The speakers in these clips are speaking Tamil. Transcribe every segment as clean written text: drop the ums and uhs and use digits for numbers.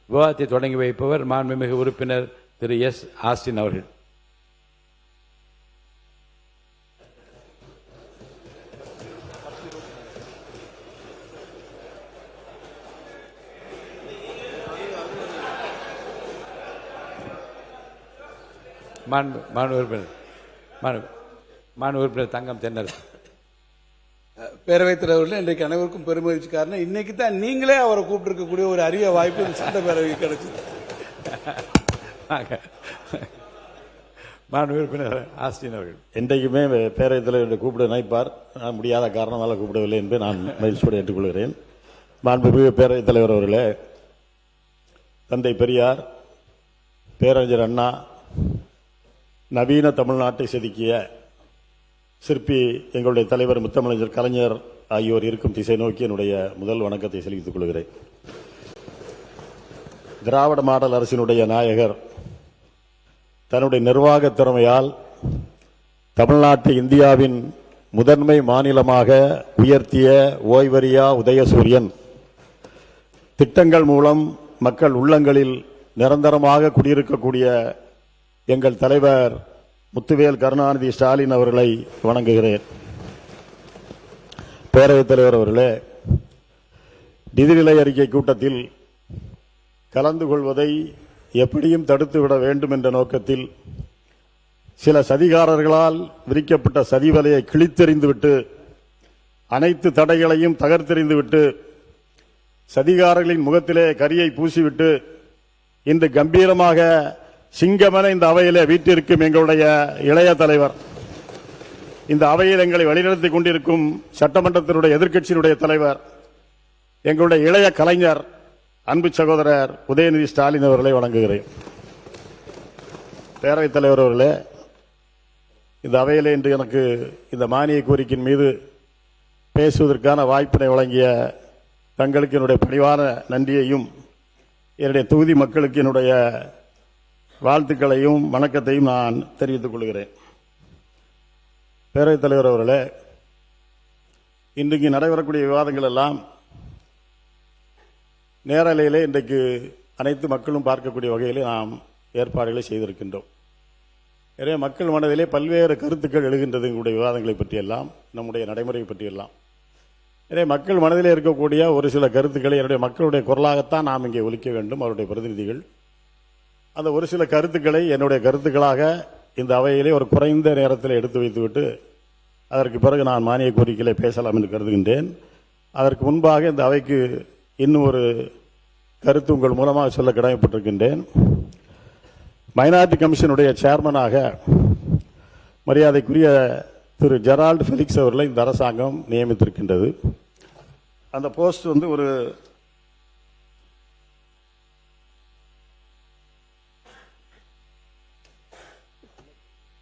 விவாதத்தை தொடங்கி வைப்பவர் மாண்புமிகு உறுப்பினர் திரு எஸ். ஆஸ்டின் அவர்கள். மாண்பு உறுப்பினர் தங்கம் தென்னரசு. பேரவைத் தலைவர்கள் இன்றைக்கு அனைவருக்கும் பெருமகிழ்ச்சி. காரணம் இன்னைக்கு தான் நீங்களே அவரை கூப்பிட்டுருக்கக்கூடிய ஒரு அரிய வாய்ப்பு சட்டப்பேரவை கிடைச்சது. மாண்பு உறுப்பினர் ஆஸ்டின் அவர்கள். என்றைக்குமே பேரவைத் தலைவரை கூப்பிட நினைப்பார். நான் முடியாத காரணத்தால் கூப்பிடவில்லை என்று நான் மகிழ்ச்சியோடு ஏற்றுக்கொள்கிறேன். மாண்புமிகு பேரவைத் தலைவர் அவர்களே, தந்தை பெரியார், பேரறிஞர் அண்ணா, நவீன தமிழ்நாட்டை செதுக்கிய சிற்பி எங்களுடைய தலைவர் முத்தமிழர் கலைஞர் ஆகியோர் இருக்கும் திசை நோக்கி என்னுடைய முதல் வணக்கத்தை செலுத்திக் கொள்கிறேன். திராவிட மாடல் அரசினுடைய நாயகர் தன்னுடைய நிர்வாக திறமையால் தமிழ்நாட்டை இந்தியாவின் முதன்மை மாநிலமாக உயர்த்திய ஓய்வறியா உதயசூரியன் திட்டங்கள் மூலம் மக்கள் உள்ளங்களில் நிரந்தரமாக குடியிருக்கக்கூடிய எங்கள் தலைவர் முத்துவேல் கருணாநிதி ஸ்டாலின் அவர்களை வணங்குகிறேன். பேரவைத் தலைவர் அவர்களே, நிதிநிலை அறிக்கை கூட்டத்தில் கலந்து கொள்வதை எப்படியும் தடுத்துவிட வேண்டும் என்ற நோக்கத்தில் சில சதிகாரர்களால் விரிக்கப்பட்ட சதிவலையை கிழித்தெறிந்துவிட்டு அனைத்து தடைகளையும் தகர்த்தெறிந்துவிட்டு சதிகாரர்களின் முகத்திலே கரியை பூசிவிட்டு இன்று கம்பீரமாக சிங்கமென இந்த அவையிலே வீட்டிற்கும் எங்களுடைய இளைய தலைவர், இந்த அவையில் எங்களை வழிநடத்திக் கொண்டிருக்கும் சட்டமன்றத்தினுடைய எதிர்க்கட்சியினுடைய தலைவர், எங்களுடைய இளைய கலைஞர் அன்பு சகோதரர் உதயநிதி ஸ்டாலின் அவர்களை வணங்குகிறேன். பேரவைத் தலைவர் அவர்களே, இந்த அவையிலே இன்று எனக்கு இந்த மானிய கோரிக்கையின் மீது பேசுவதற்கான வாய்ப்பினை வழங்கிய தங்களுக்கு என்னுடைய பணிவான நன்றியையும் என்னுடைய தொகுதி மக்களுக்கு என்னுடைய வாழ்த்துக்களையும் வணக்கத்தையும் நான் தெரிவித்துக் கொள்கிறேன். பேரவைத் தலைவர் அவர்களே, இன்றைக்கு நடைபெறக்கூடிய விவாதங்கள் எல்லாம் நேரலையிலே இன்றைக்கு அனைத்து மக்களும் பார்க்கக்கூடிய வகையிலே நாம் ஏற்பாடுகளை செய்திருக்கின்றோம். எனவே மக்கள் மனதிலே பல்வேறு கருத்துக்கள் எழுகின்றது எங்களுடைய விவாதங்களை பற்றியெல்லாம், நம்முடைய நடைமுறை பற்றியெல்லாம். எனவே மக்கள் மனதிலே இருக்கக்கூடிய ஒரு சில கருத்துக்களை என்னுடைய மக்களுடைய குரலாகத்தான் நாம் இங்கே ஒலிக்க வேண்டும். அவருடைய பிரதிநிதிகள் அந்த ஒரு சில கருத்துக்களை என்னுடைய கருத்துக்களாக இந்த அவையிலே ஒரு குறைந்த நேரத்தில் எடுத்து வைத்துவிட்டு அதற்கு பிறகு நான் மானிய கோரிக்கைகளை பேசலாம் என்று கருதுகின்றேன். அதற்கு முன்பாக இந்த அவைக்கு இன்னும் ஒரு கருத்து உங்கள் மூலமாக சொல்ல கடமைப்பட்டிருக்கின்றேன். மைனாரிட்டி கமிஷனுடைய சேர்மனாக மரியாதைக்குரிய திரு ஜெரால்டு ஃபெலிக்ஸ் அவர்களை இந்த அரசாங்கம் நியமித்திருக்கின்றது. அந்த போஸ்ட்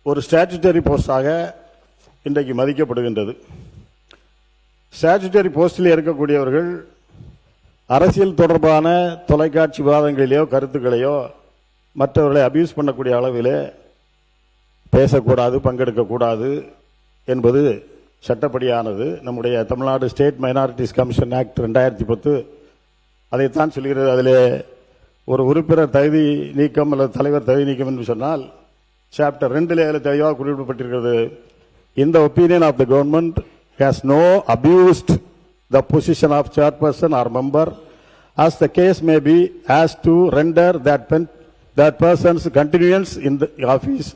ஒரு ஸ்டாச்சுட்டரி போஸ்டாக இன்றைக்கு மதிக்கப்படுகின்றது. ஸ்டாச்சுட்டரி போஸ்டில் இருக்கக்கூடியவர்கள் அரசியல் தொடர்பான தொலைக்காட்சி விவாதங்களிலேயோ கருத்துக்களையோ மற்றவர்களை அபியூஸ் பண்ணக்கூடிய அளவிலே பேசக்கூடாது, பங்கெடுக்கக்கூடாது என்பது சட்டப்படியானது. நம்முடைய Tamil Nadu state minorities commission act 2010 அதைத்தான் சொல்கிறது. அதிலே ஒரு உறுப்பினர் தகுதி நீக்கம் அல்லது தலைவர் தகுதி நீக்கம் என்று சொன்னால் சாப்டர் 2 அதில் தெளிவாக குறிப்பிடப்பட்டிருக்கிறது. இந்த opinion of the government has no abused the position of chairperson or member as the case may be as to render that person's continuance in the office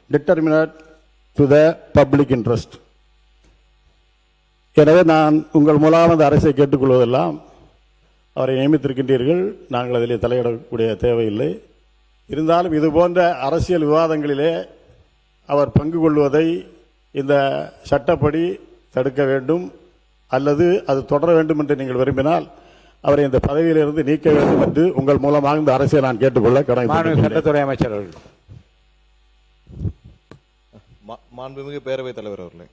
determinate to the public interest. எனவே நான் உங்கள் மூலமாக அரசை கேட்டுக்கொள்வதெல்லாம், அவரை நியமித்திருக்கின்றீர்கள், நாங்கள் அதிலே தலையிடக்கூடிய தேவையில்லை. இருந்தாலும் இது போன்ற அரசியல் விவாதங்களிலே அவர் பங்கு கொள்வதை இந்த சட்டப்படி தடுக்க வேண்டும் அல்லது அது தொடர வேண்டும் என்று நீங்கள் விரும்பினால் அவரை இந்த பதவியிலிருந்து நீக்க வேண்டும் என்று உங்கள் மூலமாக இந்த அரசை நான் கேட்டுக்கொள்ள கடமைப்பட்டிருக்கிறேன். சட்டத்துறை அமைச்சர் அவர்கள். மாண்புமிகு பேரவைத் தலைவர் அவர்களே,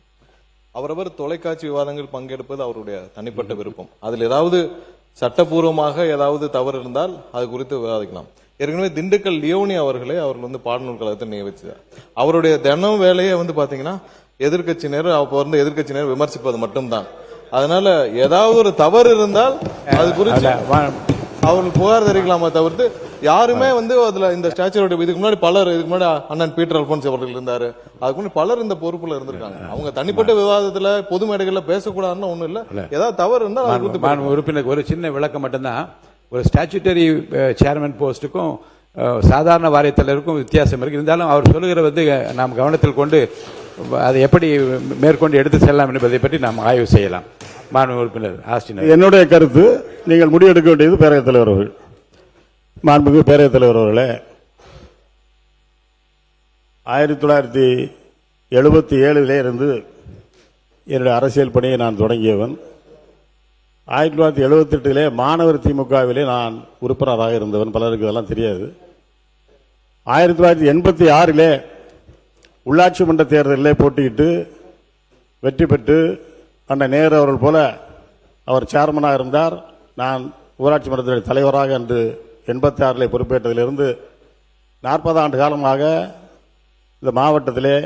அவரவர் தொலைக்காட்சி விவாதங்கள் பங்கெடுப்பது அவருடைய தனிப்பட்ட விருப்பம். அதில் ஏதாவது சட்டப்பூர்வமாக ஏதாவது தவறு இருந்தால் அது குறித்து விவாதிக்கலாம். ஏற்கனவே திண்டுக்கல் லியோனி அவர்கள் பாடநூல் கழகத்தில் நியமிச்சார். அவருடைய தினம் வேலையை பாத்தீங்கன்னா எதிர்கட்சியினர் எதிர்கட்சியினர் விமர்சிப்பது மட்டும்தான். அதனால ஏதாவது ஒரு தவறு இருந்தால் அது குறித்து அவர்கள் புகார் தெரிவிக்கலாமா தவிர்த்து யாருமே வந்து அதுல இந்த ஸ்டாச்சுவோட இதுக்கு முன்னாடி பலர், இதுக்கு முன்னாடி அண்ணன் பீட்டர் அல்போன்ஸ் அவர்கள் இருந்தாரு, அதுக்கு முன்னாடி பலர் இந்த பொறுப்புல இருந்திருக்காங்க. அவங்க தனிப்பட்ட விவாதத்துல பொது மேடைகள்ல பேசக்கூடாதுன்னு ஒண்ணும் இல்ல. ஏதாவது தவறு இருந்தா அதை குறித்து உறுப்பினருக்கு ஒரு சின்ன விளக்கம் மட்டும்தான். ஒரு ஸ்டாச்சுட்டரி சேர்மன் போஸ்டுக்கும் சாதாரண வாரியத் தலைவருக்கும் வித்தியாசம் இருக்கு. இருந்தாலும் அவர் சொல்லுகிற வந்து நாம் கவனத்தில் கொண்டு அதை எப்படி மேற்கொண்டு எடுத்து செல்லலாம் என்பதை பற்றி நாம் ஆய்வு செய்யலாம். மாண்பு உறுப்பினர் ஆஸ்டின், என்னுடைய கருத்து, நீங்கள் முடிவெடுக்க வேண்டியது பேரவைத் தலைவர் அவர்கள். மாண்புமிகு பேரவைத் தலைவர் அவர்களே, 1977 இருந்து என்னுடைய அரசியல் பணியை நான் தொடங்கியவன். 1978 மாணவர் திமுகவிலே நான் உறுப்பினராக இருந்தவன். பலருக்கு இதெல்லாம் தெரியாது. 1986 உள்ளாட்சி மன்ற தேர்தலில் போட்டியிட்டு வெற்றி பெற்று அண்ணன் நேரு அவர்கள் போல அவர் சேர்மனாக இருந்தார். நான் ஊராட்சி மன்றத்தினுடைய தலைவராக அன்று 86 பொறுப்பேற்றதிலிருந்து 40 ஆண்டு காலமாக இந்த மாவட்டத்திலே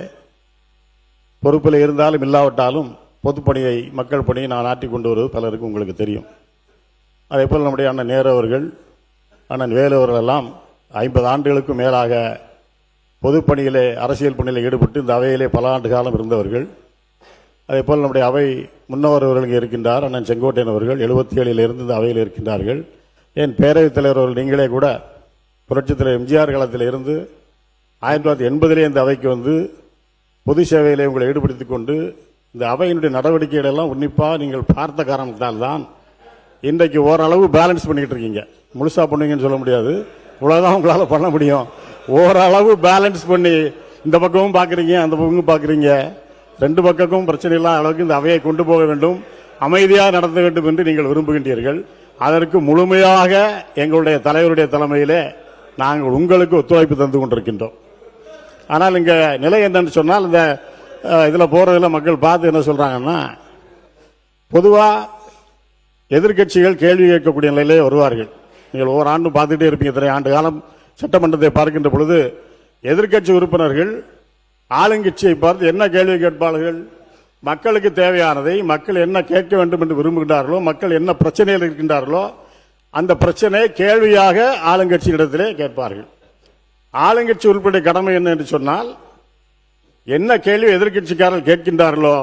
பொறுப்பில் இருந்தாலும் இல்லாவிட்டாலும் பொதுப்பணியை, மக்கள் பணியை நான் ஆற்றிக் கொண்டு வருவது பலருக்கு உங்களுக்கு தெரியும். அதே போல் நம்முடைய அண்ணன் நேரு அவர்கள், அண்ணன் வேலு அவர்கள் எல்லாம் 50 ஆண்டுகளுக்கும் மேலாக பொதுப்பணியிலே, அரசியல் பணியில் ஈடுபட்டு இந்த அவையிலே பல ஆண்டு காலம் இருந்தவர்கள். அதே போல் நம்முடைய அவை முன்னவர் அவர்கள் இருக்கின்றார், அண்ணன் செங்கோட்டையன் அவர்கள் 77 இருந்து இந்த அவையில் இருக்கின்றார்கள். ஏன் பேரவைத் தலைவர் அவர்கள் நீங்களே கூட புரட்சித் தலைவர் எம்ஜிஆர் காலத்தில் இருந்து 1980 இந்த அவைக்கு வந்து பொது சேவையிலே உங்களை ஈடுபடுத்திக் கொண்டு இந்த அவையினுடைய நடவடிக்கைகள் எல்லாம் உன்னிப்பாக நீங்கள் பார்த்த காரணத்தால் தான் இன்றைக்கு ஓரளவு பேலன்ஸ் பண்ணிக்கிட்டு இருக்கீங்க. முழுசா பண்ணுவீங்கன்னு சொல்ல முடியாது, இவ்வளவுதான் உங்களால் பண்ண முடியும். ஓரளவு பேலன்ஸ் பண்ணி இந்த பக்கமும் பார்க்குறீங்க, அந்த பக்கமும் பார்க்குறீங்க. ரெண்டு பக்கமும் பிரச்சனை இல்லாத அளவுக்கு இந்த அவையை கொண்டு போக வேண்டும், அமைதியாக நடத்த வேண்டும் என்று நீங்கள் விரும்புகின்றீர்கள். அதற்கு முழுமையாக எங்களுடைய தலைவருடைய தலைமையிலே நாங்கள் உங்களுக்கு ஒத்துழைப்பு தந்து கொண்டிருக்கின்றோம். ஆனால் இங்க நிலை என்னன்னு சொன்னால், இந்த இதில் போறதுல மக்கள் பார்த்து என்ன சொல்றாங்கன்னா, பொதுவா எதிர்க்கட்சிகள் கேள்வி கேட்கக்கூடிய நிலையிலே வருவார்கள். நீங்கள் ஒவ்வொரு ஆண்டும் பார்த்துட்டே இருப்பீங்க. இத்தனை ஆண்டு காலம் சட்டமன்றத்தை பார்க்கின்ற பொழுது எதிர்க்கட்சி உறுப்பினர்கள் ஆளுங்கட்சியை பார்த்து என்ன கேள்வி கேட்பார்கள்? மக்களுக்கு தேவையானதை, மக்கள் என்ன கேட்க வேண்டும் என்று விரும்புகின்றார்களோ, மக்கள் என்ன பிரச்சனையில் இருக்கின்றார்களோ அந்த பிரச்சனை கேள்வியாக ஆளுங்கட்சியிடத்திலே கேட்பார்கள். ஆளுங்கட்சி உறுப்பினர் கடமை என்ன என்று சொன்னால், என்ன கேள்வி எதிர்க்கட்சிக்காரர்கள் கேட்கின்றார்களோ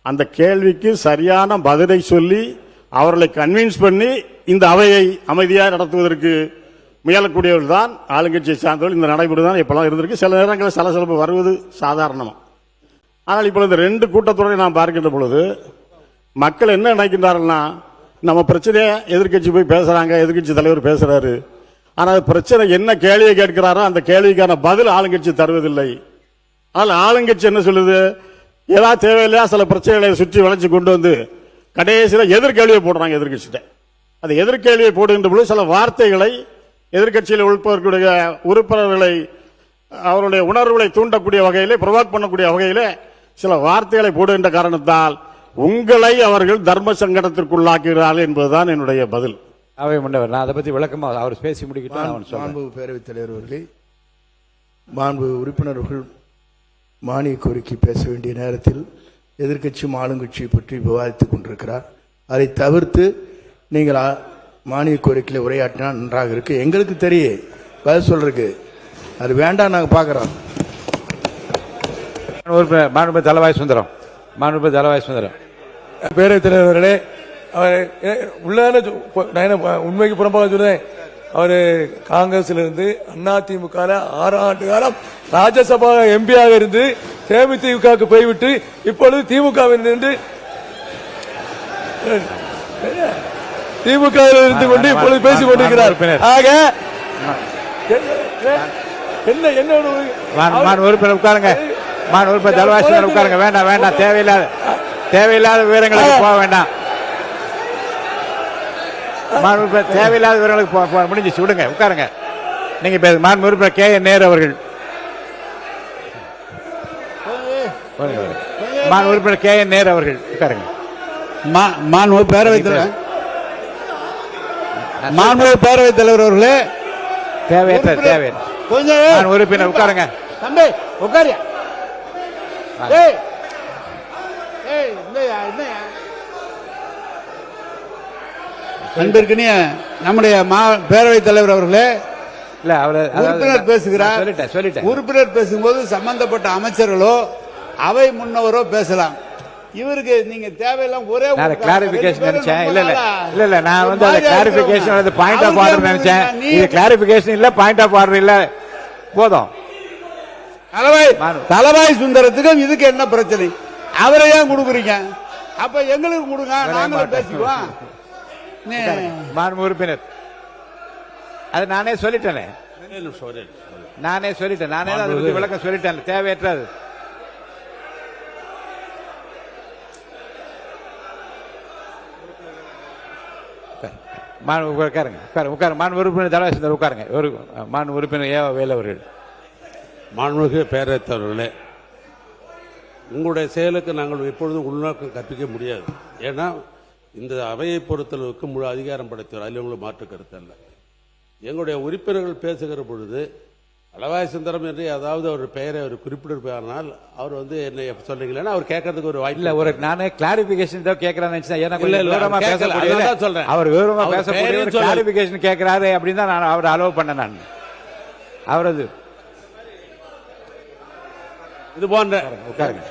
அந்த கேள்விக்கு சரியான பதிலை சொல்லி அவர்களை கன்வின்ஸ் பண்ணி இந்த அவையை அமைதியாக நடத்துவதற்கு முயலக்கூடியவர்கள் தான் ஆளுங்கட்சியை சார்ந்தவர்கள். இந்த நடைமுறை தான் இப்பெல்லாம் இருந்திருக்கு. சில நேரங்களில் சலசலப்பு வருவது சாதாரணமாக. ஆனால் இப்போ இந்த ரெண்டு கூட்டத்தோடு நாம் பார்க்கின்ற பொழுது மக்கள் என்ன நினைக்கின்றார்கள்னா, நம்ம பிரச்சனையை எதிர்க்கட்சி போய் பேசுறாங்க, எதிர்க்கட்சி தலைவர் பேசுறாரு, ஆனால் பிரச்சனை என்ன கேள்வியை கேட்கிறாரோ அந்த கேள்விக்கான பதில் ஆளுங்கட்சி தருவதில்லை. ஆனால் ஆளுங்கட்சி என்ன சொல்லுது, ஏதாவது தேவையில்லையா சில பிரச்சனைகளை சுற்றி வளைச்சு கொண்டு வந்து கடைசியில் எதிர்கேள்வியை போடுறாங்க எதிர்கட்சிட்ட. அந்த எதிர்கேள்வியை போடுகின்ற பொழுது சில வார்த்தைகளை எதிர்கட்சியில் உள்பவர்களுடைய உறுப்பினர்களை அவருடைய உணர்வுகளை தூண்டக்கூடிய வகையிலே, ப்ரொவோக் பண்ணக்கூடிய வகையிலே சில வார்த்தைகளை போடுகின்ற காரணத்தால் உங்களை அவர்கள் தர்ம சங்கடத்திற்குள்ளாக்குகிறார்கள் என்பதுதான் என்னுடைய பதில். அவை முன்னவர், நான் அதை பற்றி விளக்கமாக அவர் பேசி முடிக்கிட்டு மாண்பு பேரவைத் தலைவர் அவர்களே, மாண்பு உறுப்பினர்கள் மானிய கோரிக்கை பேச வேண்டிய நேரத்தில் எதிர்க்கட்சியும் ஆளுங்கட்சியை பற்றி விவாதித்துக் கொண்டிருக்கிறார். அதை தவிர்த்து நீங்கள் மானிய கோரிக்கையில் உரையாற்றினா நன்றாக இருக்கு. எங்களுக்கு தெரியும் பதில் சொல்றதுக்கு, அது வேண்டாம், நாங்கள் பார்க்குறோம். மாண்பு தலவாய் சுந்தரம், மாண்பு தலவாய் சுந்தரம். பேரவைத் தலைவர்களே, அவர் உண்மைக்கு புறம்பாக சொல்றேன். அவர் காங்கிரஸ்ல இருந்து அதிமுக 6 ஆண்டு காலம் ராஜ்யசபா எம்பியாக இருந்து தேமுதிகவுக்கு போய்விட்டு இப்பொழுது திமுகவில் நின்று திமுக இருந்து கொண்டு இப்பொழுது பேசிக் கொண்டிருக்கிறார். ஆக என்ன என்ன உறுப்பினர் உட்காருங்க, உறுப்பினர் தலவாய் சுந்தரம் உட்காருங்க. வேண்டாம் வேண்டாம், தேவையில்லாத விவரங்களுக்கு போக வேண்டாம். தேவையில்லாத விவரங்களுக்கு முடிஞ்சிச்சு, விடுங்க, உட்காருங்க. நீங்க மாண்பு உறுப்பினர் கே என் நேரு அவர்கள், மாண்பு உறுப்பினர் கே என் நேரு அவர்கள் உட்காருங்க. மாண்பு பேரவைத் தலைவர், மாண்பு பேரவைத் தலைவர் அவர்களே, தேவையற்ற கொஞ்சம் உறுப்பினர் உட்காருங்க. தம்பி உட்காரியா? அன்பிற்கினிய நம்முடைய பேரவைத் தலைவர் அவர்களே, இல்ல அவரு உறுப்பினர் பேசுகிறார். சொல்லிட்டேன். உறுப்பினர் பேசும்போது சம்பந்தப்பட்ட அமைச்சர்களோ அவை முன்னவரோ பேசலாம். இவருக்கு நீங்க தேவையில்லாம் ஒரே ஒரு கிளாரிபிகேஷன் நினைச்சேன். இல்ல நான் வந்து அந்த கிளாரிபிகேஷன் பாயிண்ட் ஆஃப் ஆர்டர் நினைச்சேன். இது கிளாரிபிகேஷன் இல்ல, பாயிண்ட் ஆஃப் ஆர்டர் இல்ல. போதும். தலவாய் சுந்தரத்துக்கும் இதுக்கு என்ன பிரச்சனை? அவரை ஏன் கொடுக்குறீங்க? அப்ப எங்களுக்கு கொடுங்க, நாங்களும் பேசிக்குவோம். மாண்பு உறுப்பினர், அது நானே சொல்லிட்டேனே. நானே தான் அதை பத்தி விளக்கம் சொல்லிட்டேன். தேவையற்றது. உட்காருங்க. மாண்பு உறுப்பினர் தலவாய் சுந்தர் உட்காருங்க. மாண்பு உறுப்பினர் ஏவா வேலு அவர்கள். மாண்புமிகு பேரவைத் தலைவர்களே, உங்களுடைய செயலுக்கு நாங்கள் எப்பொழுதும் உள்நோக்கம் கற்பிக்க முடியாது. ஏன்னா இந்த அவையை பொறுத்தளவுக்கு முழு அதிகாரம் படைத்தவர், அதில் உங்களுக்கு மாற்று கருத்து அல்ல. எங்களுடைய உறுப்பினர்கள் பேசுகிற பொழுது தலவாய் சுந்தரம் என்று ஏதாவது ஒரு பெயரை அவர் குறிப்பிட்டிருப்பார்கள், அவர் வந்து என்ன சொல்றீங்களா அவர் கேட்கறதுக்கு ஒரு வாய்ப்பு இல்ல. ஒரு நானே கிளாரிபிகேஷன் தான் கேட்கறேன்னு நினைச்சேன். ஏன்னா விவரமா சொல்றேன். அவர் விவரமா பேசக்கூடிய கிளாரிபிகேஷன் கேட்கிறாரு அப்படின்னு தான் நான் அவர் அலோவ் பண்ண. நான் அவரது இது போன்ற உட்காருங்க.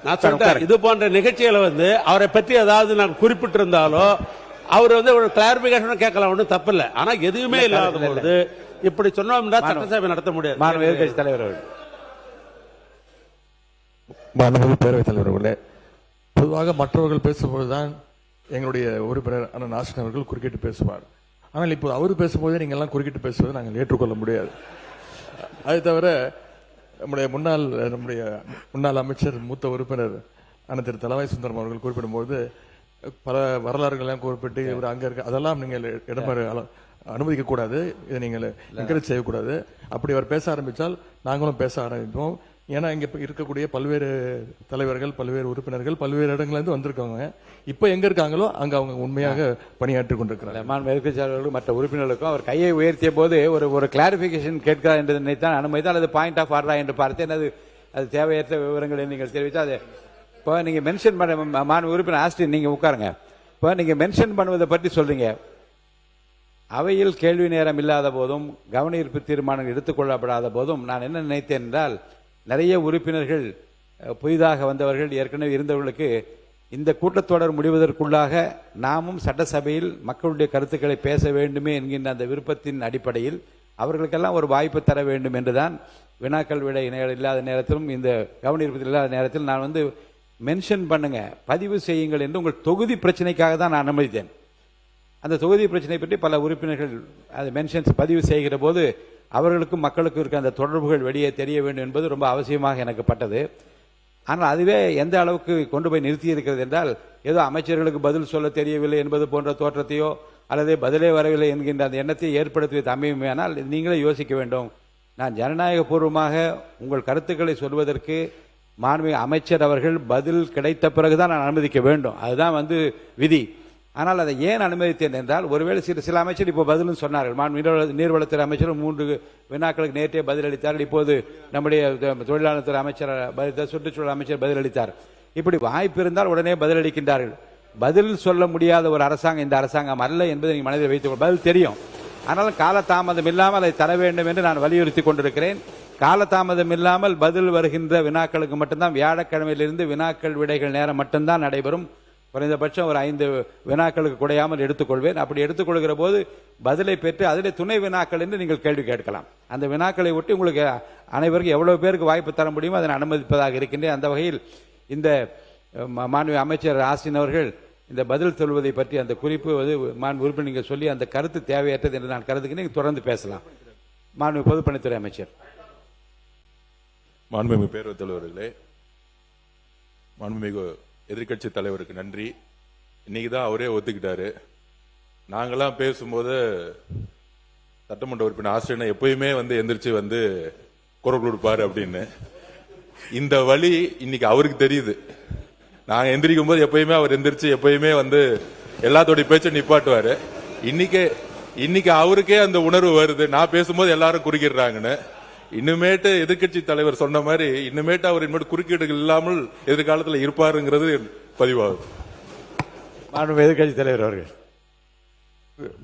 நான் சொல்றேன், இது போன்ற நிகழ்ச்சிகளை வந்து அவரை பற்றி ஏதாவது நான் குறிப்பிட்டிருந்தாலோ அவர் வந்து ஒரு கிளாரிபிகேஷன் கேட்கலாம், ஒன்றும் தப்பு இல்லை. ஆனா எதுவுமே இல்லாத பொழுது இப்படி சொன்னோம்னா சட்டசபை நடத்த முடியாது. மாண்பு எதிர்க்கட்சி தலைவர் அவர்கள். மாண்புமிகு பேரவைத் தலைவர் அவர்களே, பொதுவாக மற்றவர்கள் பேசும்போதுதான் எங்களுடைய உறுப்பினர் அண்ணன் நாசன் அவர்கள் குறுக்கிட்டு பேசுவார். ஆனால் இப்போது அவர் பேசும்போதே நீங்கள் எல்லாம் குறுக்கிட்டு பேசுவதை நாங்கள் ஏற்றுக்கொள்ள முடியாது. அது தவிர நம்முடைய முன்னாள் அமைச்சர் மூத்த உறுப்பினர் அண்ணன் திரு தலவாய் சுந்தரம் அவர்கள் குறிப்பிடும்போது பல வரலாறுகள்லாம் குறிப்பிட்டு இவர் அங்க இருக்க அதெல்லாம் நீங்கள் இடம்பெற அனுமதிக்க கூடாது. இதை நீங்கள் என்கரேஜ் செய்யக்கூடாது. அப்படி அவர் பேச ஆரம்பித்தால் நாங்களும் பேச ஆரம்பிப்போம். ஏன்னா இங்க இருக்கக்கூடிய பல்வேறு தலைவர்கள், பல்வேறு உறுப்பினர்கள் பல்வேறு இடங்கள்ல வந்திருக்காங்க. இப்ப எங்க இருக்காங்களோ அங்க அவங்க உண்மையாக பணியாற்றி கொண்டிருக்கிறார். மாண்பு எதிர்க்கட்சியாளர்களும் மற்ற உறுப்பினர்களுக்கும் அவர் கையை உயர்த்திய போது ஒரு கிளாரிபிகேஷன் கேட்கிறார் என்று நினைத்தான் அனுமதித்தால் அது பாயிண்ட் ஆஃப் ஆர்டரா என்று பார்த்தேன். அது தேவையற்ற விவரங்களை நீங்கள் தெரிவித்தால் அது இப்போ நீங்க மென்ஷன் பண்ண மாண்பு உறுப்பினர் ஆஸ்டின் நீங்க உட்காருங்க. இப்போ நீங்க மென்ஷன் பண்ணுவதை பற்றி சொல்றீங்க. அவையில் கேள்வி நேரம் இல்லாத போதும் கவன ஈர்ப்பு தீர்மானங்கள் எடுத்துக்கொள்ளப்படாத போதும் நான் என்ன நினைத்தேன் என்றால், நிறைய உறுப்பினர்கள் புதிதாக வந்தவர்கள், ஏற்கனவே இருந்தவர்களுக்கு இந்த கூட்டத்தொடர் முடிவதற்குள்ளாக நாமும் சட்டசபையில் மக்களுடைய கருத்துக்களை பேச வேண்டுமே என்கின்ற அந்த விருப்பத்தின் அடிப்படையில் அவர்களுக்கெல்லாம் ஒரு வாய்ப்பு தர வேண்டும் என்றுதான் வினாக்கள் விட இல்லாத நேரத்திலும் இந்த கவன ஈர்ப்பு இல்லாத நேரத்தில் நான் மென்ஷன் பண்ணுங்க, பதிவு செய்யுங்கள் என்று உங்கள் தொகுதி பிரச்சனைக்காக தான் நான் அனுமதித்தேன். அந்த தொகுதி பிரச்சனை பற்றி பல உறுப்பினர்கள் அது மென்ஷன்ஸ் பதிவு செய்கிற போது அவர்களுக்கும் மக்களுக்கும் இருக்க அந்த தொடர்புகள் வெளியே தெரிய வேண்டும் என்பது ரொம்ப அவசியமாக எனக்கு பட்டது. ஆனால் அதுவே எந்த அளவுக்கு கொண்டு போய் நிறுத்தி இருக்கிறது என்றால், ஏதோ அமைச்சர்களுக்கு பதில் சொல்ல தெரியவில்லை என்பது போன்ற தோற்றத்தையோ அல்லது பதிலே வரவில்லை என்கின்ற அந்த எண்ணத்தை ஏற்படுத்தி அமையுமேனால் நீங்களே யோசிக்க வேண்டும். நான் ஜனநாயக பூர்வமாக உங்கள் கருத்துக்களை சொல்வதற்கு மாண்புமிகு அமைச்சர் அவர்கள் பதில் கிடைத்த பிறகுதான் நான் அனுமதிக்க வேண்டும். அதுதான் விதி. ஆனால் அதை ஏன் அனுமதித்தேன் என்றால், ஒருவேளை சில அமைச்சர் இப்போ பதிலும் சொன்னார்கள். நீர்வளத்துறை அமைச்சர் 3 வினாக்களுக்கு நேற்றே பதிலளித்தார்கள். இப்போது நம்முடைய தொழிலாளர் துறை அமைச்சர், சுற்றுச்சூழல் அமைச்சர் பதிலளித்தார். இப்படி வாய்ப்பு இருந்தால் உடனே பதிலளிக்கின்றார்கள். பதில் சொல்ல முடியாத ஒரு அரசாங்கம் இந்த அரசாங்கம் அல்ல என்பதை நீங்கள் மனதில் வைத்துக் பதில் தெரியும். ஆனாலும் காலதாமதம் இல்லாமல் அதை தர வேண்டும் என்று நான் வலியுறுத்தி கொண்டிருக்கிறேன். காலதாமதம் இல்லாமல் பதில் வருகின்ற வினாக்களுக்கு மட்டும்தான் வியாழக்கிழமையிலிருந்து வினாக்கள் விடைகள் நேரம் மட்டும்தான் நடைபெறும். குறைந்தபட்சம் ஒரு 5 வினாக்களுக்கு குறையாமல் எடுத்துக்கொள்வேன். அப்படி எடுத்துக்கொள்கிற போது பதிலை பெற்று அதிலே துணை வினாக்கள் என்று நீங்கள் கேள்வி கேட்கலாம். அந்த வினாக்களை ஒட்டி உங்களுக்கு அனைவருக்கும் எவ்வளவு பேருக்கு வாய்ப்பு தர முடியுமோ அதை அனுமதிப்பதாக இருக்கின்றேன். அந்த வகையில் இந்த மாண்பு அமைச்சர் ஆஸ்டின் அவர்கள் இந்த பதில் சொல்வதை பற்றி அந்த குறிப்பு மாண்பு உறுப்பினர் நீங்கள் சொல்லி அந்த கருத்து தேவையற்றது என்று நான் கருதுகிறேன். தொடர்ந்து பேசலாம். மாண்பு பொதுப்பணித்துறை அமைச்சர். மாண்புமிகு பேரவைத் தலைவர்களே, மாண்புமிகு எதிர்கட்சி தலைவருக்கு நன்றி. இன்னைக்குதான் அவரே ஒத்துக்கிட்டாரு. நாங்கெல்லாம் பேசும்போது சட்டமன்ற உறுப்பினர் ஆசிரியர் எப்பயுமே எந்திரிச்சு குரல் கொடுப்பாரு அப்படின்னு. இந்த வழி இன்னைக்கு அவருக்கு தெரியுது. நாங்க எந்திரிக்கும் போது எப்பயுமே அவர் எந்திரிச்சு எப்பயுமே எல்லாத்தோடைய பேச்சை நிப்பாட்டுவாரு. இன்னைக்கு அவருக்கே அந்த உணர்வு வருது, நான் பேசும்போது எல்லாரும் குறுக்கிடுறாங்கன்னு. இன்னுமேட்டு எதிர்கட்சி தலைவர் சொன்ன மாதிரி இன்னுமேட்டு அவர் இன்னும் குறுக்கீடுகள் இல்லாமல் எதிர்காலத்தில் இருப்பாருங்கிறது பதிவாகுது. எதிர்கட்சி தலைவர் அவர்கள்.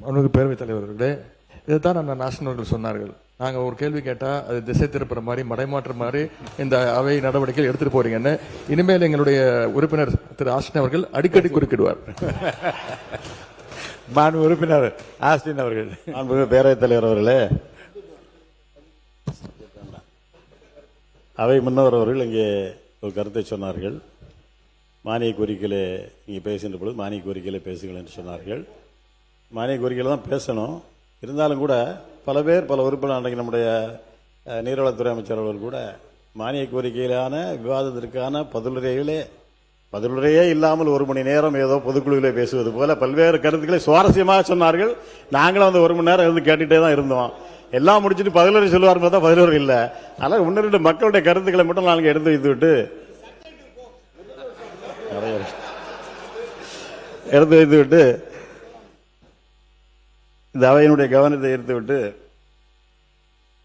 அவனுக்கு பேரவைத் தலைவர்களே, இதைத்தான் அந்த நேஷனல் சொன்னார்கள். நாங்கள் ஒரு கேள்வி கேட்டால் அது திசை திருப்புற மாதிரி மடைமாற்ற மாதிரி இந்த அவை நடவடிக்கைகள் எடுத்துட்டு போறீங்கன்னு இனிமேல் எங்களுடைய உறுப்பினர் திரு ஆஸ்டின் அவர்கள் அடிக்கடி குறுக்கிடுவார். மாண்பு உறுப்பினர் ஆஸ்டின் அவர்கள். மாண்புமிகு பேரவைத் தலைவர் அவர்களே, அவை முன்னவர் அவர்கள் இங்கே ஒரு கருத்தை சொன்னார்கள். மானிய கோரிக்கையிலே நீங்கள் பேசுகின்ற பொழுது மானிய கோரிக்கையிலே பேசுங்கள் என்று சொன்னார்கள். மானிய கோரிக்கையில் தான் பேசணும். இருந்தாலும் கூட பல பேர் பல உறுப்பினர் அன்றைக்கு நம்முடைய நீர்வளத்துறை அமைச்சர் அவர்கள் கூட மானிய கோரிக்கையிலான விவாதத்திற்கான பதிலுரையே இல்லாமல் 1 மணி நேரம் ஏதோ பொதுக்குழுவிலே பேசுவது போல பல்வேறு கருத்துக்களை சுவாரஸ்யமாக சொன்னார்கள். நாங்களும் அந்த 1 மணி நேரம் இருந்து கேட்டுட்டே தான் இருந்தோம். எல்லாம் முடிச்சுட்டு பதிலுரை சொல்லுவார் பார்த்தா பதிலுரை இல்லை. அதனால் 1-2 மக்களுடைய கருத்துக்களை மட்டும் நாங்கள் எடுத்து வைத்து விட்டு இந்த அவையினுடைய கவனத்தை ஈர்த்துவிட்டு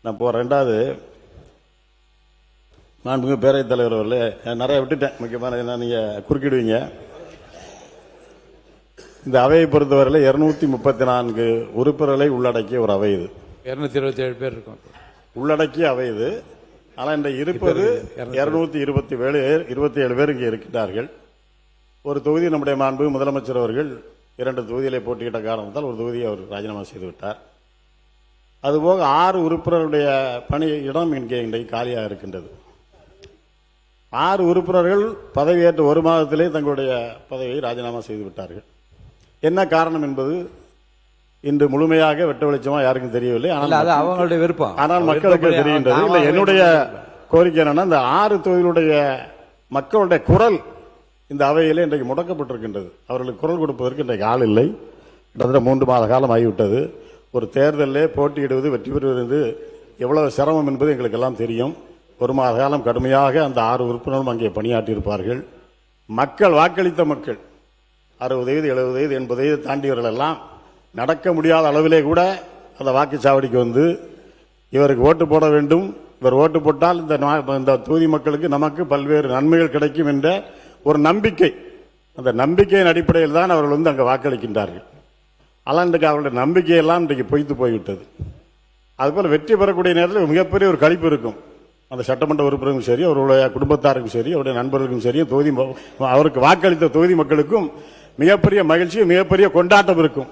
நான் போறேன். 2வது, மாண்புமிகு பேரவைத் தலைவர் அவர்களே, நிறைய விட்டுட்டேன், முக்கியமான என்ன நீங்க குறுக்கிடுவீங்க. இந்த அவையை பொறுத்தவரையில் 234 உறுப்பினர்களை உள்ளடக்கிய ஒரு அவை இது. 227 பேர் இருக்கும் உள்ளடக்கிய அவை இது. ஆனால் இந்த இருப்பது 227 பேர் இங்கே இருக்கின்றார்கள். ஒரு தொகுதி நம்முடைய மாண்பு முதலமைச்சர் அவர்கள் 2 தொகுதிகளை போட்டியிட்ட காரணத்தால் ஒரு தொகுதியை அவர் ராஜினாமா செய்து விட்டார். அதுபோக 6 உறுப்பினருடைய பணி இடம் இங்கே இன்றைக்கு காலியாக இருக்கின்றது. 6 உறுப்பினர்கள் பதவியேற்ற 1 மாதத்திலே தங்களுடைய பதவியை ராஜினாமா செய்து விட்டார்கள். என்ன காரணம் என்பது இன்று முழுமையாக வெட்ட வெளிச்சமா யாருக்கும் தெரியவில்லை. அது அவங்களுடைய விருப்பம். ஆனால் மக்களுக்கு தெரிகின்றது. இல்லை, என்னுடைய கோரிக்கை என்னன்னா, இந்த 6 தொகுதிகளுடைய மக்களுடைய குரல் இந்த அவையிலே இன்றைக்கு முடக்கப்பட்டிருக்கின்றது. அவர்களுக்கு குரல் கொடுப்பதற்கு இன்றைக்கு ஆள் இல்லை. கிட்டத்தட்ட 3 மாத காலம் ஆகிவிட்டது. ஒரு தேர்தலிலே போட்டியிடுவது வெற்றி பெறுவது எவ்வளவு சிரமம் என்பது எங்களுக்கு எல்லாம் தெரியும். 1 மாத காலம் கடுமையாக அந்த 6 உறுப்பினரும் அங்கே பணியாற்றியிருப்பார்கள். மக்கள் வாக்களித்த மக்கள் 60 வயது 70 வயது 80 வயது தாண்டியவர்கள் எல்லாம் நடக்க முடியாத அளவிலே கூட அந்த வாக்குச்சாவடிக்கு வந்து இவருக்கு ஓட்டு போட வேண்டும், இவர் ஓட்டு போட்டால் இந்த தொகுதி மக்களுக்கு நமக்கு பல்வேறு நன்மைகள் கிடைக்கும் என்ற ஒரு நம்பிக்கை, அந்த நம்பிக்கையின் அடிப்படையில் தான் அவர்கள் வந்து அங்கே வாக்களிக்கின்றார்கள். ஆனால் இன்றைக்கு அவர்களுடைய நம்பிக்கையெல்லாம் இன்றைக்கு பொய்த்து போய்விட்டது. அதுபோல் வெற்றி பெறக்கூடிய நேரத்தில் மிகப்பெரிய ஒரு களிப்பு இருக்கும். அந்த சட்டமன்ற உறுப்பினருக்கும் சரி, அவருடைய குடும்பத்தாருக்கும் சரி, அவருடைய நண்பர்களுக்கும் சரி, தொகுதி அவருக்கு வாக்களித்த தொகுதி மக்களுக்கும் மிகப்பெரிய மகிழ்ச்சி, மிகப்பெரிய கொண்டாட்டம் இருக்கும்.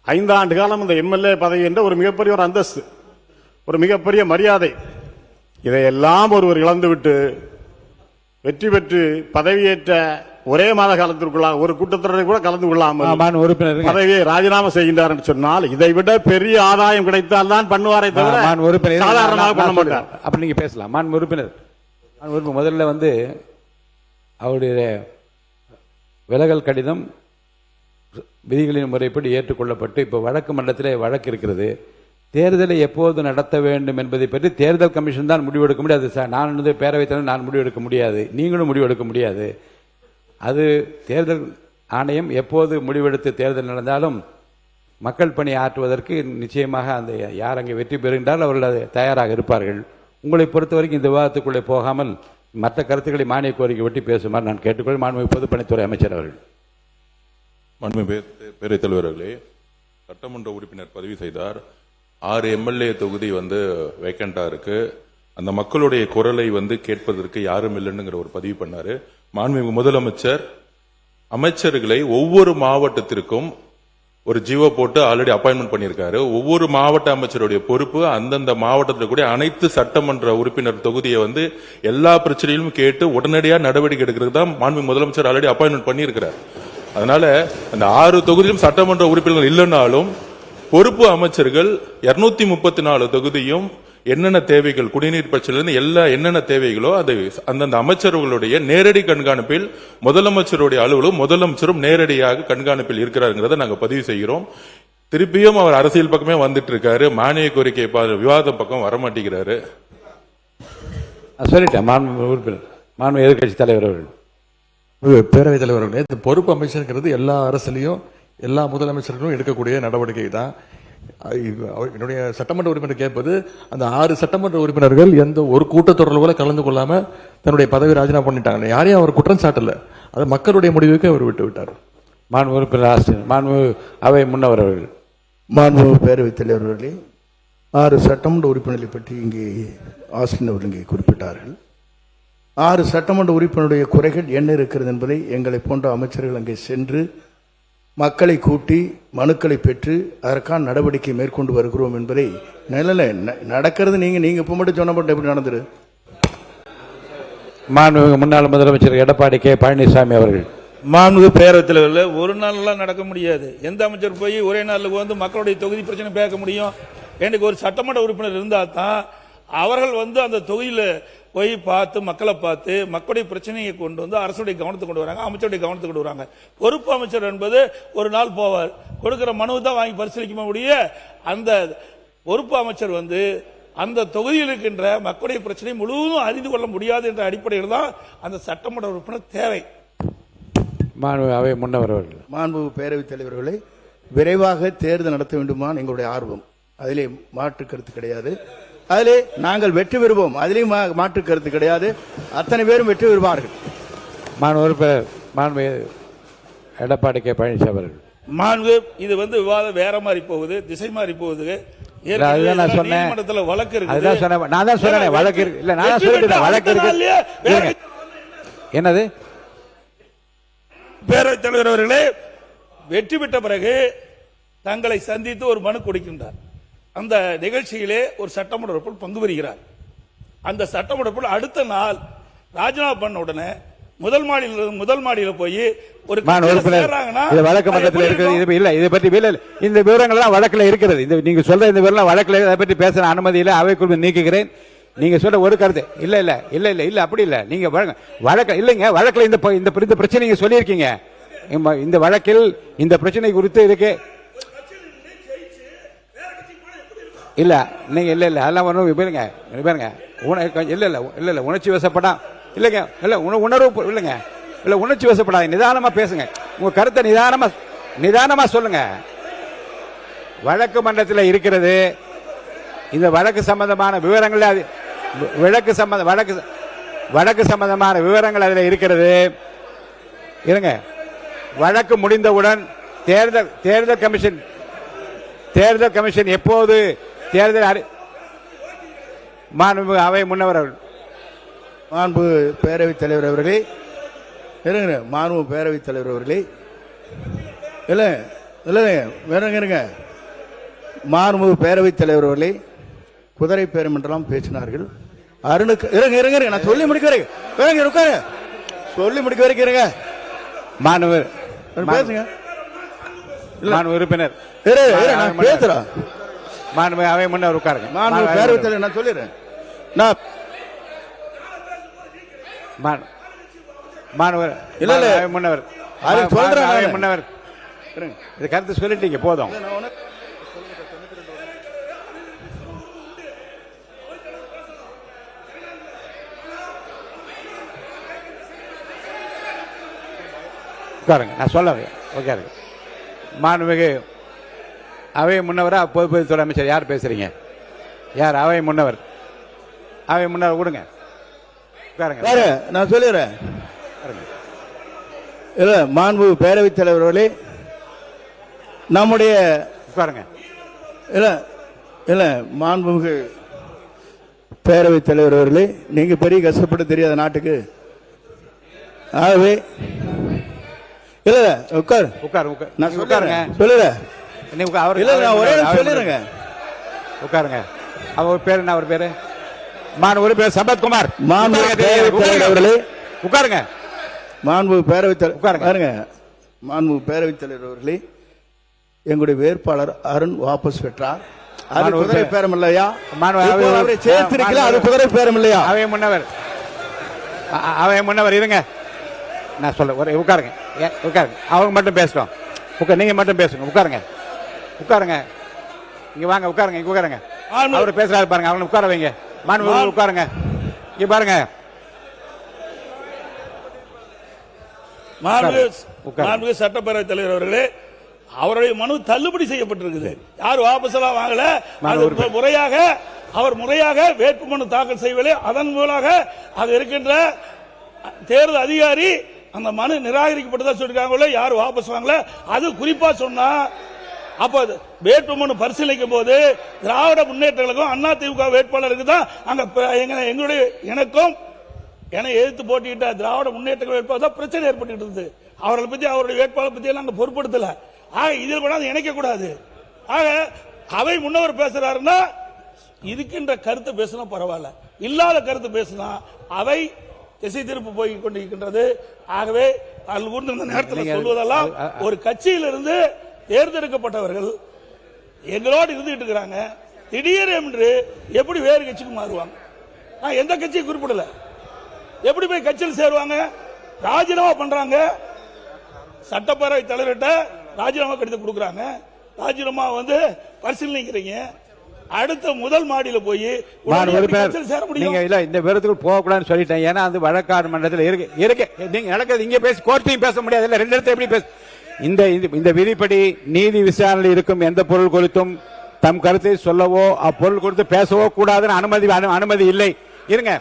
5 ஆண்டு காலம் இந்த எம்எல்ஏ பதவி என்ற ஒரு மிகப்பெரிய ஒரு அந்தஸ்து, ஒரு மிகப்பெரிய மரியாதை, இதையெல்லாம் ஒருவர் இழந்துவிட்டு வெற்றி பெற்று பதவியேற்ற ஒரே மாத காலத்திற்குள்ளாக ஒரு கூட்டத்தொடரை கூட கலந்து கொள்ளாமல் உறுப்பினர் பதவியை ராஜினாமா செய்கின்றார் என்று சொன்னால் இதை விட பெரிய ஆதாயம் கிடைத்தால் தான் பண்ணுவாரே தவிர சாதாரணமாக பண்ண மாட்டார். அப்ப நீங்க பேசலாம். மாண்பு உறுப்பினர் முதல்ல வந்து அவருடைய விலகல் கடிதம் விதிகளின் முறைப்படி ஏற்றுக்கொள்ளப்பட்டு இப்ப வழக்கு மன்றத்திலே வழக்கு இருக்கிறது. தேர்தலை எப்போது நடத்த வேண்டும் என்பதை பற்றி தேர்தல் கமிஷன் தான் முடிவெடுக்க முடியாது. நான் வந்து பேரவைத் தலைவர் நான் முடிவெடுக்க முடியாது, நீங்களும் முடிவெடுக்க முடியாது. அது தேர்தல் ஆணையம் எப்போது முடிவெடுத்து தேர்தல் நடந்தாலும் மக்கள் பணி ஆற்றுவதற்கு நிச்சயமாக அந்த யார் அங்கே வெற்றி பெறுகின்றால் அவர்கள் அது தயாராக இருப்பார்கள். உங்களை பொறுத்த வரைக்கும் இந்த விவாதத்துக்குள்ளே போகாமல் மற்ற கருத்துக்களை மானிய கோரிக்கை ஒட்டி பேசுமாறு நான் கேட்டுக்கொள்ள மாண்புமிகு பொதுப்பணித்துறை அமைச்சர் அவர்கள். மாண்புமிகு பேரவைத் தலைவர்களே, சட்டமன்ற உறுப்பினர் பதிவு செய்தார். 6 எம்எல்ஏ தொகுதி வந்து வேக்கண்டா இருக்கு. அந்த மக்களுடைய குரலை வந்து கேட்பதற்கு யாரும் இல்லைன்னுங்கிற ஒரு பதிவு பண்ணாரு. மாண்புமிகு முதலமைச்சர் அமைச்சர்களை ஒவ்வொரு மாவட்டத்திற்கும் ஒரு ஜியோ போட்டு ஆல்ரெடி அப்பாயின்மெண்ட் பண்ணியிருக்காரு. ஒவ்வொரு மாவட்ட அமைச்சருடைய பொறுப்பு அந்தந்த மாவட்டத்தில் கூட அனைத்து சட்டமன்ற உறுப்பினர் தொகுதியை வந்து எல்லா பிரச்சனையிலும் கேட்டு உடனடியாக நடவடிக்கை எடுக்கிறது தான் மாண்புமிகு முதலமைச்சர் ஆல்ரெடி அப்பாயின்மெண்ட் பண்ணியிருக்கிறார். அதனால அந்த 6 தொகுதியிலும் சட்டமன்ற உறுப்பினர்கள் இல்லைன்னாலும் பொறுப்பு அமைச்சர்கள் 234 தொகுதியும் என்னென்ன தேவைகள், குடிநீர் பிரச்சனை எல்லா என்னென்ன தேவைகளோ அது அந்தந்த அமைச்சர்களுடைய நேரடி கண்காணிப்பில் முதலமைச்சருடைய அலுவலகம் முதலமைச்சரும் நேரடியாக கண்காணிப்பில் இருக்கிறாருங்கிறத நாங்கள் பதிவு செய்கிறோம். திருப்பியும் அவர் அரசியல் பக்கமே வந்துட்டு இருக்காரு, மானிய கோரிக்கை விவாதம் பக்கம் வரமாட்டேங்கிறாரு. சொல்லிட்டேன். மாண்பு எதிர்கட்சி தலைவர் அவர்கள். பேரவைத் தலைவர்களே, இந்த பொறுப்பு அமைச்சருங்கிறது எல்லா அரசுலையும் எல்லா முதலமைச்சர்களும் எடுக்கக்கூடிய நடவடிக்கை தான். என்னுடைய சட்டமன்ற உறுப்பினர் கேட்பது, அந்த 6 சட்டமன்ற உறுப்பினர்கள் எந்த ஒரு கூட்டத்தொடரில் கூட கலந்து கொள்ளாம தன்னுடைய பதவி ராஜினாமா பண்ணிட்டாங்க. யாரையும் அவர் குற்றம் சாட்டல, அது மக்களுடைய முடிவுக்கு அவர் விட்டு விட்டார். மாண்பு உறுப்பினர் ஆஸ்டின், மாண்பு அவை முன்னவர் அவர்கள். மாண்பு பேரவைத் தலைவர் அவர்களே, 6 சட்டமன்ற உறுப்பினர்களை பற்றி இங்கே ஆஸ்டின் அவர்கள் இங்கே குறிப்பிட்டார்கள். 6 சட்டமன்ற உறுப்பினருடைய குறைகள் என்ன இருக்கிறது என்பதை எங்களை போன்ற அமைச்சர்கள் அங்கே சென்று மக்களை கூட்டி மனுக்களை பெற்று அதற்கான நடவடிக்கை மேற்கொண்டு வருகிறோம் என்பதை நடக்கிறது. நீங்க இப்ப மட்டும் சொன்ன மட்டும் எப்படி நடந்துரு? மாண்புமிகு முன்னாள் முதலமைச்சர் எடப்பாடி கே பழனிசாமி அவர்கள். மாண்புமிகு பேரவைத் தலைவர்கள், ஒரு நாள்லாம் நடக்க முடியாது. எந்த அமைச்சர் போய் ஒரே நாளில் வந்து மக்களுடைய தொகுதி பிரச்சனை பேச முடியும்? எனக்கு ஒரு சட்டமன்ற உறுப்பினர் இருந்தால் தான் அவர்கள் வந்து அந்த தொகுதியில் போய் பார்த்து மக்களை பார்த்து மக்களுடைய பிரச்சனையை கொண்டு வந்து அரசுடைய கவனத்துக்கு கொண்டு வராங்க, அமைச்சருடைய கவனத்துக்கு கொண்டு வராங்க. பொறுப்பு அமைச்சர் என்பது ஒரு நாள் போவார், கொடுக்கிற மனு தான் வாங்கி பரிசீலிக்க முடிய. அந்த பொறுப்பு அமைச்சர் வந்து அந்த தொகுதியில் இருக்கின்ற மக்களுடைய பிரச்சனை முழுவதும் அறிந்து கொள்ள முடியாது என்ற அடிப்படையில் தான் அந்த சட்டமன்ற உறுப்பினர் தேவை. மாண்பு அவை முன்னவர் அவர்கள். மாண்பு பேரவைத் தலைவர்களை, விரைவாக தேர்தல் நடத்த வேண்டுமா எங்களுடைய ஆர்வம், அதிலே மாற்று கருத்து கிடையாது. அதிலே நாங்கள் வெற்றி பெறுவோம், அதிலேயும் மாற்று கருத்து கிடையாது. அத்தனை பேரும் வெற்றி பெறுவார்கள். மாண்பு உறுப்பினர் மாண்பு எடப்பாடி கே பழனிசாமி அவர்கள். மாண்பு, இது வந்து விவாதம் வேற மாதிரி போகுது, திசை மாதிரி போகுது. அதுதான் நான் சொன்னேன், வழக்கு இருக்கு. அதுதான் சொன்னேன், நான் தான் சொன்னேன் வழக்கு இருக்கு. இல்ல நான் தான் சொல்லிட்டேன் வழக்கு இருக்கு. என்னது? பேரவைத் தலைவர் அவர்களே, வெற்றி பெற்ற பிறகு தங்களை சந்தித்து ஒரு மனு கொடுக்கின்றார். அந்த நிகழ்ச்சியிலே ஒரு சட்டமன்ற உறுப்பினர் பங்கு பெறுகிறார். அந்த சட்டமன்ற உறுப்பினர் அடுத்த நாள் ராஜினாமா பண்ண உடனே முதல் மாடியில போய் ஒரு வழக்கு மன்றத்தில் இருக்கிறது. இல்ல இதை பற்றி இந்த விவரங்கள் எல்லாம் வழக்கில் இருக்கிறது. நீங்க சொல்ற இந்த விவரம் வழக்கில் அதை பற்றி பேசுற அனுமதி இல்லை, அவைக்குள் நீக்குகிறேன். நீங்க சொல்ற ஒரு கருத்து இல்ல இல்ல இல்ல இல்ல இல்ல அப்படி இல்ல. நீங்க வழக்கு இல்லைங்க, வழக்கில் இந்த பிரச்சனை நீங்க சொல்லியிருக்கீங்க. இந்த வழக்கில் இந்த பிரச்சனை குறித்து இருக்கு இல்ல. நீங்க இல்ல இல்ல அதெல்லாம் ஒன்றும் பாருங்க இல்ல இல்ல இல்ல இல்ல உணர்ச்சி வசப்படா இல்லைங்க, இல்ல உணர்வு இல்லைங்க, இல்ல உணர்ச்சி வசப்படாது. நிதானமா பேசுங்க, உங்க கருத்தை நிதானமா சொல்லுங்க. வழக்கு மன்றத்தில் இருக்கிறது. இந்த வழக்கு சம்பந்தமான விவரங்கள் வழக்கு சம்பந்தமான விவரங்கள் அதில் இருக்கிறது. இருங்க, வழக்கு முடிந்தவுடன் தேர்தல் கமிஷன் எப்போது தேர்தல் மாண்பு அவை முன்னவர் மாண்பு பேரவைத் தலைவர் அவர்களே, இருங்க, மாண்பு பேரவைத் தலைவர் அவர்களே, இல்ல இல்ல இருங்க, மாண்பு பேரவைத் தலைவர் அவர்களே, குதிரை பேரம் என்றெல்லாம் பேசினார்கள். அருணுக்கு இருங்க இருங்க நான் சொல்லி முடிக்க வரைக்கும் சொல்லி முடிக்க வரைக்கும் இருங்க. மாணவர் பேசுங்க. மாண்பு உறுப்பினர் பேசுறா. மாண்பு அவை முன்னவர் உட்காருங்க. மாண்பு பேரவைத் தலைவர் நான் சொல்லிடுறேன். நான் மாணவர் இல்ல இல்ல முன்னவர் அது சொல்றேன் முன்னவர் இது கருத்து சொல்லிட்டீங்க போதும். உட்காருங்க, நான் சொல்ல உட்காருங்க. மாண்புமிகு அவை முன்னவரா பொதுப்பணித்துறை அமைச்சர் யார் பேசுறீங்க? யார் அவை முன்னவர்? அவை முன்னவர் கொடுங்க, உட்காருங்க. நான் சொல்லிடுறேன். இல்ல மாண்பு பேரவைத் தலைவர்களே, நம்முடைய உட்காருங்க. இல்ல இல்ல மாண்புமிகு பேரவைத் தலைவர் அவர்களே, நீங்க பெரிய கஷ்டப்பட்டு தெரியாத நாட்டுக்கு. ஆகவே இல்ல உட்காரு நான் உட்காருங்க சொல்லுறேன். சொல்லிடுறேங்க, உட்காருங்க. அவர் பேரு என்ன? அவர் பேரு ஒரு பேர் சம்பத்குமார். மாண்பு பேரவைத் தலைவர் அவர்களே உட்காருங்க. மாண்பு பேரவைத் தலைவர் மாண்பு பேரவைத் தலைவர் அவர்களே, எங்களுடைய வேட்பாளர் அருண் வாபஸ் பெற்றார். அது குதிரை பேரம் இல்லையா? அவரை சேர்த்திருக்கல, அது குதிரை பேரம் இல்லையா? அவை முன்னவர் இருங்க, நான் சொல்ல உட்காருங்க. அவங்க மட்டும் பேசுறோம். நீங்க மட்டும் பேசுங்க. உட்காருங்க. இங்க வாங்க, உட்காருங்க. இங்க உட்காருங்க. அவர் பேசுறாரு பாருங்க, அவங்க உட்கார வைங்க. மாண்பு உட்காருங்க. இங்க பாருங்க. மாண்பு சட்டப்பேரவைத் தலைவர் அவர்களே, அவருடைய மனு தள்ளுபடி செய்யப்பட்டிருக்குது. யார் வாபஸ் எல்லாம் வாங்கல. அவர் முறையாக வேட்புமனு தாக்கல் செய்யவில்லை. அதன் மூலமாக அது இருக்கின்ற தேர்தல் அதிகாரி அந்த மனு நிராகரிக்கப்பட்டதா சொல்லிருக்காங்களோ, யார் வாபஸ் வாங்கல. அது குறிப்பா சொன்னா அப்ப வேட்புமனு பரிசீலிக்கும் போது திராவிட முன்னேற்ற கழகம் அதிமுக வேட்பாளருக்கு தான் அங்க எங்களுடைய எனக்கும் என எதிர்த்து போட்டியிட்ட திராவிட முன்னேற்ற வேட்பாளர் தான் பிரச்சனை ஏற்பட்டு இருந்தது. அவர்களை பத்தி அவருடைய வேட்பாளர் பத்தி எல்லாம் நாங்க பொறுப்படுத்தல. ஆக இதில் கூட இணைக்க கூடாது. ஆக அவை முன்னவர் பேசுறாருன்னா இதுக்கின்ற கருத்து பேசினா பரவாயில்ல, இல்லாத கருத்து பேசினா அவை திசை திருப்பு போய் கொண்டிருக்கின்றது. ஆகவே அதில் கூர்ந்த இந்த நேரத்தில் சொல்வதெல்லாம் ஒரு கட்சியிலிருந்து தேர்ந்தெடுக்கப்பட்டவர்கள் எங்களோடு இருந்துகிட்டு இருக்கிறாங்க, திடீரென்று எப்படி வேறு கட்சிக்கு மாறுவாங்க? நான் எந்த கட்சியும் குறிப்பிடல. எப்படி போய் கட்சியில் சேருவாங்க? ராஜினாமா பண்றாங்க, சட்டப்பேரவை தலைவர்கிட்ட ராஜினாமா கடிதம் கொடுக்கறாங்க, ராஜினாமா பரிசீலிக்கிறீங்க, அடுத்த முதல் மாடியில போய் சேர முடியும். இந்த விவரத்துக்கு போக கூடாதுன்னு சொல்லிட்டேன். ஏன்னா அது வழக்காடு மன்றத்தில் இருக்கு. நீங்க நடக்கிறது இங்க பேசி கோர்ட்டையும் பேச முடியாது. ரெண்டு இடத்துல எப்படி பேச? இந்த விதிப்படி நீதி விசாரணையில் இருக்கும் எந்த பொருள் குறித்தும் தம் கருத்தை சொல்லவோ அப்பொருள் குறித்து பேசவோ கூடாதுன்னு அனுமதி இல்லை. இருங்க,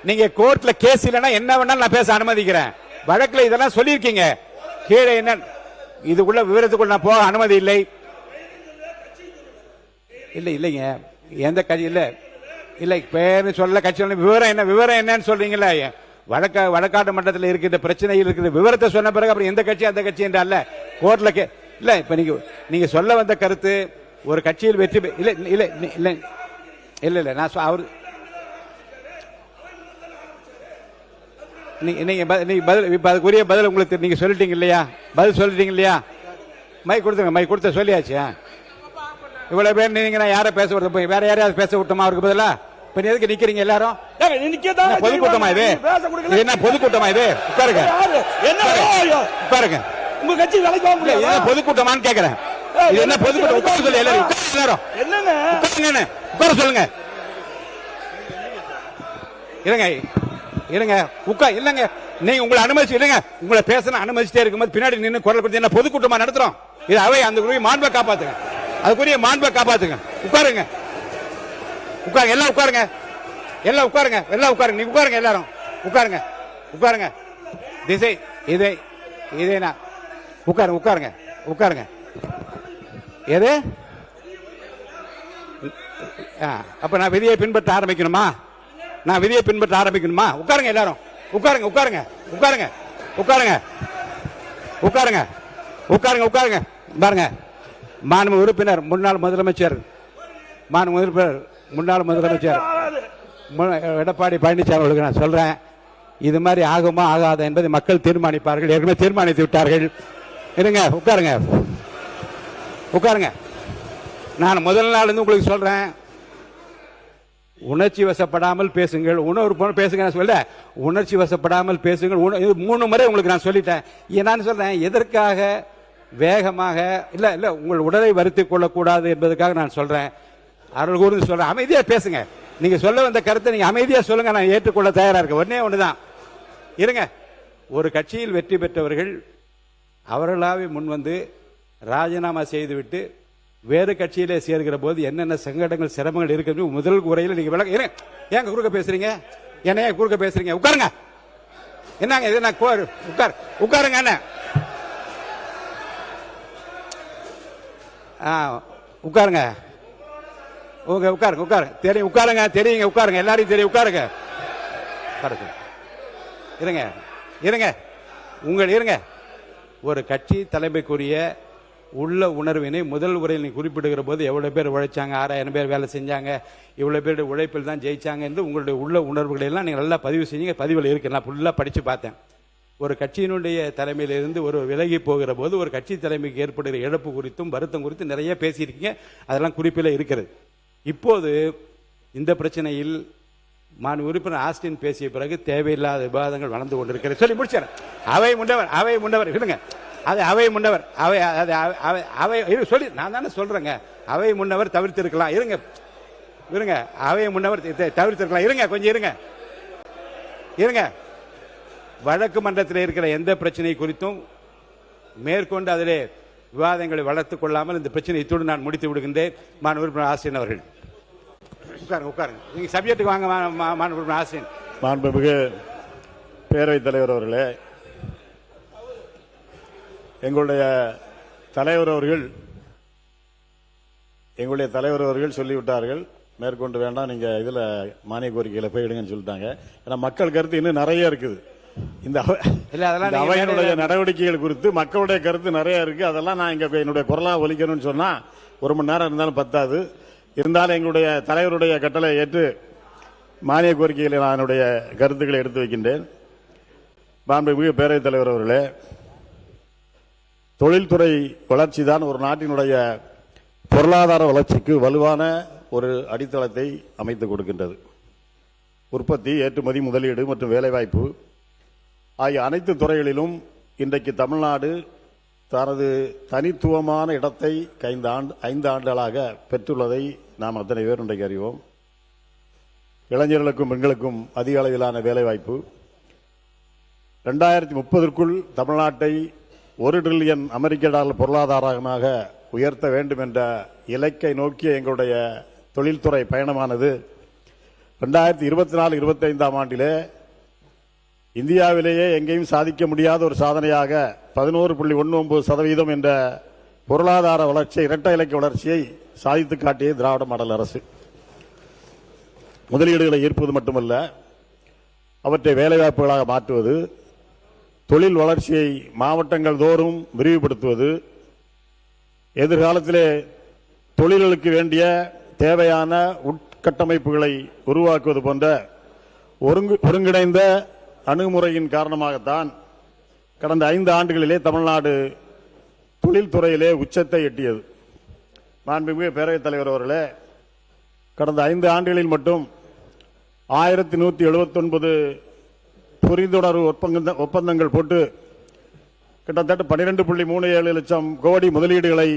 நீங்க கோர்ட்ல கேஸ் இல்லைன்னா என்ன வேணாலும் நான் பேச அனுமதிக்கிறேன். வழக்குல இதெல்லாம் சொல்லியிருக்கீங்க. கீழே என்ன இதுக்குள்ள விவரத்துக்குள்ள நான் போக அனுமதி இல்லை. இல்லைங்க, எந்த கட்சி இல்ல பேரு சொல்ல கட்சி விவரம் என்னன்னு சொல்றீங்களா? வழக்காட்டு மன்றத்தில் இருக்கிற பிரச்சனையில் இருக்கிற விவரத்தை சொன்ன பிறகு அப்புறம் எந்த கட்சி அந்த கட்சி என்றால கோர்ட்ல இல்ல. இப்ப நீங்க சொல்ல வந்த கருத்து ஒரு கட்சியில் வெற்றி இல்ல நான் அவரு நீங்க அதுக்குரிய பதில் உங்களுக்கு நீங்க சொல்லிட்டீங்க இல்லையா? பதில் சொல்லிட்டீங்க இல்லையா? மை கொடுத்த சொல்லியாச்சு. இவ்வளவு பேர் நீங்க யார பேச விடுறது, போய் வேற யாரையாவது பேச விட்டோமா? அவருக்கு பதிலா இப்ப எதுக்கு நிக்கிறீங்க எல்லாரும்? பொதுக்கூட்டமா இது? என்ன பொதுக்கூட்டமா இது? உட்காருங்க, உட்காருங்க. உங்க கட்சி பொதுக்கூட்டமான்னு கேக்குறேன். இது என்ன பொதுக்கூட்டம்? உட்கார சொல்லி எல்லாரும் உட்கார சொல்லுங்க. இருங்க இல்லங்க, நீங்க உங்களை அனுமதிச்சு இல்லங்க, உங்களை பேச அனுமதிச்சுட்டே இருக்கும்போது பின்னாடி நின்று குரல் கொடுத்து என்ன பொதுக்கூட்டமா நடத்துறோம்? இது அவை அந்த மாண்பை காப்பாத்துங்க, அதுக்குரிய மாண்பை காப்பாத்துங்க. உட்காருங்க, எல்லாம் உட்காருங்க, எல்லாம் உட்காருங்க, எல்லாம் உட்காருங்க. நீங்க உட்காருங்க, எல்லாரும் உட்காருங்க. திசை இதே நான் உட்காருங்க. எது அப்ப நான் விதியை பின்பற்ற ஆரம்பிக்கணுமா? உட்காருங்க, எல்லாரும் உட்காருங்க. பாருங்க, மாண்பு உறுப்பினர் முன்னாள் முதலமைச்சர் எடப்பாடி பழனிசாமி அவர்களுக்கு நான் சொல்றேன், இது மாதிரி ஆகுமா ஆகாத என்பதை மக்கள் தீர்மானிப்பார்கள். ஏற்கனவே தீர்மானித்து விட்டார்கள். இருங்க, உட்காருங்க. நான் முதல் நாள் இருந்து உங்களுக்கு சொல்றேன், உணர்ச்சி வசப்படாமல் பேசுங்கள். உணர்வு பேசுங்க சொல்ல, உணர்ச்சி வசப்படாமல் பேசுங்கள். 3 முறை உங்களுக்கு நான் சொல்லிட்டேன். நான் சொல்றேன், எதற்காக வேகமாக இல்ல உங்கள் உடலை வருத்திக் கொள்ளக்கூடாது என்பதற்காக நான் சொல்றேன். அருள் கூர்ந்து சொல்றேன், அமைதியா பேசுங்க. நீங்க சொல்ல வந்த கருத்தை நீங்க அமைதியா சொல்லுங்க, நான் ஏற்றுக்கொள்ள தயாரா இருக்கேன். ஒண்ணுதான், இருங்க. ஒரு கட்சியில் வெற்றி பெற்றவர்கள் அவர்களாவே முன்வந்து ராஜினாமா செய்துவிட்டு வேறு கட்சியிலே சேர்கிற போது என்னென்ன சங்கடங்கள் சிரமங்கள் இருக்கு முதல் உரையில் நீங்க விளக்க. ஏங்க குறுக்க பேசுறீங்க? என்ன குறுக்க பேசுறீங்க? உட்காருங்க. என்னங்க இது? உட்காருங்க. என்ன உட்காருங்க. தெரியும், தெரியுங்க. உட்காருங்க, எல்லாரையும் தெரியும். உட்காருங்க. இருங்க. ஒரு கட்சி தலைமைக்குரிய உள்ள உணர்வினை முதல் உரையில் நீ குறிப்பிடுகிற போது எவ்வளவு பேர் உழைச்சாங்க, 6000 பேர் வேலை செஞ்சாங்க, இவ்வளவு பேருடைய உழைப்பில் தான் ஜெயிச்சாங்க என்று உங்களுடைய உள்ள உணர்வுகளை எல்லாம் நீங்க நல்லா பதிவு செஞ்சீங்க. பதிவில் இருக்கு, நான் ஃபுல்லா படிச்சு பார்த்தேன். ஒரு கட்சியினுடைய தலைமையிலிருந்து ஒரு விலகி போகிற போது ஒரு கட்சி தலைமைக்கு ஏற்படுகிற இழப்பு குறித்தும் வருத்தம் குறித்தும் நிறைய பேசியிருக்கீங்க. அதெல்லாம் குறிப்பில் இருக்கிறது. இப்போது இந்த பிரச்சனையில் மாண்பு உறுப்பினர் ஆஸ்டின் பேசிய பிறகு தேவையில்லாத விவாதங்கள் வளர்ந்து கொண்டிருக்கிறது. சொல்லி முடிச்சார். அவை முன்னவர் இருங்க. அது அவை முன்னவர் சொல்லி நான் தானே சொல்றேங்க. அவை முன்னவர் தவிர்த்திருக்கலாம். இருங்க. அவை முன்னவர் தவிர்த்திருக்கலாம். இருங்க, கொஞ்சம் இருங்க. வழக்கு மன்றத்தில் இருக்கிற எந்த பிரச்சனை குறித்தும் மேற்கொண்டு அதிலே விவாதங்களை வளர்த்துக் கொள்ளாமல் இந்த பிரச்சனை இத்துடன் நான் முடித்து விடுகின்றேன். மாண்பு உறுப்பினர் ஆசிரியன் அவர்கள் உட்காருங்க. நீங்க சப்ஜெக்ட்டுக்கு வாங்க. மாண்பு உறுப்பினர் ஆசிரியன். மாண்புமிகு பேரவைத் தலைவர் அவர்களே, எங்களுடைய தலைவர் அவர்கள் சொல்லிவிட்டார்கள், மேற்கொண்டு வேண்டாம், நீங்க இதுல மானிய கோரிக்கையில போயிடுங்கன்னு சொல்லிட்டாங்க. ஏன்னா மக்கள் கருத்து இன்னும் நிறைய இருக்குது. இந்த அவையினுடைய நடவடிக்கைகள் குறித்து மக்களுடைய கருத்து நிறைய இருக்கு. அதெல்லாம் நான் இங்க என்னுடைய குரலா ஒலிக்கணும்னு சொன்னா 1 மணி நேரம் இருந்தாலும் பத்தாது. இருந்தாலும் எங்களுடைய தலைவருடைய கட்டளை ஏற்று மானிய கோரிக்கைகளை நான் என்னுடைய கருத்துக்களை எடுத்து வைக்கின்றேன். மாண்புமிகு பேரவைத் தலைவர் அவர்களே, தொழில்துறை வளர்ச்சி தான் ஒரு நாட்டினுடைய பொருளாதார வளர்ச்சிக்கு வலுவான ஒரு அடித்தளத்தை அமைத்துக் கொடுக்கின்றது. உற்பத்தி, ஏற்றுமதி, முதலீடு மற்றும் வேலைவாய்ப்பு ஆகிய அனைத்து துறைகளிலும் இன்றைக்கு தமிழ்நாடு தனது தனித்துவமான இடத்தை 5 ஆண்டுகளாக பெற்றுள்ளதை நாம் அத்தனை பேர் இன்றைக்கு அறிவோம். இளைஞர்களுக்கும் பெண்களுக்கும் அதிக அளவிலான வேலைவாய்ப்பு, 2030ற்குள் தமிழ்நாட்டை $1 டிரில்லியன் அமெரிக்க பொருளாதாரமாக உயர்த்த வேண்டும் என்ற இலக்கை நோக்கிய எங்களுடைய தொழில்துறை பயணமானது 2024-25 ஆண்டிலே இந்தியாவிலேயே எங்கேயும் சாதிக்க முடியாத ஒரு சாதனையாக 11.19% என்ற பொருளாதார வளர்ச்சி, இரட்டை இலக்க வளர்ச்சியை சாதித்து காட்டிய திராவிட மாடல் அரசு. முதலீடுகளை ஈர்ப்பது மட்டுமல்ல, அவற்றை வேலைவாய்ப்புகளாக மாற்றுவது, தொழில் வளர்ச்சியை மாவட்டங்கள் தோறும் விரிவுபடுத்துவது, எதிர்காலத்திலே தொழில்களுக்கு வேண்டிய தேவையான உட்கட்டமைப்புகளை உருவாக்குவது போன்ற ஒருங்கிணைந்த அணுகுமுறையின் காரணமாகத்தான் கடந்த 5 ஆண்டுகளிலே தமிழ்நாடு தொழில்துறையிலே உச்சத்தை எட்டியது. மாண்புமிகு பேரவைத் தலைவர் அவர்களே, கடந்த 5 ஆண்டுகளில் மட்டும் 1179 புரிந்துணர்வு ஒப்பந்தங்கள் போட்டு கிட்டத்தட்ட 12.37 லட்சம் கோடி முதலீடுகளை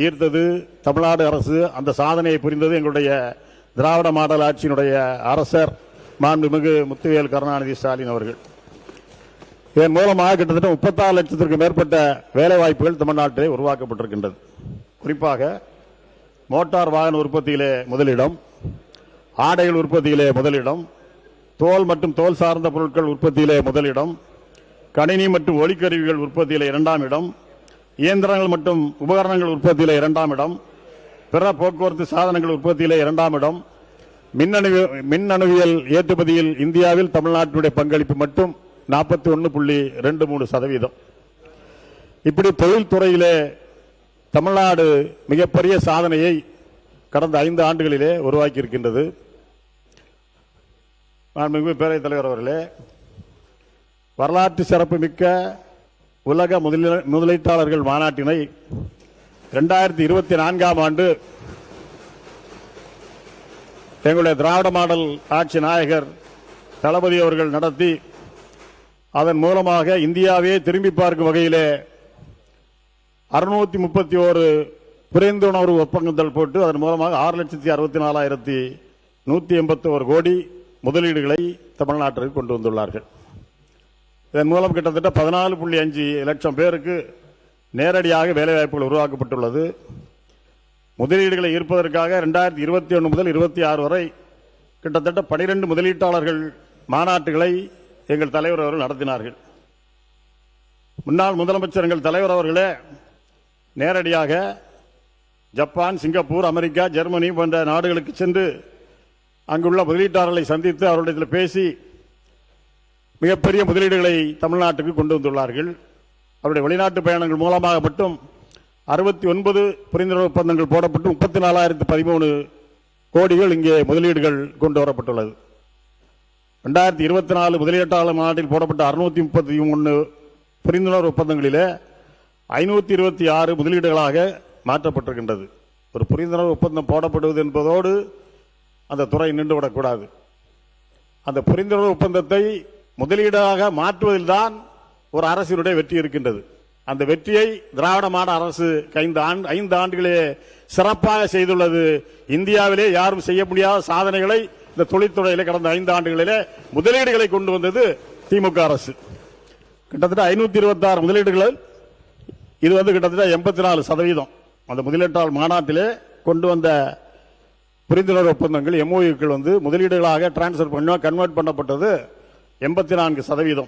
ஈர்த்தது தமிழ்நாடு அரசு. அந்த சாதனையை புரிந்தது எங்களுடைய திராவிட மாடல் ஆட்சியினுடைய அரசர் மாண்புமிகு முத்துவேல் கருணாநிதி ஸ்டாலின் அவர்கள். இதன் மூலமாக கிட்டத்தட்ட 36 லட்சத்திற்கும் மேற்பட்ட வேலைவாய்ப்புகள் தமிழ்நாட்டிலே உருவாக்கப்பட்டிருக்கின்றது. குறிப்பாக மோட்டார் வாகன உற்பத்தியிலே முதலிடம், ஆடைகள் உற்பத்தியிலே முதலிடம், தோல் மற்றும் தோல் சார்ந்த பொருட்கள் உற்பத்தியிலே முதலிடம், கணினி மற்றும் ஒலிக்கருவிகள் உற்பத்தியிலே 2ஆம் இடம், இயந்திரங்கள் மற்றும் உபகரணங்கள் உற்பத்தியிலே 2ஆம் இடம், பிற போக்குவரத்து சாதனங்கள் உற்பத்தியிலே 2ஆம் இடம், மின்னணுவியல் ஏற்றுமதியில் இந்தியாவில் தமிழ்நாட்டினுடைய பங்களிப்பு மட்டும் 41.23%. இப்படி தொழில்துறையிலே தமிழ்நாடு மிகப்பெரிய சாதனையை கடந்த 5 ஆண்டுகளிலே உருவாக்கி இருக்கின்றது. மாண்புமிகு பேரவைத் தலைவர் அவர்களே, வரலாற்று சிறப்பு மிக்க உலக முதலீட்டாளர்கள் மாநாட்டினை 2024ஆம் ஆண்டு எங்களுடைய திராவிட மாடல் ஆட்சி நாயகர் தளபதி அவர்கள் நடத்தி, அதன் மூலமாக இந்தியாவே திரும்பி பார்க்கும் வகையிலே 631 புரிந்துணர்வு ஒப்பந்தங்கள் போட்டு அதன் மூலமாக 6,64,181 கோடி முதலீடுகளை தமிழ்நாட்டிற்கு கொண்டு வந்துள்ளார்கள். இதன் மூலம் கிட்டத்தட்ட 14.5 லட்சம் பேருக்கு நேரடியாக வேலைவாய்ப்புகள் உருவாக்கப்பட்டுள்ளது. முதலீடுகளை ஈர்ப்பதற்காக 2021 முதல் 26 வரை கிட்டத்தட்ட 12 முதலீட்டாளர்கள் மாநாட்டுகளை எங்கள் தலைவர் அவர்கள் நடத்தினார்கள். முன்னாள் முதலமைச்சர் எங்கள் தலைவர் அவர்களே நேரடியாக ஜப்பான், சிங்கப்பூர், அமெரிக்கா, ஜெர்மனி போன்ற நாடுகளுக்கு சென்று அங்குள்ள முதலீட்டாளர்களை சந்தித்து அவர்களிடத்தில் பேசி மிகப்பெரிய முதலீடுகளை தமிழ்நாட்டுக்கு கொண்டு வந்துள்ளார்கள். அவருடைய வெளிநாட்டு பயணங்கள் மூலமாக மட்டும் 69 புரிந்துணர்வு ஒப்பந்தங்கள் போடப்பட்டு 34,013 கோடிகள் இங்கே முதலீடுகள் கொண்டு வரப்பட்டுள்ளது. 2024 முதலீட்டாளர் மாநாட்டில் போடப்பட்ட 633 புரிந்துணர்வு ஒப்பந்தங்களிலே 526 முதலீடுகளாக மாற்றப்பட்டிருக்கின்றது. ஒரு புரிந்துணர்வு ஒப்பந்தம் போடப்படுவது என்பதோடு அந்த துறை நின்றுவிடக்கூடாது. அந்த புரிந்துணர்வு ஒப்பந்தத்தை முதலீடாக மாற்றுவதில்தான் ஒரு அரசினுடைய வெற்றி இருக்கின்றது. அந்த வெற்றியை திராவிட மாடல் அரசு 5 ஆண்டுகளே சிறப்பாக செய்துள்ளது. இந்தியாவிலே யாரும் செய்ய முடியாத சாதனைகளை இந்த தொழில்துறையிலே கடந்த 5 ஆண்டுகளிலே முதலீடுகளை கொண்டு வந்தது திமுக அரசு. கிட்டத்தட்ட 526 முதலீடுகள், இது கிட்டத்தட்ட 84%. அந்த முதலீட்டாளர் மாநாட்டிலே கொண்டு வந்த புரிந்துணர்வு ஒப்பந்தங்கள் எம்ஓயூக்கள் முதலீடுகளாக டிரான்ஸ்பர் கன்வெர்ட் பண்ணப்பட்டது 84%.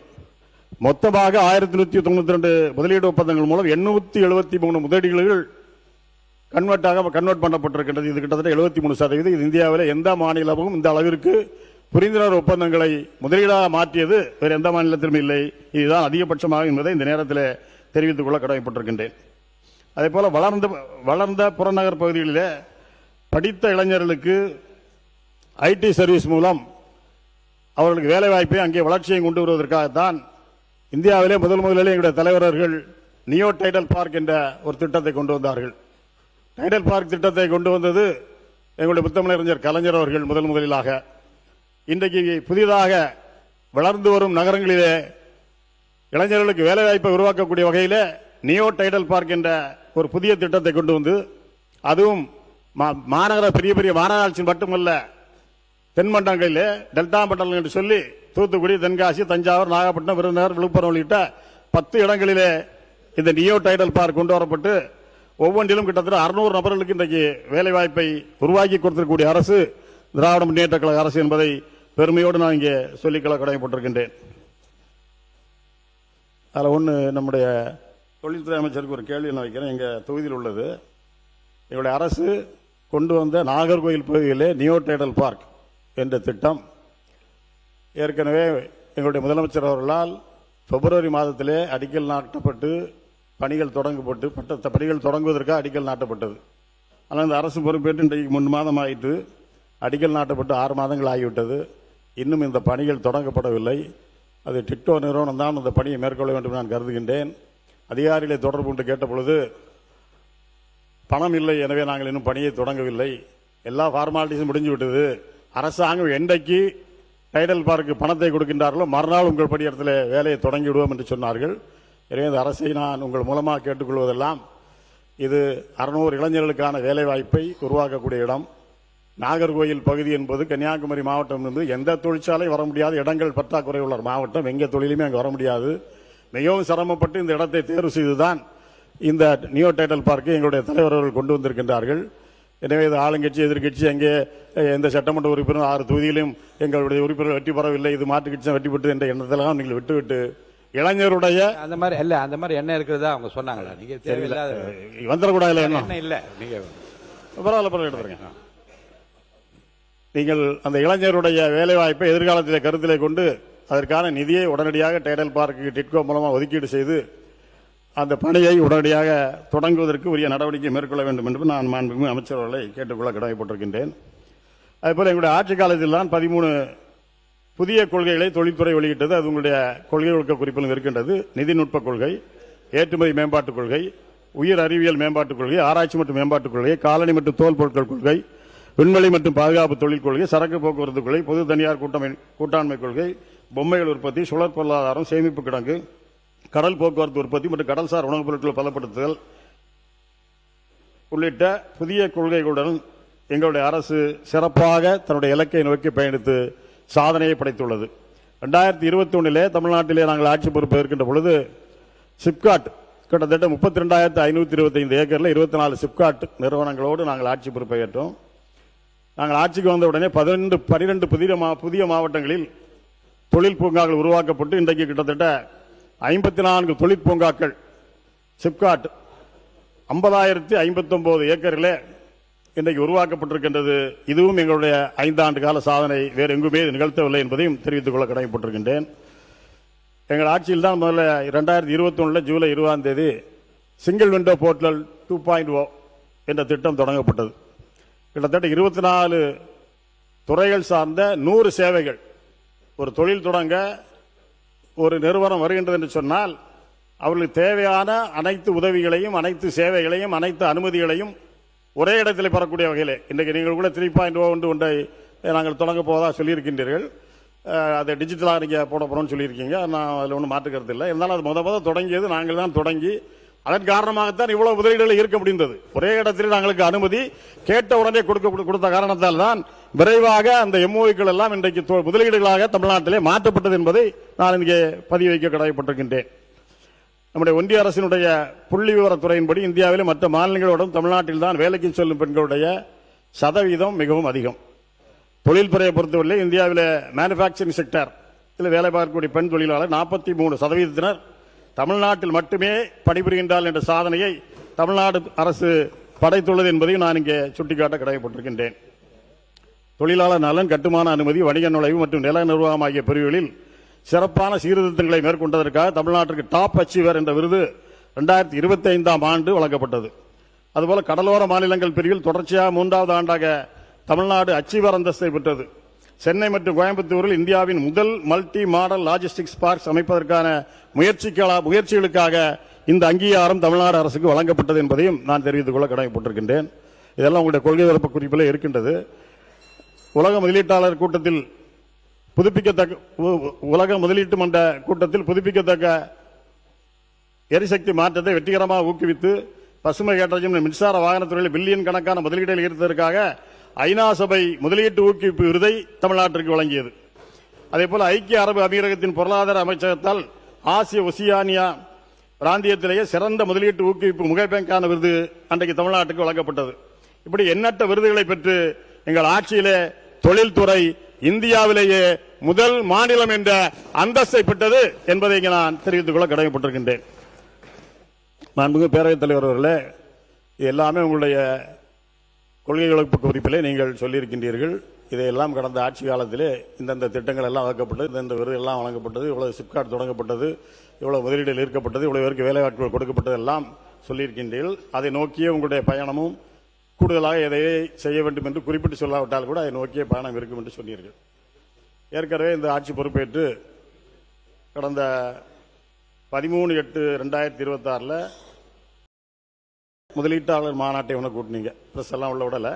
மொத்தமாக 1192 முதலீடு ஒப்பந்தங்கள் மூலம் 873 முதலீடுகள் கன்வெர்ட் பண்ணப்பட்டிருக்கின்றது. இது கிட்டத்தட்ட 73%. இது இந்தியாவில் எந்த மாநிலமும் இந்த அளவிற்கு புரிந்துணர்வு ஒப்பந்தங்களை முதலீடாக மாற்றியது வேறு எந்த மாநிலத்திலும் இல்லை. இதுதான் அதிகபட்சமாக என்பதை இந்த நேரத்தில் தெரிவித்துக் கொள்ள கடமைப்பட்டிருக்கின்றேன். அதே போல வளர்ந்த புறநகர் பகுதிகளிலே படித்த இளைஞர்களுக்கு ஐடி சர்வீஸ் மூலம் அவர்களுக்கு வேலை வாய்ப்பை அங்கே வளர்ச்சியை கொண்டு வருவதற்காகத்தான் இந்தியாவிலே முதலிலே எங்களுடைய தலைவர்கள் நியோ டைடல் பார்க் என்ற ஒரு திட்டத்தை கொண்டு வந்தார்கள். டைடல் பார்க் திட்டத்தை கொண்டு வந்தது எங்களுடைய முத்தமிழறிஞர் கலைஞர் அவர்கள் முதலிலாக. இன்றைக்கு புதிதாக வளர்ந்து வரும் நகரங்களிலே இளைஞர்களுக்கு வேலைவாய்ப்பை உருவாக்கக்கூடிய வகையில் நியோ டைடல் பார்க் என்ற ஒரு புதிய திட்டத்தை கொண்டு வந்து அதுவும் மாநகர பெரிய பெரிய மாநகராட்சி மட்டுமல்ல, தென் மண்டலங்களிலே டெல்டா மண்டலம் என்று சொல்லி தூத்துக்குடி, தென்காசி, தஞ்சாவூர், நாகப்பட்டினம், விருதுநகர், விழுப்புரம் உள்ளிட்ட 10 இடங்களிலே இந்த நியோ டைடல் பார்க் கொண்டு வரப்பட்டு ஒவ்வொன்றிலும் கிட்டத்தட்ட 600 நபர்களுக்கு இன்றைக்கு வேலைவாய்ப்பை உருவாக்கி கொடுத்திருக்கக்கூடிய அரசு திராவிட முன்னேற்ற கழக அரசு என்பதை பெருமையோடு நான் இங்கே சொல்லிக்கொள்ள கடமைப்பட்டிருக்கின்றேன். அதில் ஒன்று, நம்முடைய தொழில்துறை அமைச்சருக்கு ஒரு கேள்வி நான் வைக்கிறேன். எங்கள் தொகுதியில் உள்ளது, எங்களுடைய அரசு கொண்டு வந்த நாகர்கோவில் பகுதியிலே நியோ டைடல் பார்க் என்ற திட்டம் ஏற்கனவே எங்களுடைய முதலமைச்சர் அவர்களால் பிப்ரவரி மாதத்திலே அடிக்கல் நாட்டப்பட்டு பணிகள் தொடங்குவதற்காக அடிக்கல் நாட்டப்பட்டது. ஆனால் இந்த அரசு பொறுப்பேற்று இன்றைக்கு 3 மாதம் ஆயிற்று. அடிக்கல் நாட்டப்பட்டு 6 மாதங்கள் ஆகிவிட்டது. இன்னும் இந்த பணிகள் தொடங்கப்படவில்லை. அது டிக்டோ நிறுவனம் தான் அந்த பணியை மேற்கொள்ள வேண்டும் நான் கருதுகின்றேன். அதிகாரிகளை தொடர்பு கொண்டு கேட்ட பொழுது பணம் இல்லை, எனவே நாங்கள் இன்னும் பணியை தொடங்கவில்லை, எல்லா ஃபார்மாலிட்டிஸும் முடிஞ்சு விட்டது, அரசாங்கம் என்றைக்கு டைடல் பார்க்கு பணத்தை கொடுக்கின்றார்களோ மறுநாள் உங்கள் பணியிடத்தில் வேலையை தொடங்கி விடுவோம் என்று சொன்னார்கள். எனவே இந்த அரசை நான் உங்கள் மூலமாக கேட்டுக்கொள்வதெல்லாம், இது 600 இளைஞர்களுக்கான வேலை வாய்ப்பை உருவாக்கக்கூடிய இடம். நாகர்கோயில் பகுதி என்பது கன்னியாகுமரி மாவட்டம் என்பது எந்த தொழிற்சாலை வர முடியாத இடங்கள் பற்றாக்குறை உள்ள மாவட்டம். எங்க தொழிலுமே அங்கே வர முடியாது. மிகவும் சிரமப்பட்டு இந்த இடத்தை தேர்வு செய்துதான் இந்த நியோ டைடல் பார்க்கை எங்களுடைய தலைவர்கள் கொண்டு வந்திருக்கின்றார்கள். எனவே இது ஆளுங்கட்சி எதிர்கட்சி அங்கே எந்த சட்டமன்ற உறுப்பினர் 6 தொகுதியிலும் எங்களுடைய உறுப்பினர் வெற்றி பெறவில்லை, இது மாற்றுக் கட்சி வெற்றி பெற்று என்ற எண்ணத்தெல்லாம் நீங்கள் விட்டுவிட்டு இளைஞருடைய அந்த மாதிரி எண்ணம் இருக்கிறதா அவங்க சொன்னாங்களா? நீங்க வந்துடக்கூடாது என்ன இல்ல, நீங்க பரவாயில்ல எடுத்துருங்க. நீங்கள் அந்த இளைஞருடைய வேலை வாய்ப்பை எதிர்காலத்தில் கருத்திலே கொண்டு அதற்கான நிதியை உடனடியாக டைடல் பார்க்கு டிட்கோ மூலமாக ஒதுக்கீடு செய்து அந்த பணியை உடனடியாக தொடங்குவதற்கு உரிய நடவடிக்கை மேற்கொள்ள வேண்டும் என்று நான் மாண்புமிகு அமைச்சர் அவர்களை கேட்டுக்கொள்ள கடமைப்பட்டிருக்கின்றேன். அதேபோல் எங்களுடைய ஆட்சி காலத்தில் தான் 13 புதிய கொள்கைகளை தொழில்துறை வெளியிட்டது. அது உங்களுடைய கொள்கை ஒழுக்க குறிப்பிலும் இருக்கின்றது. நிதிநுட்ப கொள்கை, ஏற்றுமதி மேம்பாட்டுக் கொள்கை, உயிர் அறிவியல் மேம்பாட்டுக் கொள்கை, ஆராய்ச்சி மற்றும் மேம்பாட்டுக் கொள்கை, காலணி மற்றும் தோல் பொருட்கள் கொள்கை, விண்வெளி மற்றும் பாதுகாப்பு தொழில் கொள்கை, சரக்கு போக்குவரத்து கொள்கை, பொது தனியார் கூட்டாண்மை கொள்கை, பொம்மைகள் உற்பத்தி, சுழற் பொருளாதாரம், சேமிப்பு கிடங்கு, கடல் போக்குவரத்து உற்பத்தி மற்றும் கடல்சார் உணவுப் பொருட்கள் பலப்படுத்துதல் உள்ளிட்ட புதிய கொள்கைகளுடன் எங்களுடைய அரசு சிறப்பாக தன்னுடைய இலக்கை நோக்கி பயணித்து சாதனையை படைத்துள்ளது. 2021 தமிழ்நாட்டிலே நாங்கள் ஆட்சி பொறுப்பு இருக்கின்ற பொழுது சிப்காட் கிட்டத்தட்ட 32,525 ஏக்கரில் 24 சிப்காட் நிறுவனங்களோடு நாங்கள் ஆட்சி பொறுப்பை ஏற்றோம். நாங்கள் ஆட்சிக்கு வந்த உடனே 12 புதிய மாவட்டங்களில் தொழில் பூங்காக்கள் உருவாக்கப்பட்டு இன்றைக்கு கிட்டத்தட்ட 54 தொழிற்பூங்காக்கள் சிப்காட் 50,059 ஏக்கரில் இன்றைக்கு உருவாக்கப்பட்டிருக்கின்றது. இதுவும் எங்களுடைய 5 ஆண்டு கால சாதனை, வேறு எங்குமே நிகழ்த்தவில்லை என்பதையும் தெரிவித்துக் கொள்ள கடமைப்பட்டிருக்கின்றேன். எங்கள் ஆட்சியில் தான் முதல்ல 2021 ஜூலை 20ஆம் தேதி சிங்கிள் விண்டோ போர்ட்டல் 2.0 என்ற திட்டம் தொடங்கப்பட்டது. கிட்டத்தட்ட 24 துறைகள் சார்ந்த 100 சேவைகள். ஒரு தொழில் தொடங்க ஒரு நிறுவனம் வருகின்றது என்று சொன்னால் அவர்களுக்கு தேவையான அனைத்து உதவிகளையும், அனைத்து சேவைகளையும், அனைத்து அனுமதிகளையும் ஒரே இடத்தில் பெறக்கூடிய வகையில் இன்றைக்கு நீங்கள் கூட 3.0 ஒன்றை நாங்கள் தொடங்க போவதாக சொல்லியிருக்கின்றீர்கள். அதை டிஜிட்டலாக நீங்கள் போட போகிறோம்னு சொல்லியிருக்கீங்க. நான் அதில் ஒன்றும் மாற்றுக்கிறது இல்லை. இருந்தாலும் அது முத தொடங்கியது நாங்கள் தான் தொடங்கி அதன் காரணமாகத்தான் இவ்வளவு முதலீடுகளை ஈர்க்க முடிந்தது. ஒரே இடத்தில் நாங்களுக்கு அனுமதி கேட்ட உடனே கொடுத்த காரணத்தால் தான் விரைவாக அந்த எம்ஓக்கள் எல்லாம் இன்றைக்கு முதலீடுகளாக தமிழ்நாட்டிலே மாற்றப்பட்டது என்பதை நான் இங்கே பதிவு வைக்க கடமைப்பட்டிருக்கின்றேன். நம்முடைய ஒன்றிய அரசினுடைய புள்ளி விவரத்துறையின்படி இந்தியாவிலே மற்ற மாநிலங்களோடும் தமிழ்நாட்டில் தான் வேலைக்கு செல்லும் பெண்களுடைய சதவீதம் மிகவும் அதிகம். தொழில்துறையை பொறுத்தவரை இந்தியாவிலே மேனுஃபேக்சரிங் செக்டர் இதில் வேலை பார்க்கக்கூடிய பெண் தொழிலாளர் 43% தமிழ்நாட்டில் மட்டுமே பணிபுரிகின்றார் என்ற சாதனையை தமிழ்நாடு அரசு படைத்துள்ளது என்பதையும் நான் இங்கே சுட்டிக்காட்ட கடமைப்பட்டிருக்கின்றேன். தொழிலாளர் நலன், கட்டுமான அனுமதி, வணிக நுழைவு மற்றும் நில நிர்வாகம் ஆகிய பிரிவுகளில் சிறப்பான சீர்திருத்தங்களை மேற்கொண்டதற்காக தமிழ்நாட்டிற்கு டாப் அச்சீவர் என்ற விருது 2025ஆம் ஆண்டு வழங்கப்பட்டது. அதுபோல கடலோர மாநிலங்கள் பிரிவில் தொடர்ச்சியாக 3வது ஆண்டாக தமிழ்நாடு அச்சீவர் அந்தஸ்தை பெற்றது. சென்னை மற்றும் கோயம்புத்தூரில் இந்தியாவின் முதல் மல்டி மாடல் லாஜிஸ்டிக்ஸ் பார்க்ஸ் அமைப்பதற்கான முயற்சிகளுக்காக இந்த அங்கீகாரம் தமிழ்நாடு அரசுக்கு வழங்கப்பட்டது என்பதையும் நான் தெரிவித்துக் கொள்ள கடமைப்பட்டிருக்கின்றேன். இதெல்லாம் உங்களுடைய கொள்கை பரப்பு குறிப்பிலே இருக்கின்றது. உலக முதலீட்டாளர் கூட்டத்தில் உலக முதலீட்டு மன்ற கூட்டத்தில் புதுப்பிக்கத்தக்க எரிசக்தி மாற்றத்தை வெற்றிகரமாக ஊக்குவித்து பசுமை ஹைட்ரஜன் மின்சார வாகனத்துறையில் பில்லியன் கணக்கான முதலீடுகளை ஈர்த்ததற்காக ஐநா சபை முதலீட்டு ஊக்குவிப்பு விருதை தமிழ்நாட்டிற்கு வழங்கியது. அதேபோல ஐக்கிய அரபு அமீரகத்தின் பொருளாதார அமைச்சகத்தால் ஆசிய ஒசியானியா பிராந்தியத்திலேயே சிறந்த முதலீட்டு ஊக்குவிப்பு முகப்பேங்கான விருது அன்றைக்கு தமிழ்நாட்டுக்கு வழங்கப்பட்டது. இப்படி எண்ணற்ற விருதுகளை பெற்று எங்கள் ஆட்சியிலே தொழில்துறை இந்தியாவிலேயே முதல் மாநிலம் என்ற அந்தஸ்தை பெற்றது என்பதை இங்கே நான் தெரிவித்துக் கொள்ள கடமைப்பட்டிருக்கின்றேன். மாண்புமிகு பேரவைத் தலைவர் அவர்களே, இது எல்லாமே உங்களுடைய கொள்கை வகுப்பு குறிப்பிலே நீங்கள் சொல்லியிருக்கின்றீர்கள். இதையெல்லாம் கடந்த ஆட்சி காலத்திலே இந்தந்த திட்டங்கள் எல்லாம் வழங்கப்பட்டது, இந்த விருது எல்லாம் வழங்கப்பட்டது, இவ்வளவு சிப்காட் தொடங்கப்பட்டது, இவ்வளவு முதலீடுகள் ஈர்க்கப்பட்டது, இவ்வளவு பேருக்கு வேலைவாய்ப்புகள் கொடுக்கப்பட்டது எல்லாம் சொல்லியிருக்கின்றீர்கள். அதை நோக்கிய உங்களுடைய பயணமும் கூடுதலாக எதையை செய்ய வேண்டும் என்று குறிப்பிட்டு சொல்லாவிட்டால் கூட அதை நோக்கிய பயணம் இருக்கும் என்று சொன்னீர்கள். ஏற்கனவே இந்த ஆட்சி பொறுப்பேற்று கடந்த 13/8/2026 முதலீட்டாளர் மாநாட்டை ஒன்று கூட்டினீங்க. பிரஸ் எல்லாம் உள்ள விடல.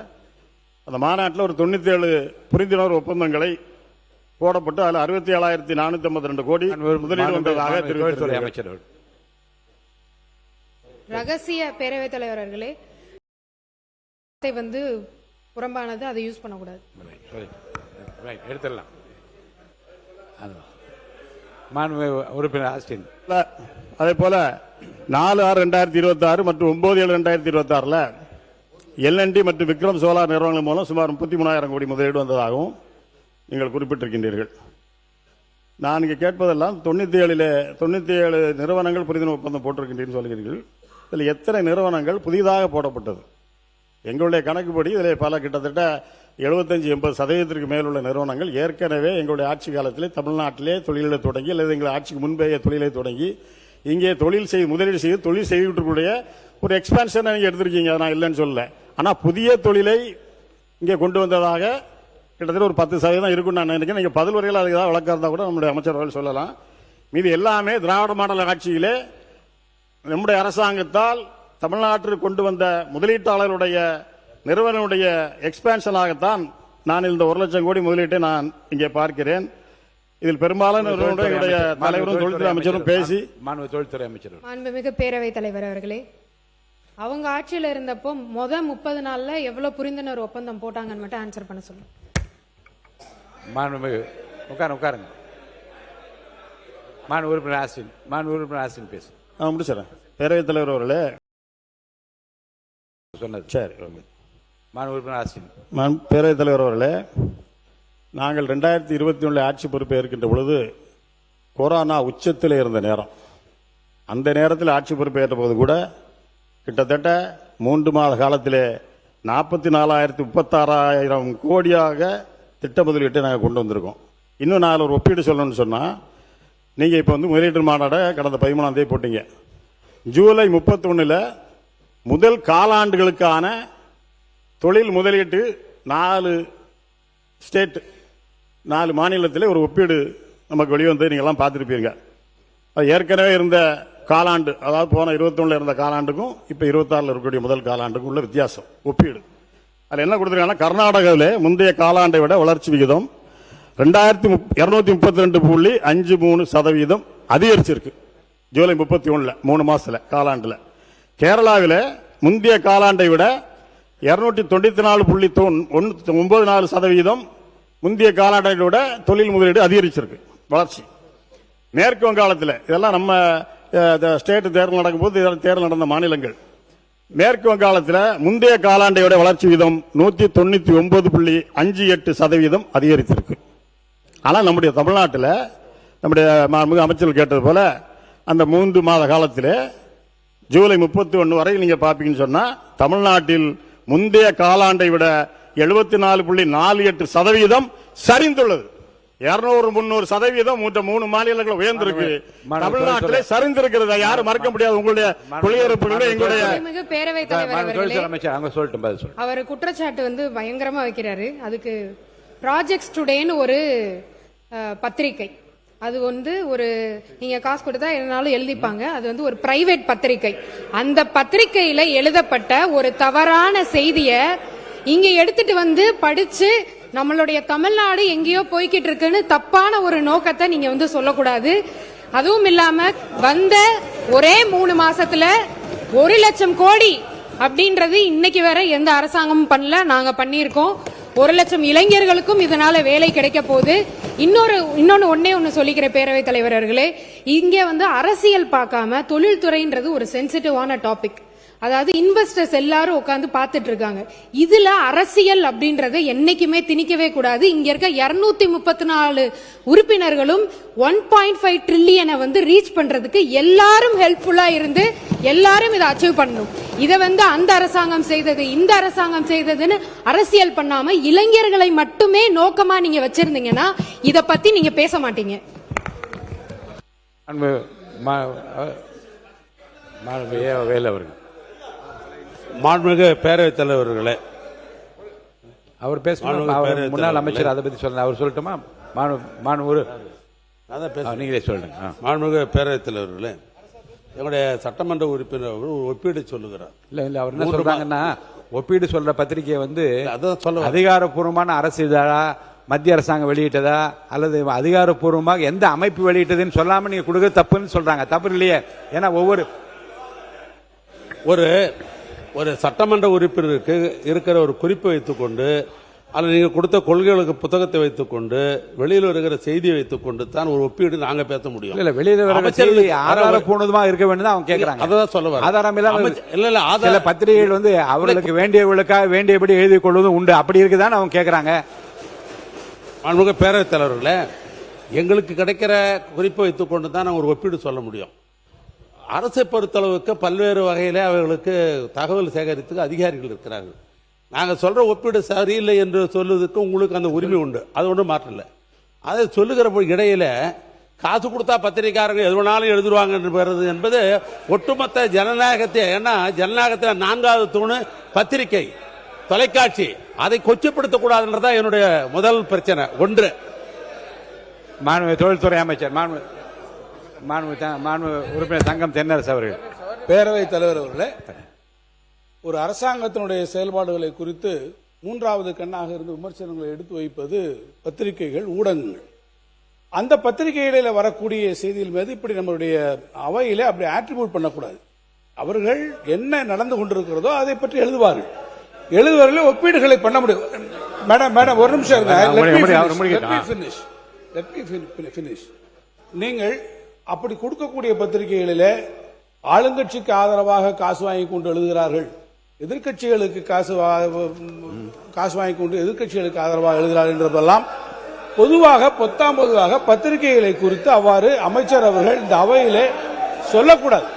அந்த மாநாட்டில் ஒரு 97 புரிந்துணர்வு ஒப்பந்தங்களை போடப்பட்டு அதில் 67,452 கோடி முதலீடு வந்ததாக தெரிவித்தார். ரகசிய பேரவைத் தலைவர் அவர்களே, வந்து புறம்பானது, அதை யூஸ் பண்ணக்கூடாது. எடுத்துடலாம். உறுப்பினர் ஆஸ்டின். அதே போல 4/6/2026 மற்றும் 9/7/2026 LNT மற்றும் விக்ரம் சோலார் நிறுவனங்கள் மூலம் சுமார் 33,000 கோடி முதலீடு வந்ததாகவும் நீங்கள் குறிப்பிட்டிருக்கின்றீர்கள். நான் இங்கே கேட்பதெல்லாம் 97 நிறுவனங்கள் புரிந்துணர்வு ஒப்பந்தம் போட்டிருக்கின்றீர்கள் சொல்கிறீர்கள். இதில் எத்தனை நிறுவனங்கள் புதிதாக போடப்பட்டது? எங்களுடைய கணக்குப்படி இதில் பல கிட்டத்தட்ட 75-80% மேலுள்ள நிறுவனங்கள் ஏற்கனவே எங்களுடைய ஆட்சி காலத்திலே தமிழ்நாட்டிலே தொழிலை தொடங்கி அல்லது எங்கள் ஆட்சிக்கு முன்பேய தொழிலை தொடங்கி இங்கே முதலீடு செய்து தொழில் செய்துக்கூடிய ஒரு எக்ஸ்பான்ஷன் நீங்க எடுத்திருக்கீங்க. நான் இல்லைன்னு சொல்லல. ஆனால் புதிய தொழிலை இங்கே கொண்டு வந்ததாக கிட்டத்தட்ட ஒரு 10% இருக்குன்னு நான் நினைக்கிறேன். நீங்க பதில் வரையில் அதுக்கு ஏதாவது வழக்கம் இருந்தால் கூட நம்முடைய அமைச்சர்கள் சொல்லலாம். மீது எல்லாமே திராவிட மாடல் ஆட்சியிலே நம்முடைய அரசாங்கத்தால் தமிழ்நாட்டில் கொண்டு வந்த முதலீட்டாளருடைய நிறுவனனுடைய எக்ஸ்பான்ஷனாகத்தான் நான் இந்த 1 லட்சம் கோடி முதலீட்டை நான் இங்கே பார்க்கிறேன். இதில் பெரும்பாலான தலைவரும் தொழில்துறை அமைச்சரும் பேசி தொழில்துறை அமைச்சர் மாண்புமிகு பேரவைத் தலைவர் அவர்களே, அவங்க ஆட்சியில் இருந்தப்போ 30 நாள்ல எவ்வளவு புரிந்துணர்வு ஒப்பந்தம் போட்டாங்கன்னு மட்டும் ஆன்சர் பண்ண சொல்லுங்க. மாண்புமிகு உட்காருங்க. உறுப்பினர் ஆஸ்டின் பேசு. முடிச்சிடறேன். பேரவைத் தலைவர் அவர்களே சொன்னது சரி. உறுப்பினர் ஆஸ்டின். பேரவைத் தலைவர் அவர்களே, நாங்கள் 2021 ஆட்சி பொறுப்பை இருக்கின்ற பொழுது கொரோனா உச்சத்தில் இருந்த நேரம், அந்த நேரத்தில் ஆட்சி பொறுப்பேற்ற போது கூட கிட்டத்தட்ட 3 மாத காலத்திலே 44,36,000 கோடியாக திட்ட முதலீட்டை நாங்கள் கொண்டு வந்திருக்கோம். இன்னும் நான் ஒரு ஒப்பீடு சொல்லணும்னு சொன்னால், நீங்கள் இப்போ முதலீட்டு மாநாடை கடந்த 13ஆம் தேதி போட்டீங்க. ஜூலை 31 முதல் காலாண்டுகளுக்கான தொழில் முதலீட்டு 4 மாநிலத்தில் ஒரு ஒப்பீடு நமக்கு வெளிவந்து நீங்கள்லாம் பார்த்துருப்பீங்க. அது ஏற்கனவே இருந்த காலாண்டு, அதாவது போன 21 இருந்த காலாண்டுக்கும் இப்போ 26 இருக்கக்கூடிய முதல் காலாண்டுக்கும் உள்ள வித்தியாசம் ஒப்பீடு. அதில் என்ன கொடுத்துருக்காங்கன்னா, கர்நாடகாவில் முந்தைய காலாண்டை விட வளர்ச்சி விகிதம் 2,252.53% அதிகரிச்சிருக்கு ஜூலை 31 3 மாசத்துல காலாண்டுல. கேரளாவில் முந்தைய காலாண்டை விட 294.94% முந்தைய காலாண்டை விட தொழில் முதலீடு அதிகரிச்சிருக்கு வளர்ச்சி. மேற்கு வங்காளத்தில், இதெல்லாம் நம்ம ஸ்டேட் தேர்தல் நடக்கும்போது தேர்தல் நடந்த மாநிலங்கள். மேற்கு வங்காளத்தில் முந்தைய காலாண்டை விட வளர்ச்சி வீதம் 199.58% அதிகரித்திருக்கு. ஆனால் நம்முடைய தமிழ்நாட்டில் நம்முடைய மாண்புமிகு அமைச்சர்கள் கேட்டது போல அந்த 3 மாத காலத்திலே ஜூலை 31 வரை நீங்க பாப்பீங்கன்னு சொன்னா தமிழ்நாட்டில் முந்தைய காலாண்டை விட 74.48% சரிந்துள்ளது. 200-300% 3 மாநிலங்கள் உயர்ந்திருக்கு. தமிழ்நாட்டிலே சரிந்திருக்கிறது. யாரும் மறக்க முடியாது. உங்களுடைய குடியிருப்புகளே எங்களுடைய பேரவைத் தலைவர் அவர்களே, அமைச்சர் அவங்க சொல்லட்டும் பதில் சொல்லு. அவர் குற்றச்சாட்டு வந்து பயங்கரமா வைக்கிறாரு. அதுக்கு ப்ராஜெக்ட்ஸ் டுடேன்னு ஒரு பத்திரிகை, அது வந்து ஒரு நீங்க காசு கொடுத்தா எதுனாலும் எழுதிப்பாங்க, அது வந்து ஒரு பிரைவேட் பத்திரிகை. அந்த பத்திரிகையில எழுதப்பட்ட ஒரு தவறான செய்திய இங்க எடுத்துட்டு வந்து படிச்சு நம்மளுடைய தமிழ்நாடு எங்கேயோ போய்கிட்டு இருக்குன்னு தப்பான ஒரு நோக்கத்தை நீங்க வந்து சொல்லக்கூடாது. அதுவும் இல்லாம வந்த ஒரே 3 மாசத்துல 1 லட்சம் கோடி அப்படின்றது இன்னைக்கு வரை எந்த அரசாங்கமும் பண்ணல, நாங்க பண்ணியிருக்கோம். 1 லட்சம் இளைஞர்களுக்கும் இதனால வேலை கிடைக்க போகுது. இன்னொன்னு ஒண்ணு சொல்லிக்கிற பேரவைத் தலைவர் அவர்களே, இங்க வந்து அரசியல் பார்க்காம தொழில்துறைன்றது ஒரு சென்சிட்டிவான டாபிக். அதாவது இன்வெஸ்டர்ஸ் எல்லாரும் உட்கார்ந்து பார்த்துட்டு இருக்காங்க. இதுல அரசியல் அப்படின்றத என்னைக்குமே திணிக்கவே கூடாது. இங்க இருக்க 234 உறுப்பினர்களும் 1.5 ட்ரில்லியனை வந்து ரீச் பண்றதுக்கு எல்லாரும் ஹெல்ப்ஃபுல்லா இருந்து எல்லாரும் இதை அச்சீவ் பண்ணணும். இதை வந்து அந்த அரசாங்கம் செய்தது இந்த அரசாங்கம் செய்ததுன்னு அரசியல் பண்ணாம இளைஞர்களை மட்டுமே நோக்கமா நீங்க வச்சிருந்தீங்கன்னா இத பத்தி நீங்க பேச மாட்டீங்க. மாண்புமிகு பேரவைத் தலைவர்களே, அவர் பேசணும். முன்னாள் அமைச்சர் அதை பத்தி சொல்ல அவர் சொல்லட்டுமா? நீங்களே சொல்லுங்க. மாண்புமிகு பேரவைத் தலைவர்களே, எங்களுடைய சட்டமன்ற உறுப்பினர் ஒரு ஒப்பீடு சொல்லுகிறார். இல்ல அவர் என்ன சொல்றாங்கன்னா, ஒப்பீடு சொல்ற பத்திரிகை வந்து அதிகாரப்பூர்வமான அரசு இதழா, மத்திய அரசாங்கம் வெளியிட்டதா அல்லது அதிகாரப்பூர்வமாக எந்த அமைப்பு வெளியிட்டதுன்னு சொல்லாம நீங்க கொடுக்க தப்புன்னு சொல்றாங்க. தப்பு இல்லையே? ஏன்னா ஒரு சட்டமன்ற உறுப்பினருக்கு இருக்கிற ஒரு குறிப்பை வைத்துக்கொண்டு அல்லது நீங்க கொடுத்த கொள்கைகளுக்கு புத்தகத்தை வைத்துக்கொண்டு வெளியில் வருகிற செய்தியை வைத்துக்கொண்டு தான் ஒரு ஒப்பீடு நாங்க பேச முடியும். இல்ல வெளியில வர செய்தி ஆதாரப்பூர்வமா இருக்க வேண்டும் அவங்க கேக்குறாங்க. அதான் சொல்ல வரேன். ஆதாரம் இல்ல சில பத்திரிகைகள் வந்து அவர்களுக்கு வேண்டியவர்களுக்காக வேண்டியபடி எழுதி கொள்வதும் உண்டு. அப்படி இருக்குதான் அவங்க கேக்குறாங்க. மாண்புமிகு பேரவைத் தலைவர்களே, எங்களுக்கு கிடைக்கிற குறிப்பை வைத்துக்கொண்டு தான் நாங்கள் ஒரு ஒப்பீடு சொல்ல முடியும். அரசை பொறுத்தளவுக்கு பல்வேறு வகையிலே அவர்களுக்கு தகவல் சேகரித்துக்கு அதிகாரிகள் இருக்கிறார்கள். நாங்கள் சொல்ற ஒப்பீடு சரியில்லை என்று சொல்வதற்கு உங்களுக்கு அந்த உரிமை உண்டு, அது ஒன்றும் மாற்றல. அதை சொல்லுகிற இடையில காசு கொடுத்தா பத்திரிகைக்காரங்க எது வேணாலும் எழுதுவாங்க என்பது ஒட்டுமொத்த ஜனநாயகத்தை, ஏன்னா ஜனநாயகத்தில் 4வது தூணு பத்திரிகை, தொலைக்காட்சி, அதை கொச்சப்படுத்தக்கூடாதுன்றதா என்னுடைய முதல் பிரச்சனை. ஒன்று, மாண்புமிகு தொழில்துறை அமைச்சர் மாண்புமிகு உறுப்பினர் தங்கம் தென்னரசு அவர்கள். பேரவைத் தலைவர் அவர்களே, ஒரு அரசாங்கத்தினுடைய செயல்பாடுகளை குறித்து 3வது கண்ணாக இருந்து விமர்சனங்களை எடுத்து வைப்பது பத்திரிகைகள், ஊடகங்கள். அந்த பத்திரிகைகளில் வரக்கூடிய செய்திகள் மீது இப்படி நம்மளுடைய அவையிலே அப்படி ஆட்ரிபியூட் பண்ணக்கூடாது. அவர்கள் என்ன நடந்து கொண்டிருக்கிறதோ அதை பற்றி எழுதுவார்கள். எழுதுவதில் ஒப்பீடுகளை பண்ண முடியும். மேடம் ஒரு நிமிஷம் இருங்க. நீங்கள் அப்படி கொடுக்கக்கூடிய பத்திரிகைகளிலே ஆளுங்கட்சிக்கு ஆதரவாக காசு வாங்கி கொண்டு எழுதுகிறார்கள், எதிர்கட்சிகளுக்கு காசு வாங்கி கொண்டு எதிர்கட்சிகளுக்கு ஆதரவாக எழுதுகிறார்கள் என்றதெல்லாம் பொதுவாக பத்திரிகைகளை குறித்து அவ்வாறு அமைச்சர் அவர்கள் இந்த அவையிலே சொல்லக்கூடாது.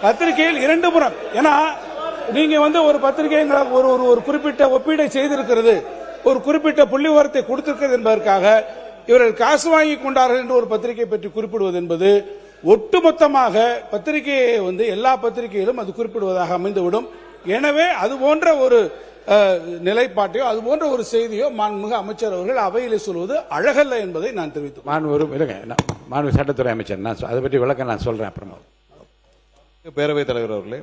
பத்திரிகையில் 2 புறம். ஏன்னா நீங்க வந்து ஒரு பத்திரிகை ஒரு குறிப்பிட்ட ஒப்பீடை செய்திருக்கிறது, ஒரு குறிப்பிட்ட புள்ளி விவரத்தை கொடுத்திருக்கிறது என்பதற்காக இவர்கள் காசு வாங்கி கொண்டார்கள் என்று ஒரு பத்திரிகை பற்றி குறிப்பிடுவது என்பது ஒட்டுமொத்தமாக பத்திரிகையை வந்து எல்லா பத்திரிகையிலும் அது குறிப்பிடுவதாக அமைந்துவிடும். எனவே அது போன்ற ஒரு நிலைப்பாட்டையோ அது போன்ற ஒரு செய்தியோ மாண்புமிகு அமைச்சர் அவர்கள் அவையிலே சொல்வது அழகல்ல என்பதை நான் தெரிவித்தேன். மாண்புமிகு சட்டத்துறை அமைச்சர், நான் அதை பற்றி விளக்க நான் சொல்றேன் அப்புறமா. பேரவைத் தலைவர் அவர்களே,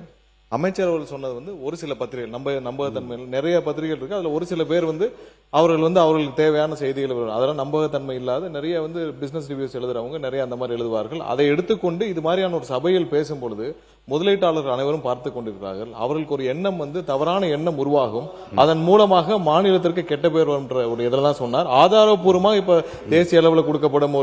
அமைச்சர் அவர்கள் சொன்னது வந்து ஒரு சில பத்திரிகைகள் நம்பகத்தன்மையில் நிறைய பத்திரிகைகள் இருக்கு. அதுல ஒரு சில பேர் வந்து அவர்களுக்கு தேவையான செய்திகள் அதெல்லாம் நம்பகத்தன்மை இல்லாத நிறைய வந்து பிசினஸ் ரிவ்யூஸ் எழுதுறவங்க நிறைய அந்த மாதிரி எழுதுவார்கள். அதை எடுத்துக்கொண்டு இது மாதிரியான ஒரு சபையில் பேசும் பொழுது முதலீட்டாளர்கள் அனைவரும் பார்த்து கொண்டிருக்கிறார்கள். அவர்களுக்கு ஒரு எண்ணம் வந்து தவறான எண்ணம் உருவாகும். அதன் மூலமாக மாநிலத்திற்கு கெட்ட பேர் என்ற ஒரு இதெல்லாம் சொன்னார். ஆதாரப்பூர்வமாக இப்ப தேசிய அளவில் கொடுக்கப்படும்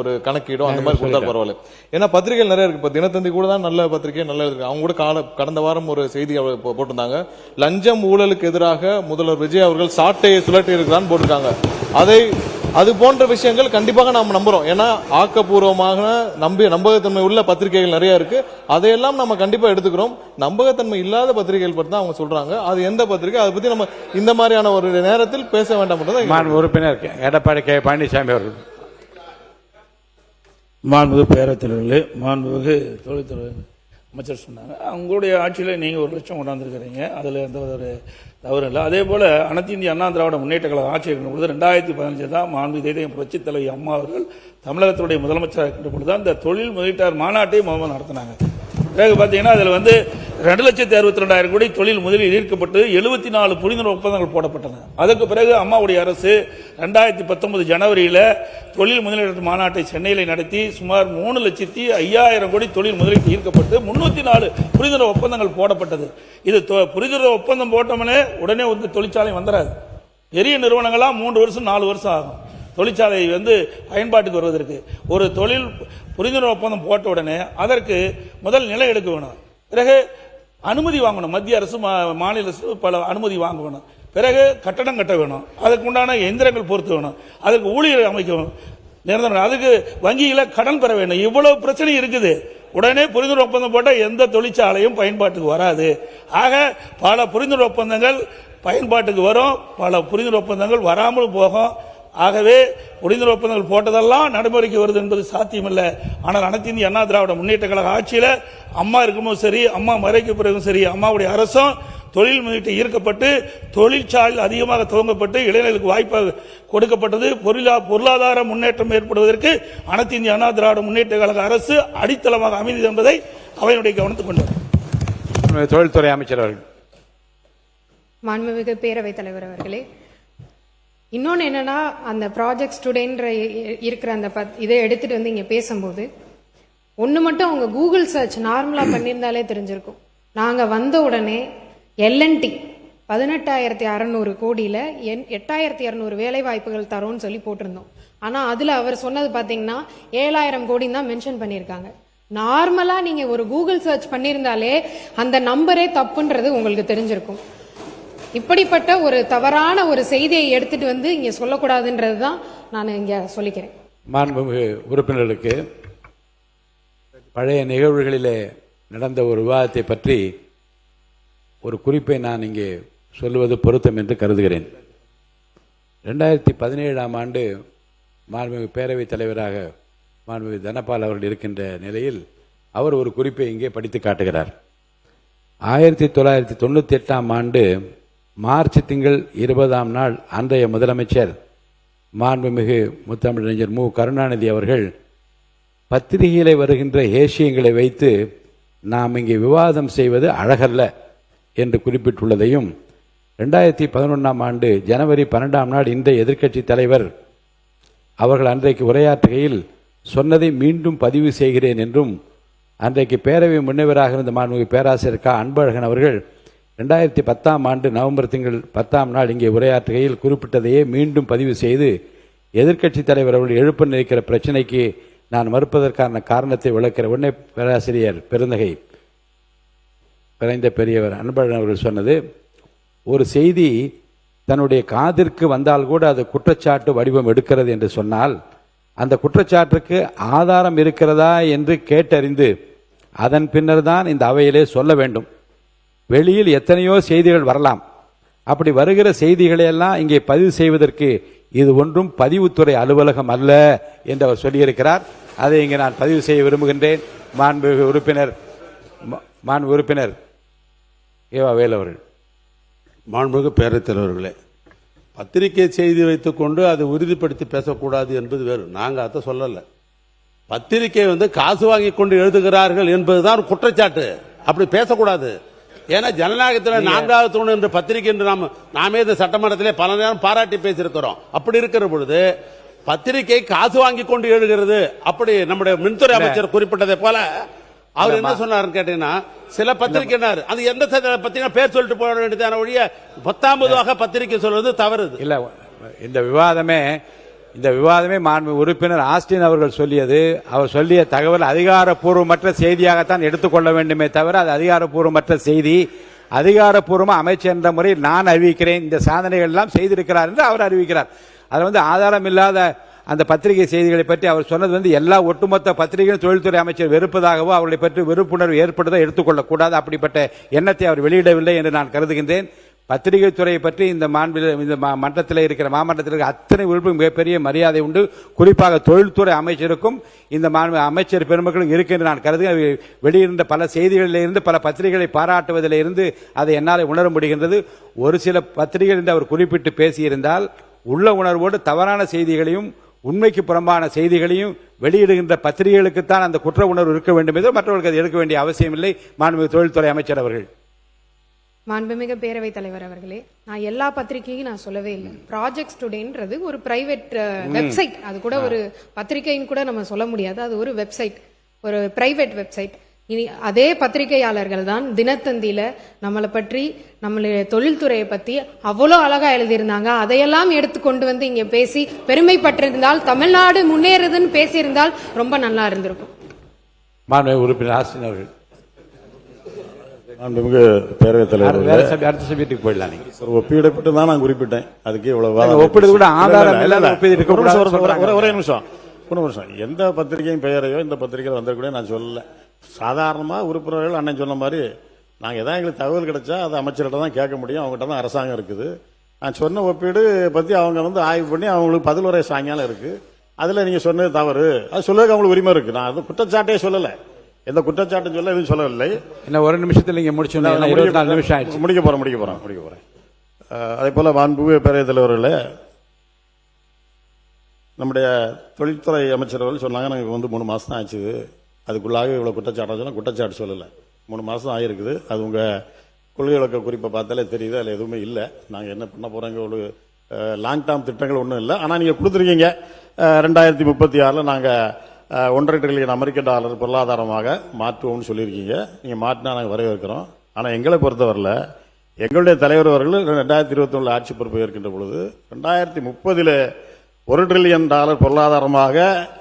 ஒரு கணக்கீடும் அந்த மாதிரி கொடுத்தா பரவாயில்ல. ஏன்னா பத்திரிகைகள் நிறைய இருக்கு. இப்ப தினத்தந்தி கூட தான் நல்ல பத்திரிகை நல்லா இருக்கு. அவங்க கூட கடந்த வாரம் ஒரு செய்தி போட்டிருந்தாங்க. லஞ்சம் ஊழலுக்கு எதிராக முதல்வர் விஜய் அவர்கள் சாட்டையை சுழட்டி இருக்கிறான்னு போட்டிருக்காங்க. அதை அது போன்ற விஷயங்கள் கண்டிப்பாக நாம் நம்புறோம். ஏன்னா ஆக்கப்பூர்வமாக நம்பகத்தன்மை உள்ள பத்திரிகைகள் நிறைய இருக்கு. அதையெல்லாம் நம்ம கண்டிப்பா எடுத்துக்கிறோம். நம்பகத்தன்மை இல்லாத பத்திரிகைகள் பற்றி தான் அவங்க சொல்றாங்க. அது எந்த பத்திரிகை, அதை பத்தி நம்ம இந்த மாதிரியான ஒரு நேரத்தில் பேச வேண்டாம். உறுப்பினர் எடப்பாடி கே பழனிசாமி அவர்கள். மாண்புமிகு பேரவைத் தலைவர்களே, மாண்புமிகு தொழில்துறை அமைச்சர் சொன்னாங்க, அவங்களுடைய ஆட்சியில் நீங்கள் 1 லட்சம் கொண்டாந்துருக்கிறீங்க, அதில் எந்த ஒரு தவறு இல்லை. அதே போல் அனைத்து இந்திய அண்ணா திராவிட முன்னேற்ற கழக ஆட்சி இருக்கின்ற பொழுது 2015 தான் மாண்புமிகு இதயம் புரட்சித் தலைவி அம்மா அவர்கள் தமிழகத்துடைய முதலமைச்சராக இருக்கின்ற பொழுது தான் இந்த தொழில் முதலீட்டாளர் மாநாட்டை முதல்ல நடத்தினாங்க. பிறகு பார்த்தீங்கன்னா அதில் 2,62,200 கோடி தொழில் முதலில் ஈர்க்கப்பட்டு 74 புரிந்துணர்வு ஒப்பந்தங்கள் போடப்பட்டன. அதற்கு பிறகு அம்மாவுடைய அரசு 2019 ஜனவரியில் தொழில் முதலீட்டு மாநாட்டை சென்னையில் நடத்தி சுமார் 3,05,000 கோடி தொழில் முதலீட்டு ஈர்க்கப்பட்டு 304 புரிந்துணர்வு ஒப்பந்தங்கள் போடப்பட்டது. இது புரிந்துணர்வு ஒப்பந்தம் போட்டோம்னே உடனே வந்து தொழிற்சாலை வந்துடாது. பெரிய நிறுவனங்களாம் 3 வருஷம் 4 வருஷம் ஆகும் தொழிற்சாலை பயன்பாட்டுக்கு வருவதற்கு. ஒரு தொழில் புரிந்துணர்வு ஒப்பந்தம் போட்ட உடனே அதற்கு முதல் நிலை எடுக்க வேணும், பிறகு அனுமதி வாங்கணும், மத்திய அரசு மாநில அரசு பல அனுமதி வாங்க வேணும், பிறகு கட்டடம் கட்ட வேணும், அதுக்கு உண்டான எந்திரங்கள் பொறுத்து வேணும், அதுக்கு ஊழியர் அமைக்க வேணும், நிரந்தரம், அதுக்கு வங்கியில கடன் பெற வேண்டும். இவ்வளவு பிரச்சனை இருக்குது. உடனே புரிந்துணர்வு ஒப்பந்தம் போட்ட எந்த தொழிற்சாலையும் பயன்பாட்டுக்கு வராது. ஆக பல புரிந்துணர்வு ஒப்பந்தங்கள் பயன்பாட்டுக்கு வரும், பல புரிந்துணர்வு ஒப்பந்தங்கள் வராமல் போகும். ஆகவே புரிந்துணர்வு ஒப்பந்தங்கள் போட்டதெல்லாம் நடைமுறைக்கு வருது என்பது சாத்தியமில்லை. ஆனால் அனைத்து இந்திய அண்ணா திராவிட முன்னேற்ற கழக ஆட்சியில் அம்மா இருக்கும்போது சரி, அம்மா மறைக்க பிறகும் சரி, அம்மாவுடைய அரசும் தொழில் முதலீட்டு ஈர்க்கப்பட்டு தொழிற்சாலை அதிகமாக துவங்கப்பட்டு இளைஞர்களுக்கு வாய்ப்பு கொடுக்கப்பட்டது. பொருளாதார முன்னேற்றம் ஏற்படுவதற்கு அனைத்து இந்திய அண்ணா திராவிட முன்னேற்ற கழக அரசு அடித்தளமாக அமைந்தது என்பதை அவையினுடைய கவனத்துக் கொண்டார். தொழில்துறை அமைச்சர் அவர்கள். மாண்புமிகு பேரவைத் தலைவர் அவர்களே, இன்னொன்று என்னன்னா, அந்த ப்ராஜெக்ட் ஸ்டூடெண்ட் இருக்கிற அந்த இதை எடுத்துட்டு வந்து இங்கே பேசும்போது ஒன்று மட்டும் அவங்க கூகுள் சர்ச் நார்மலாக பண்ணியிருந்தாலே தெரிஞ்சிருக்கும். நாங்கள் வந்த உடனே எல்என்டி 18,600 கோடியில் 8,200 வேலை வாய்ப்புகள் தரோன்னு சொல்லி போட்டிருந்தோம். ஆனால் அதில் அவர் சொன்னது பார்த்தீங்கன்னா 7,000 கோடின்னு தான் மென்ஷன் பண்ணியிருக்காங்க. நார்மலாக நீங்கள் ஒரு கூகுள் சர்ச் பண்ணியிருந்தாலே அந்த நம்பரே தப்புன்றது உங்களுக்கு தெரிஞ்சிருக்கும். இப்படிப்பட்ட ஒரு தவறான ஒரு செய்தியை எடுத்துட்டு வந்து இங்க சொல்லக்கூடாதுன்றது தான் நான் இங்க சொல்லிக்கிறேன். மாண்புமிகு உறுப்பினர்களுக்கு பழைய நிகழ்வுகளிலே நடந்த ஒரு விவாதத்தை பற்றி ஒரு குறிப்பை நான் இங்கே சொல்லுவது பொருத்தம் என்று கருதுகிறேன். 2017ஆம் ஆண்டு மாண்புமிகு பேரவைத் தலைவராக மாண்புமிகு தனபால் அவர்கள் இருக்கின்ற நிலையில் அவர் ஒரு குறிப்பை இங்கே படித்து காட்டுகிறார். 1998ஆம் ஆண்டு மார்ச் திங்கள் 20ஆம் நாள் அன்றைய முதலமைச்சர் மாண்புமிகு முத்தமிழறிஞர் மு கருணாநிதி அவர்கள் பத்திரிகையிலே வருகின்ற ஏசியங்களை வைத்து நாம் இங்கே விவாதம் செய்வது அழகல்ல என்று குறிப்பிட்டுள்ளதையும், 2011ஆம் ஆண்டு ஜனவரி 12ஆம் நாள் இன்றைய எதிர்க்கட்சி தலைவர் அவர்கள் அன்றைக்கு உரையாற்றுகையில் சொன்னதை மீண்டும் பதிவு செய்கிறேன் என்றும், அன்றைக்கு பேரவை முன்னவராக இருந்த மாண்புமிகு பேராசிரியர் க அன்பழகன் அவர்கள் 2010ஆம் ஆண்டு நவம்பர் திங்கள் 10ஆம் நாள் இங்கே உரையாற்றுகையில் குறிப்பிட்டதையே மீண்டும் பதிவு செய்து எதிர்க்கட்சி தலைவர் அவர்கள் எழுப்ப நினைக்கிற பிரச்சனைக்கு நான் மறுப்பதற்கான காரணத்தை விளக்கிற உடனே பேராசிரியர் பெருந்தகை பிறந்த பெரியவர் அன்பழகன் அவர்கள் சொன்னது, ஒரு செய்தி தன்னுடைய காதிற்கு வந்தால் கூட அது குற்றச்சாட்டு வடிவம் எடுக்கிறது என்று சொன்னால் அந்த குற்றச்சாட்டுக்கு ஆதாரம் இருக்கிறதா என்று கேட்டறிந்து அதன் பின்னர் தான் இந்த அவையிலே சொல்ல வேண்டும். வெளியில் எத்தனையோ செய்திகள் வரலாம், அப்படி வருகிற செய்திகளை எல்லாம் இங்கே பதிவு செய்வதற்கு இது ஒன்றும் பதிவுத்துறை அலுவலகம் அல்ல என்று அவர் சொல்லியிருக்கிறார். அதை இங்கே நான் பதிவு செய்ய விரும்புகின்றேன். மாண்புமிகு உறுப்பினர் ஏவா வேலு அவர்கள். மாண்புமிகு பேரவைத் தலைவர்களே, பத்திரிகை செய்தி வைத்துக்கொண்டு அதை உறுதிப்படுத்தி பேசக்கூடாது என்பது வேறு. நாங்கள் அதை சொல்லலை. பத்திரிகை காசு வாங்கி கொண்டு எழுதுகிறார்கள் என்பதுதான் குற்றச்சாட்டு. அப்படி பேசக்கூடாது. ஏன்னா ஜனநாயகத்தில் 4வது தூண் என்ற பத்திரிகை என்று நாமே இந்த சட்டமன்றத்திலே பல நேரம் பாராட்டி பேசியிருக்கிறோம். அப்படி இருக்கிற பொழுது பத்திரிகை காசு வாங்கி கொண்டு எழுதுகிறது, அப்படி நம்முடைய மின்துறை அமைச்சர் குறிப்பிட்டதை போல அவர் என்ன சொன்னார் கேட்டீங்கன்னா, சில பத்திரிகையினர் அது எந்த பத்திரிகை பேர் சொல்லிட்டு போட வேண்டியதான ஒழிய 10வது பத்திரிகை சொல்றது தவறு இல்ல. இந்த விவாதமே மாண்பு உறுப்பினர் ஆஸ்டின் அவர்கள் சொல்லியது, அவர் சொல்லிய தகவல் அதிகாரப்பூர்வமற்ற செய்தியாகத்தான் எடுத்துக்கொள்ள வேண்டுமே தவிர அது அதிகாரப்பூர்வமற்ற செய்தி. அதிகாரப்பூர்வமா அமைச்சர் என்ற முறையில் நான் அறிவிக்கிறேன், இந்த சாதனைகள் எல்லாம் செய்திருக்கிறார் என்று அவர் அறிவிக்கிறார். அதில் வந்து ஆதாரம் இல்லாத அந்த பத்திரிகை செய்திகளை பற்றி அவர் சொன்னது வந்து எல்லா ஒட்டுமொத்த பத்திரிகையும் தொழில்துறை அமைச்சர் வெறுப்பதாகவோ அவர்களை பற்றி வெறுப்புணர்வு ஏற்படுவதை எடுத்துக்கொள்ளக்கூடாது. அப்படிப்பட்ட எண்ணத்தை அவர் வெளியிடவில்லை என்று நான் கருதுகின்றேன். பத்திரிகை துறையை பற்றி இந்த மன்றத்தில் இருக்கிற மாமன்றத்தில் இருக்கிற அத்தனை உறுப்பு மிகப்பெரிய மரியாதை உண்டு. குறிப்பாக தொழில்துறை அமைச்சருக்கும் இந்த அமைச்சர் பெருமக்களும் இருக்கு என்று நான் கருதுகிறேன். வெளியிருந்த பல செய்திகளிலிருந்து பல பத்திரிகைகளை பாராட்டுவதில் இருந்து அதை என்னால் உணர முடிகின்றது. ஒரு சில பத்திரிகைகள் என்று அவர் குறிப்பிட்டு பேசியிருந்தால் உள்ள உணர்வோடு தவறான செய்திகளையும் உண்மைக்கு புறம்பான செய்திகளையும் வெளியிடுகின்ற பத்திரிகைகளுக்குத்தான் அந்த குற்ற உணர்வு இருக்க வேண்டும் என்று மற்றவர்களுக்கு அது எடுக்க வேண்டிய அவசியம் இல்லை. மாண்புமிகு தொழில்துறை அமைச்சர் அவர்கள். மாண்புமிகு பேரவைத் தலைவர் அவர்களே, நான் எல்லா பத்திரிகையும் நான் சொல்லவே இல்லை. ப்ராஜெக்ட்ஸ் டுடேன்றது ஒரு பிரைவேட் வெப்சைட், அது கூட ஒரு பத்திரிகைன்னு கூட நம்ம சொல்ல முடியாது. அது ஒரு வெப்சைட், ஒரு பிரைவேட் வெப்சைட். இனி அதே பத்திரிகையாளர்கள் தான் தினத்தந்தியில நம்மளை பற்றி நம்மளுடைய தொழில்துறையை பத்தி அவ்வளோ அழகா எழுதியிருந்தாங்க. அதையெல்லாம் எடுத்து கொண்டு வந்து இங்க பேசி பெருமைப்பட்டிருந்தால், தமிழ்நாடு முன்னேறுதுன்னு பேசியிருந்தால் ரொம்ப நல்லா இருந்திருக்கும். மாண்புமிகு உறுப்பினர் ஆஸ்டின் அவர்கள். மாண்புமிகு பேரவைத் தலைவர், அடுத்த சமயத்துக்கு போயிடலாம். நீங்க ஒரு ஒப்பீடப்பட்டு தான் நான் குறிப்பிட்டேன். அதுக்கு இவ்வளவு ஒப்பிடுறது கூட ஆதாரம் இல்லாத ஒப்பீடு இருக்க. ஒரே நிமிஷம். எந்த பத்திரிகையும் பெயரையோ இந்த பத்திரிகையில் வந்திருக்கூட நான் சொல்லல. சாதாரணமாக உறுப்பினர்கள் அண்ணன் சொன்ன மாதிரி நாங்கள் எதாவது எங்களுக்கு தகவல் கிடைச்சா அது அமைச்சர்கிட்ட தான் கேட்க முடியும். அவங்ககிட்ட தான் அரசாங்கம் இருக்குது. நான் சொன்ன ஒப்பீடு பற்றி அவங்க வந்து ஆய்வு பண்ணி அவங்களுக்கு பதில் உரை சாயங்காலம் இருக்குது. அதில் நீங்கள் சொன்னது தவறு, அது சொல்லுறதுக்கு அவங்களுக்கு உரிமை இருக்குது. நான் அது குற்றச்சாட்டே சொல்லலை, எந்த குற்றச்சாட்டும் சொல்ல எதுவும் சொல்லவில்லை. என்ன ஒரு நிமிஷத்தில் நீங்கள் முடிச்சு 24 நிமிஷம் ஆயிடுச்சு. முடிக்க போகிறேன். அதே போல் மாண்புமிகு பேரவைத் தலைவர்களே, நம்முடைய தொழில்துறை அமைச்சர் அவர்கள் சொன்னாங்க நாங்கள் வந்து 3 மாதம் தான் ஆச்சு, அதுக்குள்ளாக இவ்வளோ குற்றச்சாட்டு சொன்னால் குற்றச்சாட்டு சொல்லலை. 3 மாதம் ஆகிருக்குது. அது உங்கள் கொள்கை விளக்க குறிப்பை பார்த்தாலே தெரியுது, அதில் எதுவுமே இல்லை. நாங்கள் என்ன பண்ண போகிறோங்க, ஒரு லாங் டேர்ம் திட்டங்கள் ஒன்றும் இல்லை. ஆனால் நீங்கள் கொடுத்துருக்கீங்க 2036 நாங்கள் $1.5 டிரில்லியன் அமெரிக்க டாலர் பொருளாதாரமாக மாற்றுவோம்னு சொல்லியிருக்கீங்க. நீங்கள் மாற்றினா நாங்கள் வரவேற்கிறோம். ஆனால் எங்களை பொறுத்தவரையில் எங்களுடைய தலைவர் அவர்கள் 2021 ஆட்சி பொறுப்பு ஏற்கின்ற பொழுது 2030 $1 டிரில்லியன் பொருளாதாரமாக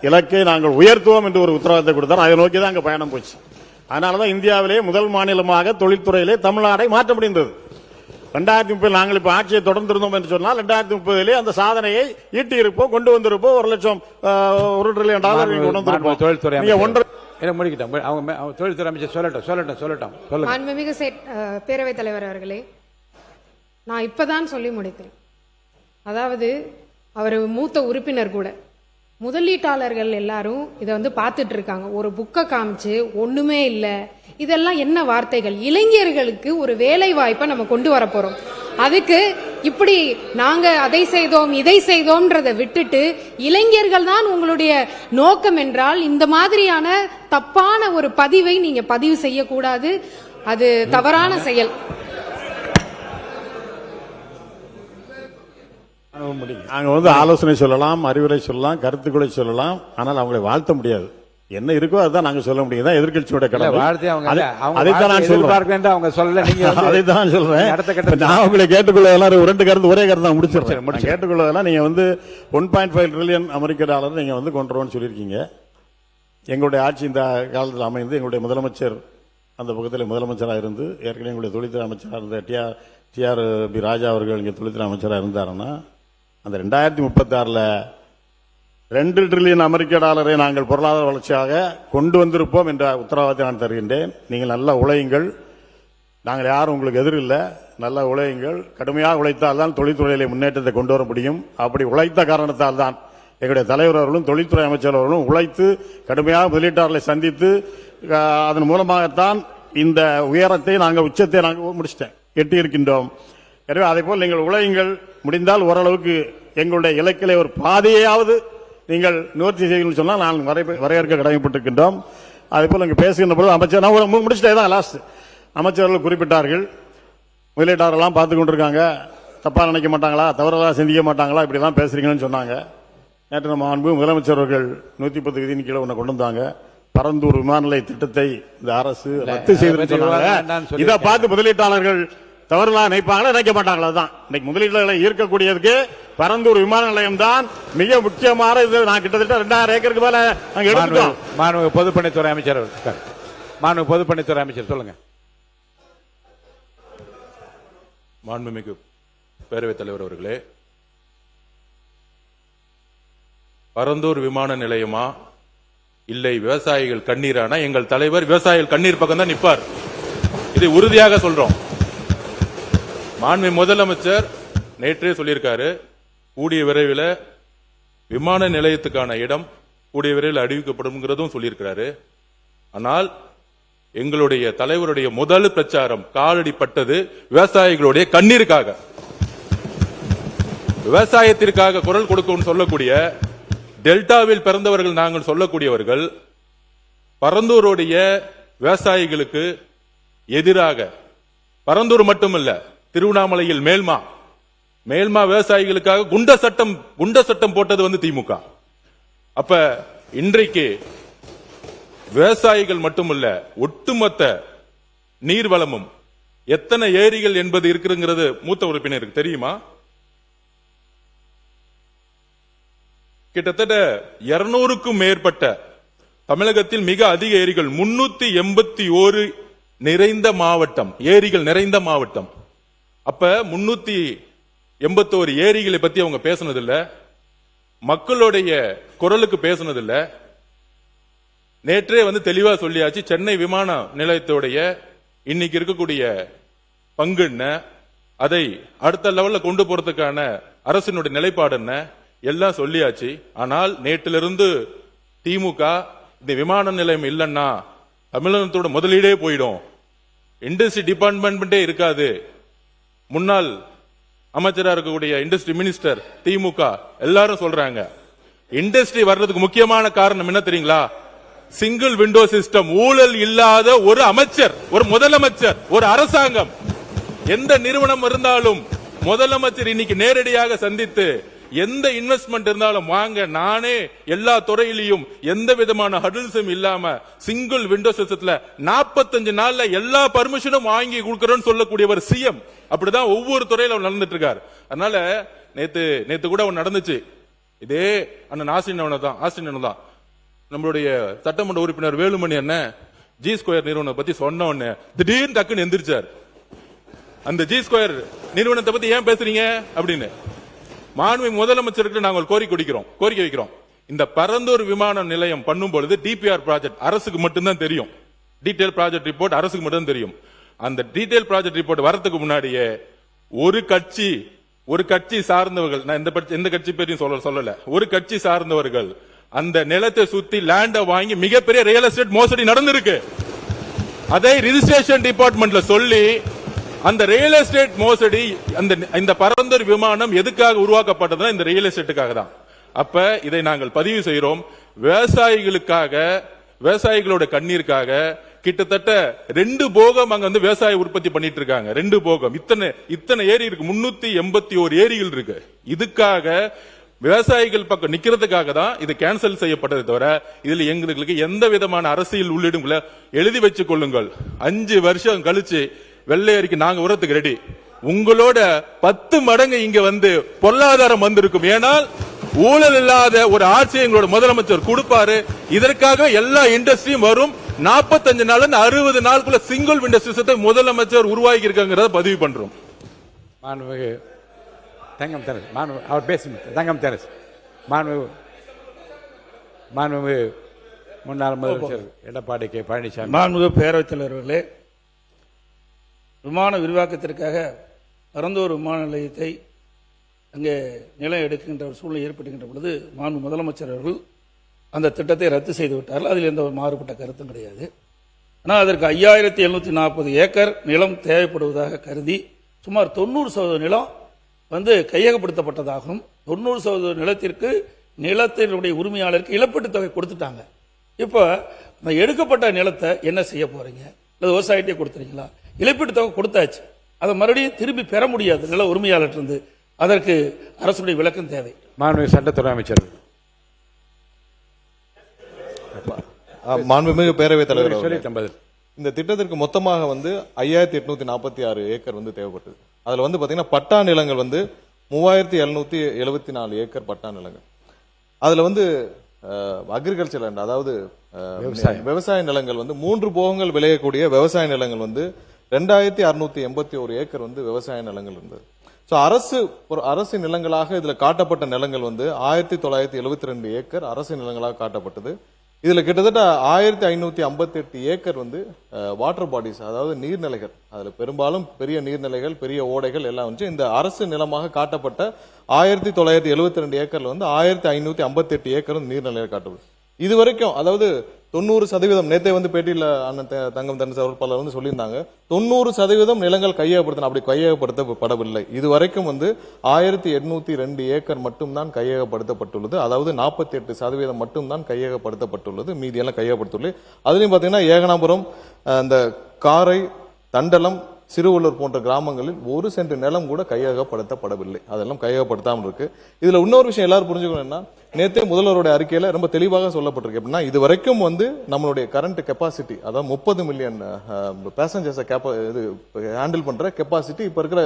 இலக்கை நாங்கள் உயர்த்துவோம் என்று ஒரு உத்தரவாதத்தை கொடுத்தார். அதை நோக்கி தான் அங்கே பயணம் போச்சு. அதனாலதான் இந்தியாவிலே முதல் மாநிலமாக தொழில்துறையிலே தமிழ்நாடை மாற்ற முடிந்தது. 2030 நாங்கள் இப்ப ஆட்சியை தொடர்ந்திருந்தோம் என்று சொன்னால் 2030 அந்த சாதனையை ஈட்டி இருப்போம், கொண்டு வந்திருப்போம். $1 டிரில்லியன் கொண்டு வந்திருப்போம். தொழில்துறை தொழில்துறை அமைச்சர் சொல்லட்டும். மாண்புமிகு பேரவைத் தலைவர் அவர்களே, நான் இப்பதான் சொல்லி முடித்தேன். அதாவது அவர் மூத்த உறுப்பினர் கூட, முதலீட்டாளர்கள் எல்லாரும் இதை வந்து பார்த்துட்டு இருக்காங்க. ஒரு புக்கை காமிச்சு ஒண்ணுமே இல்லை, இதெல்லாம் என்ன வார்த்தைகள்? இளைஞர்களுக்கு ஒரு வேலை வாய்ப்பை நம்ம கொண்டு வர போறோம். அதுக்கு இப்படி நாங்க அதை செய்தோம் இதை செய்தோம்ன்றதை விட்டுட்டு இளைஞர்கள் தான் உங்களுடைய நோக்கம் என்றால் இந்த மாதிரியான தப்பான ஒரு பதிவை நீங்க பதிவு செய்யக்கூடாது. அது தவறான செயல். நாங்க வந்து ஆலோசனை சொல்லலாம், அறிவுரை சொல்லலாம், கருத்துக்களை சொல்லலாம். ஆனால் அவங்களை வாழ்த்த முடியாது. என்ன இருக்கோ அதுதான் நாங்க சொல்ல முடியும். எதிர்கட்சியோட கடமை. அதைத்தான் நான் சொல்றேன். அதைத்தான் சொல்றேன். நான் உங்களை கேட்டுக்கொள்ள 2 கருத்து ஒரே கருத்து தான் முடிச்சிருக்கேன். கேட்டுக்கொள்ளதெல்லாம் நீங்க வந்து $1.5 டிரில்லியன் அமெரிக்க டாலர் நீங்க வந்து கொண்டுறோம்னு சொல்லியிருக்கீங்க. எங்களுடைய ஆட்சி இந்த காலத்தில் அமைந்து எங்களுடைய முதலமைச்சர் அந்த பக்கத்தில் முதலமைச்சராக இருந்து ஏற்கனவே எங்களுடைய தொழில்துறை அமைச்சராக இருந்த TR ராஜா அவர்கள் இங்கே தொழில்துறை அமைச்சராக இருந்தாருன்னா அந்த 2036 $2 டிரில்லியன் அமெரிக்க டாலரை நாங்கள் பொருளாதார வளர்ச்சியாக கொண்டு வந்திருப்போம் என்ற உத்தரவாதத்தை நான் தருகின்றேன். நீங்கள் நல்லா உழையுங்கள். நாங்கள் யாரும் உங்களுக்கு எதிரில்லை. நல்லா உழையுங்கள். கடுமையாக உழைத்தால் தான் தொழில்துறையிலே முன்னேற்றத்தை கொண்டு வர முடியும். அப்படி உழைத்த காரணத்தால் தான் எங்களுடைய தலைவர் அவர்களும் தொழில்துறை அமைச்சர் அவர்களும் உழைத்து கடுமையாக முதலீட்டாளர்களை சந்தித்து அதன் மூலமாகத்தான் இந்த உயரத்தை நாங்கள் உச்சத்தை நாங்கள் முடிச்சிட்டேன் எட்டி இருக்கின்றோம். எனவே அதே போல் நீங்கள் உழையுங்கள். முடிந்தால் ஓரளவுக்கு எங்களுடைய இலக்கிலே ஒரு பாதையாவது நீங்கள் நிவர்த்தி செய்யணும்னு சொன்னால் நான் வரையறுக்க கடமைப்பட்டிருக்கின்றோம். அதே போல் இங்கே பேசுகின்ற பொழுது அமைச்சர் நான் முடிச்சிட்டே தான் லாஸ்ட் அமைச்சர்கள் குறிப்பிட்டார்கள். முதலீட்டாளர்கள்லாம் பார்த்து கொண்டிருக்காங்க, தப்பா நினைக்க மாட்டாங்களா, தவறெல்லாம் சிந்திக்க மாட்டாங்களா, இப்படிலாம் பேசுறீங்கன்னு சொன்னாங்க. நேற்று நம்ம அன்பு முதலமைச்சர் அவர்கள் 110 விதியின் கீழே ஒன்று கொண்டு வந்தாங்க. பரந்தூர் விமான நிலைய திட்டத்தை இந்த அரசு ரத்து செய்து சொன்னாங்க. இதை பார்த்து முதலீட்டாளர்கள் தவறுலாம் நினைப்பாங்களா, நினைக்க மாட்டாங்களா? தான் இன்னைக்கு முதலீடுகளை ஈர்க்கக்கூடியதுக்கு பரந்தூர் விமான நிலையம் தான் மிக முக்கியமான. இது நான் கிட்டத்தட்ட 2000 ஏக்கருக்கு மேல நாங்க எடுத்துட்டோம். மாண்புமிகு பொதுப்பணித்துறை அமைச்சர், மாண்புமிகு பொதுப்பணித்துறை அமைச்சர் சொல்லுங்க. மாண்புமிகு பேரவைத் தலைவர் அவர்களே, பரந்தூர் விமான நிலையமா இல்லை விவசாயிகள் கண்ணீரானா எங்கள் தலைவர் விவசாயிகள் கண்ணீர் பக்கம் தான் நிற்பார். இதை உறுதியாக சொல்றோம். மாண்பு முதலமைச்சர் நேற்றே சொல்லியிருக்காரு, கூடிய விரைவில் விமான நிலையத்துக்கான இடம் கூடிய விரைவில் அறிவிக்கப்படும் சொல்லியிருக்கிறாரு. ஆனால் எங்களுடைய தலைவருடைய முதல் பிரச்சாரம் காலடிப்பட்டது விவசாயிகளுடைய கண்ணீருக்காக, விவசாயத்திற்காக குரல் கொடுக்கும் சொல்லக்கூடிய டெல்டாவில் பிறந்தவர்கள் நாங்கள் சொல்லக்கூடியவர்கள் பரந்தூருடைய விவசாயிகளுக்கு எதிராக, பரந்தூர் மட்டுமல்ல திருவண்ணாமலையில் மேல்மா விவசாயிகளுக்காக குண்ட சட்டம் போட்டது திமுக. அப்ப இன்றைக்கு விவசாயிகள் மட்டுமல்ல ஒட்டுமொத்த நீர்வளமும் எத்தனை ஏரிகள் என்பது இருக்குங்கிறது மூத்த உறுப்பினருக்கு தெரியுமா? கிட்டத்தட்ட 200க்கும் மேற்பட்ட தமிழகத்தில் மிக அதிக ஏரிகள் 381 நிறைந்த மாவட்டம், ஏரிகள் நிறைந்த மாவட்டம். அப்ப 381 ஏரிகளை பத்தி அவங்க பேசினதில்ல, மக்களுடைய குரலுக்கு பேசினதில்ல. நேற்றே தெளிவா சொல்லியாச்சு. சென்னை விமான நிலையத்துடைய இன்னைக்கு இருக்கக்கூடிய பங்கு என்ன, அதை அடுத்த லெவல்ல கொண்டு போறதுக்கான அரசினுடைய நிலைப்பாடு என்ன எல்லாம் சொல்லியாச்சு. ஆனால் நேற்றிலிருந்து திமுக இந்த விமான நிலையம் இல்லைன்னா தமிழகத்தோட முதலீடே போயிடும், இண்டஸ்ட்ரி டிபார்ட்மெண்ட்டே இருக்காது. முன்னாள் அமைச்சரா இருக்கக்கூடிய இண்டஸ்ட்ரி மினிஸ்டர் திமுக எல்லாரும் சொல்றாங்க. இண்டஸ்ட்ரி வர்றதுக்கு முக்கியமான காரணம் என்ன தெரியுங்களா? Single window system. ஊழல் இல்லாத ஒரு அமைச்சர், ஒரு முதலமைச்சர், ஒரு அரசாங்கம், எந்த நிறுவனம் இருந்தாலும் முதலமைச்சர் இன்னைக்கு நேரடியாக சந்தித்து எந்த இன்வெஸ்ட்மெண்ட் இருந்தாலும் வாங்க, நானே எல்லா துறையிலையும் எந்த விதமான ஹடில்ஸும் இல்லாம சிங்கிள் விண்டோ சிஸ்டத்துல 45 நாள்ல எல்லா பர்மிஷனும் வாங்கி கொடுக்கறோம்னு சொல்லக்கூடியவர் சிஎம். அப்படிதான் ஒவ்வொரு துறையில நடந்துட்டு இருக்காரு. அதனால நேத்து கூட நடந்துச்சு. இதே அண்ணன் ஆஸ்டின் தான் நம்மளுடைய சட்டமன்ற உறுப்பினர் வேலுமணி அண்ணன் ஜி ஸ்கொயர் நிறுவனம் பத்தி சொன்ன உடனே திடீர்னு டக்குன்னு எந்திரிச்சார். அந்த ஜி ஸ்கொயர் நிறுவனத்தை பத்தி ஏன் பேசுறீங்க அப்படின்னு மாண்பு முதலமைச்சருக்கு நாங்கள் கோரிக்கை வைக்கிறோம். இந்த பரந்தூர் விமான நிலையம் பண்ணும் பொழுது டிபிஆர் ப்ராஜெக்ட் அரசுக்கு மட்டும்தான் தெரியும், டீடைல் ப்ராஜெக்ட் ரிப்போர்ட் அரசுக்கு மட்டும் தெரியும். அந்த டீடைல் ப்ராஜெக்ட் ரிப்போர்ட் வரதுக்கு முன்னாடியே ஒரு கட்சி சார்ந்தவர்கள், நான் எந்த கட்சி பேரையும் சொல்லல, ஒரு கட்சி சார்ந்தவர்கள் அந்த நிலத்தை சுத்தி லேண்ட வாங்கி மிகப்பெரிய ரியல் எஸ்டேட் மோசடி நடந்திருக்கு. அதை ரிஜிஸ்ட்ரேஷன் டிபார்ட்மெண்ட்ல சொல்லி அந்த ரியல் எஸ்டேட் மோசடி, இந்த பரந்தூர் விமானம் எதுக்காக உருவாக்கப்பட்டதுன்னா இந்த ரியல் எஸ்டேட்டுக்காக தான். அப்ப இதை நாங்கள் பதிவு செய்கிறோம். விவசாயிகளுக்காக, விவசாயிகளோட கண்ணீருக்காக கிட்டத்தட்ட 2 போகம் அங்க விவசாய உற்பத்தி பண்ணிட்டு இருக்காங்க. 2 போகம். இத்தனை ஏரி இருக்கு, 381 ஏரிகள் இருக்கு. இதுக்காக விவசாயிகள் பக்கம் நிக்கிறதுக்காக தான் இது கேன்சல் செய்யப்பட்டதை தவிர இதுல எங்களுக்கு எந்த விதமான அரசியல் உள்ளிடும் எழுதி வச்சுக் கொள்ளுங்கள். 5 வருஷம் கழிச்சு வெள்ளையரிக்கு நாங்க உரத்துக்கு ரெடி. உங்களோட 10 மடங்கு இங்க பொருளாதாரம் வந்திருக்கும். ஏனால் ஊழல் இல்லாத ஒரு ஆட்சியை எங்களோட முதலமைச்சர் கொடுப்பாரு. இதற்காக எல்லா இண்டஸ்ட்ரியும் வரும். 45 நாள் 60 நாளுக்குள்ள சிங்கிள் விண்டோ சிஸ்டத்தை முதலமைச்சர் உருவாக்கி இருக்காங்கிறத பதிவு பண்றோம். தங்கம் தெரஸ் அவர் பேசும் தங்கம் தெரஸ் முன்னாள் முதலமைச்சர் எடப்பாடி கே பழனிசாமி. மாண்புமிகு பேரவைத் தலைவர்களே, விமான விரிவாக்கத்திற்காக பரந்தூர் விமான நிலையத்தை அங்கே நிலம் எடுக்கின்ற ஒரு சூழ்நிலை ஏற்படுகின்ற பொழுது மாண்பு முதலமைச்சர் அவர்கள் அந்த திட்டத்தை ரத்து செய்து விட்டார்கள். அதில் எந்த ஒரு மாறுபட்ட கருத்தும் கிடையாது. ஆனால் அதற்கு 5740 ஏக்கர் நிலம் தேவைப்படுவதாக கருதி சுமார் 90% நிலம் கையகப்படுத்தப்பட்டதாகவும் 90% நிலத்திற்கு நிலத்தினுடைய உரிமையாளருக்கு இழப்பீட்டு தொகை கொடுத்துட்டாங்க. இப்போ அந்த எடுக்கப்பட்ட நிலத்தை என்ன செய்ய போறீங்க? இல்லை விவசாயிட்டே கொடுத்துறீங்களா? இழப்பீட்டு தொகை கொடுத்தாச்சு, அதை மறுபடியும் திரும்பி பெற முடியாது நில உரிமையாளர் இருந்து. அதற்கு அரசுடைய விளக்கம் தேவை. மாண்புமிகு சட்டத்துறை அமைச்சர். மாண்புமிகு பேரவைத் தலைவர், இந்த திட்டத்திற்கு மொத்தமாக 5846 ஏக்கர் தேவைப்பட்டது. அதுல பாத்தீங்கன்னா பட்டா நிலங்கள் 3774 ஏக்கர் பட்டா நிலங்கள். அதுல அக்ரிகல்ச்சர் லேண்ட், அதாவது விவசாய நிலங்கள் 3 போகங்கள் விளையக்கூடிய விவசாய நிலங்கள் 2681 ஏக்கர் விவசாய நிலங்கள் இருந்தது. சோ அரசு நிலங்களாக இதுல காட்டப்பட்ட நிலங்கள் வந்து 1972 ஏக்கர் அரசு நிலங்களாக காட்டப்பட்டது. இதுல கிட்டத்தட்ட 1558 ஏக்கர் வந்து வாட்டர் பாடிஸ், அதாவது நீர்நிலைகள். அதுல பெரும்பாலும் பெரிய நீர்நிலைகள், பெரிய ஓடைகள் எல்லாம் வந்து இந்த அரசு நிலமாக காட்டப்பட்ட 1972 ஏக்கர்ல வந்து 1558 ஏக்கர் நீர்நிலையாக காட்டப்படும். இது வரைக்கும், அதாவது 90%, நேத்தே வந்து பேட்டியில அண்ணன் தங்கம் தென்னரசு அவர் பலர் வந்து சொல்லியிருந்தாங்க, 90% நிலங்கள் கையகப்படுத்தணும். அப்படி கையகப்படுத்தப்படவில்லை. இதுவரைக்கும் வந்து 1802 ஏக்கர் மட்டும்தான் கையகப்படுத்தப்பட்டுள்ளது. அதாவது 48% மட்டும்தான் கையகப்படுத்தப்பட்டுள்ளது. மீதி எல்லாம் கையகப்படுத்தவில்லை. அதுலயும் பாத்தீங்கன்னா ஏகனாபுரம், இந்த காரை, தண்டலம், சிறுவள்ளூர் போன்ற கிராமங்களில் 1 சென்ட் நிலம் கூட கையகப்படுத்தப்படவில்லை. அதெல்லாம் கையகப்படுத்தாமல் இருக்கு. இதுல இன்னொரு விஷயம் எல்லாரும் புரிஞ்சுக்கணும்னா, நேத்தே முதல்வருடைய அறிக்கையில ரொம்ப தெளிவாக சொல்லப்பட்டிருக்கு. எப்படின்னா, இது வரைக்கும் வந்து நம்மளுடைய கரண்ட் கெப்பாசிட்டி, அதாவது 30 மில்லியன் பேசஞ்சர்ஸை ஹேண்டில் பண்ற கெப்பாசிட்டி இப்ப இருக்கிற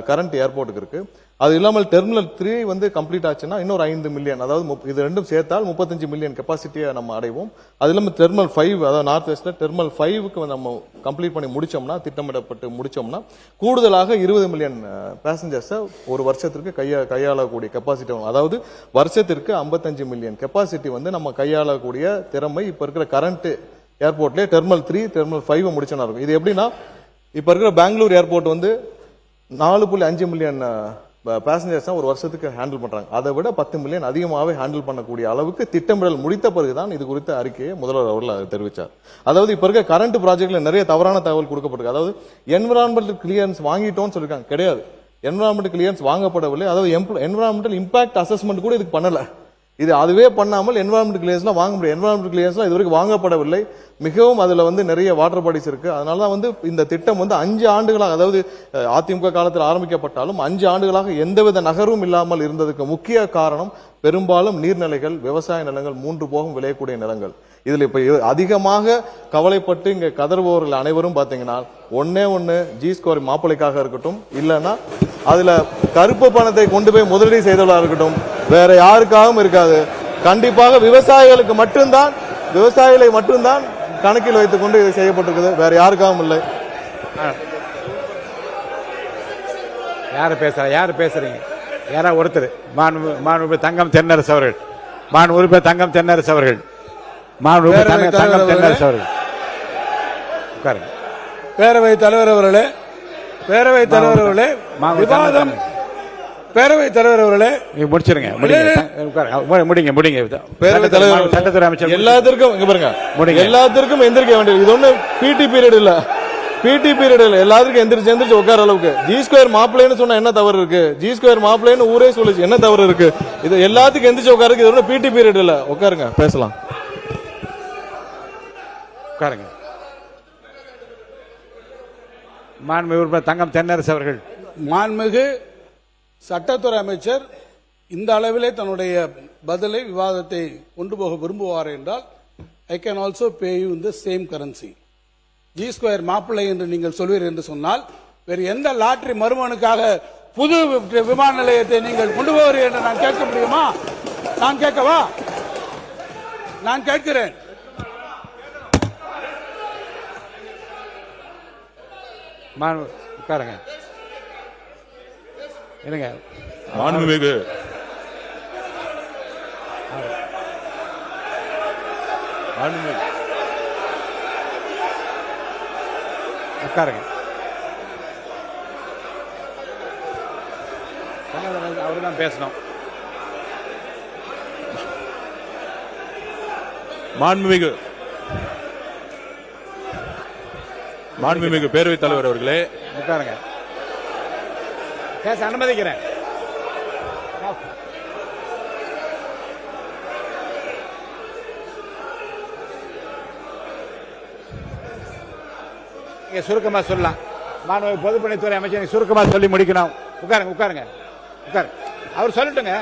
கரண்ட் ஏர்போர்ட்டுக்கு இருக்கு. அது இல்லாமல் டெர்மினல் 3 வந்து கம்ப்ளீட் ஆச்சுன்னா இன்னொரு 5 மில்லியன், அதாவது இது ரெண்டும் சேர்த்தால் 35 மில்லியன் கெப்பாசிட்டியை நம்ம அடைவோம். அது இல்லாமல் டெர்மினல் 5, அதாவது நார்த் வெஸ்ட்ல டெர்மினல் 5க்கு நம்ம கம்ப்ளீட் பண்ணி முடிச்சோம்னா, திட்டமிடப்பட்டு முடிச்சோம்னா, கூடுதலாக 20 மில்லியன் பேசஞ்சர்ஸை ஒரு வருஷத்திற்கு கையாளக்கூடிய கெப்பாசிட்டி, அதாவது வருஷத்திற்கு 55 மில்லியன் கெப்பாசிட்டி வந்து நம்ம கையாளக்கூடிய திறமை இப்ப இருக்கிற கரண்ட் ஏர்போர்ட்லயே டெர்மினல் 3, டெர்மினல் 5 முடிச்சனா இருக்கும். இது எப்படின்னா, இப்ப இருக்கிற பெங்களூர் ஏர்போர்ட் வந்து 4.5 மில்லியன் பேசஞ்சர்ஸ் ஒரு வருஷத்துக்கு ஹேண்டில் பண்றாங்க. அதை விட 10 மில்லியன் அதிகமாகவே ஹேண்டில் பண்ணக்கூடிய அளவுக்கு திட்டமிடல் முடித்த பிறகுதான் இது குறித்த அறிக்கையை முதல்வர் அவர்கள் தெரிவித்தார். அதாவது இப்ப இருக்க கரண்ட் ப்ராஜெக்ட்ல நிறைய தவறான தகவல் கொடுக்கப்பட்டிருக்கு. அதாவது என்விரான்மெண்டல் கிளியரன்ஸ் வாங்கிட்டோம்னு சொல்லிருக்காங்க. கிடையாது, என்விரான்மெண்டல் கிளியரன்ஸ் வாங்கப்படவில்லை. அதாவது என்விரான்மெண்டல் இம்பாக்ட் அசஸ்மெண்ட் கூட இதுக்கு பண்ணல. இது அதுவே பண்ணாமல் என்விரான்மெண்டல் கிளியரன்ஸ்லாம் வாங்க முடியும். என்விரான்மெண்டல் கிளியரன்ஸ்லாம் இதுவரைக்கும் வாங்கப்படவில்லை. மிகவும் அதுல வந்து நிறைய வாட்டர் பாடிஸ் இருக்கு. அதனாலதான் வந்து இந்த திட்டம் வந்து 5 ஆண்டுகளாக, அதாவது அதிமுக காலத்தில் ஆரம்பிக்கப்பட்டாலும் 5 ஆண்டுகளாக எந்தவித நகர்வும் இல்லாமல் இருந்ததுக்கு முக்கிய காரணம் பெரும்பாலும் நீர்நிலைகள், விவசாய நிலங்கள், 3 போகம் விளையக்கூடிய நிலங்கள். இதுல இப்ப அதிகமாக கவலைப்பட்டு இங்க கதறுபவர்கள் அனைவரும் பாத்தீங்கன்னா, ஒண்ணு ஜி ஸ்கோர் மாப்பிளைக்காக இருக்கட்டும், இல்லைன்னா அதுல கருப்பு பணத்தை கொண்டு போய் முதலீடு செய்தவர்களாக இருக்கட்டும், வேற யாருக்காகவும் இருக்காது. கண்டிப்பாக விவசாயிகளை மட்டும்தான் கணக்கில் வைத்துக் கொண்டு இது செய்யப்பட்டிருக்குது. வேற யாருக்காகவும் இல்லை. யாரு பேசுறீங்க? யாரா ஒருத்தர்? மாண்புமிகு தங்கம் தென்னரசு அவர்கள், மாண்புமிகு தங்கம் தென்னரசு அவர்கள், மாண்புமிகு தங்கம் தென்னரசு அவர்கள் உட்காருங்க. பேரவைத் தலைவர் அவர்களே, பேரவைத் தலைவர் அவர்களே, விவாதம், பேரவைத் தலைவர் அவர்களே, முடிச்சிருங்க. முடிங்க. பேரவைத் தலைவர், சட்டத்துறை அமைச்சர் எல்லாத்திற்கும் இங்க பாருங்க, எல்லாத்திற்கும் எந்திரிக்க வேண்டியது. இது ஒண்ணு பிடி பீரியட் இல்ல, எல்லாத்துக்கும் எந்திரிச்சு உட்கார அளவுக்கு. ஜி ஸ்கொயர் மாப்பிள்ளைன்னு சொன்னா என்ன தவறு இருக்கு? ஜி ஸ்கொயர் மாப்பிள்ளைன்னு ஊரே சொல்லுச்சு, என்ன தவறு இருக்கு? இது எல்லாத்துக்கும் எந்திரிச்சு உட்காருக்கு. இது ஒண்ணு பிடி பீரியட் இல்ல. உட்காருங்க, பேசலாம். உட்காருங்க. மாண்புமிகு தங்கம் தென்னரசு அவர்கள். மாண்புமிகு சட்டத்துறை அமைச்சர் இந்த அளவிலே தன்னுடைய பதிலை, விவாதத்தை கொண்டு போக விரும்புவார் என்றால், I can also pay you in the same currency. G square மாப்பிள்ளை என்று நீங்கள் சொல்வீர் என்று சொன்னால், வேறு எந்த லாட்டரி மருமனுக்காக புது விமான நிலையத்தை நீங்கள் கொண்டு போவீர்கள் என்று நான் கேட்க முடியுமா? நான் கேட்கவா? நான் கேட்கிறேன். உட்காருங்க. என்னங்க மாண்புமிகு உட்காருங்க. அவரு தான் பேசணும். மாண்புமிகு பேரவைத் தலைவர் அவர்களே, உட்காருங்க. பேச அனுமதிக்கிறேன். சுருக்கமா சொல்லலாம். மாணவ பொதுப்பணித்துறை அமைச்சர் சுருக்கமா சொல்லி முடிக்கணும். உட்காருங்க. அவர் சொல்லட்டுங்க.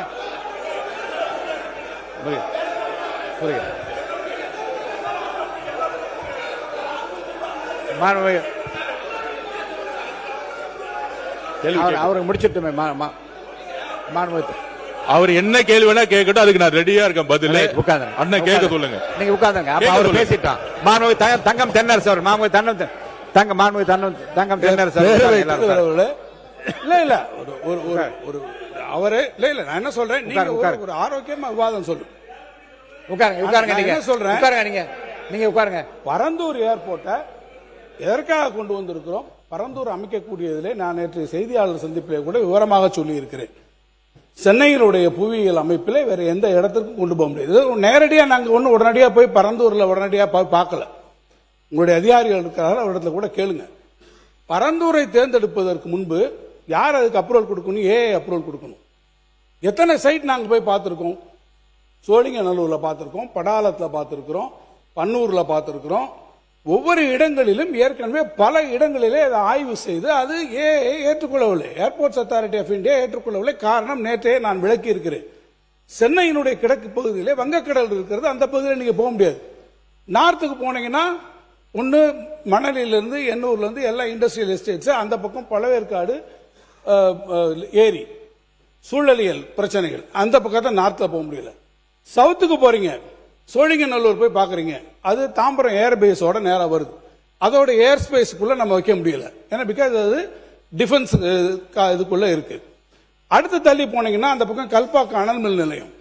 அவருக்கு முடிச்சிட்டுமே. அவர் என்ன கேள்வி வேணா கேட்கட்டும், அதுக்கு நான் ரெடியா இருக்கேன். பதில் அண்ணன் கேட்க சொல்லுங்க. நீங்க உட்கார்ந்துங்க. அவர் பேசிட்டான். மாண்புமிகு தங்கம் தென்னரசு அவர், மாண்புமிகு தங்கம் தென்னரசு இல்ல ஒரு அவரு இல்ல நான் என்ன சொல்றேன், நீங்க ஒரு ஆரோக்கியமா விவாதம் சொல்லு. உட்காருங்க நான் நீங்க என்ன சொல்றேன், உட்காருங்க நீங்க உட்காருங்க. பரந்தூர் ஏர்போர்ட்டை எதற்காக கொண்டு வந்திருக்கிறோம், பரந்தூர் அமைக்கக்கூடியதிலே நான் நேற்று செய்தியாளர் சந்திப்பிலே கூட விவரமாக சொல்லி இருக்கிறேன். சென்னையினுடைய புவியியல் அமைப்பிலே வேற எந்த இடத்துக்கும் கொண்டு போக முடியாது. நேரடியா நாங்க ஒண்ணு உடனடியா போய் பரந்தூர்ல உடனடியா பார்க்கல. உங்களுடைய அதிகாரிகள் இருக்கிறார்கள், அவரிடத்துல கூட கேளுங்க. பரந்தூரை தேர்ந்தெடுப்பதற்கு முன்பு யார் அதுக்கு அப்ரூவல் கொடுக்கணும், அப்ரூவல் கொடுக்கணும். எத்தனை சைட் நாங்க போய் பார்த்திருக்கோம். சோழிங்கநல்லூர்ல பார்த்திருக்கோம், படாலத்துல பார்த்திருக்கிறோம், பன்னூர்ல பார்த்திருக்கிறோம். ஒவ்வொரு இடங்களிலும் ஏற்கனவே பல இடங்களிலே அதை ஆய்வு செய்து அது ஏற்றுக்கொள்ளவில்லை. ஏர்போர்ட்ஸ் அத்தாரிட்டி ஆஃப் இந்தியா ஏற்றுக்கொள்ளவில்லை. காரணம் நேற்றே நான் விளக்கி இருக்கிறேன். சென்னையினுடைய கிழக்கு பகுதியிலே வங்கக்கடல் இருக்கிறது, அந்த பகுதியில் நீங்க போக முடியாது. நார்த்துக்கு போனீங்கன்னா ஒன்று மணலிலிருந்து எண்ணூர்லேருந்து எல்லா இண்டஸ்ட்ரியல் எஸ்டேட்ஸ், அந்த பக்கம் பழவேற்காடு ஏரி சூழலியல் பிரச்சனைகள், அந்த பக்கத்தை நார்த்தில் போக முடியல. சவுத்துக்கு போறீங்க, சோழிங்கநல்லூர் போய் பார்க்குறீங்க, அது தாம்பரம் ஏர்பேஸோட நேரம் வருது. அதோட ஏர் ஸ்பேஸுக்குள்ள நம்ம வைக்க முடியல, ஏன்னா பிகாஸ் அது டிஃபென்ஸ் இதுக்குள்ள இருக்கு. அடுத்து தள்ளி போனீங்கன்னா அந்த பக்கம் கல்பாக்க அனல் மில் நிலையம்,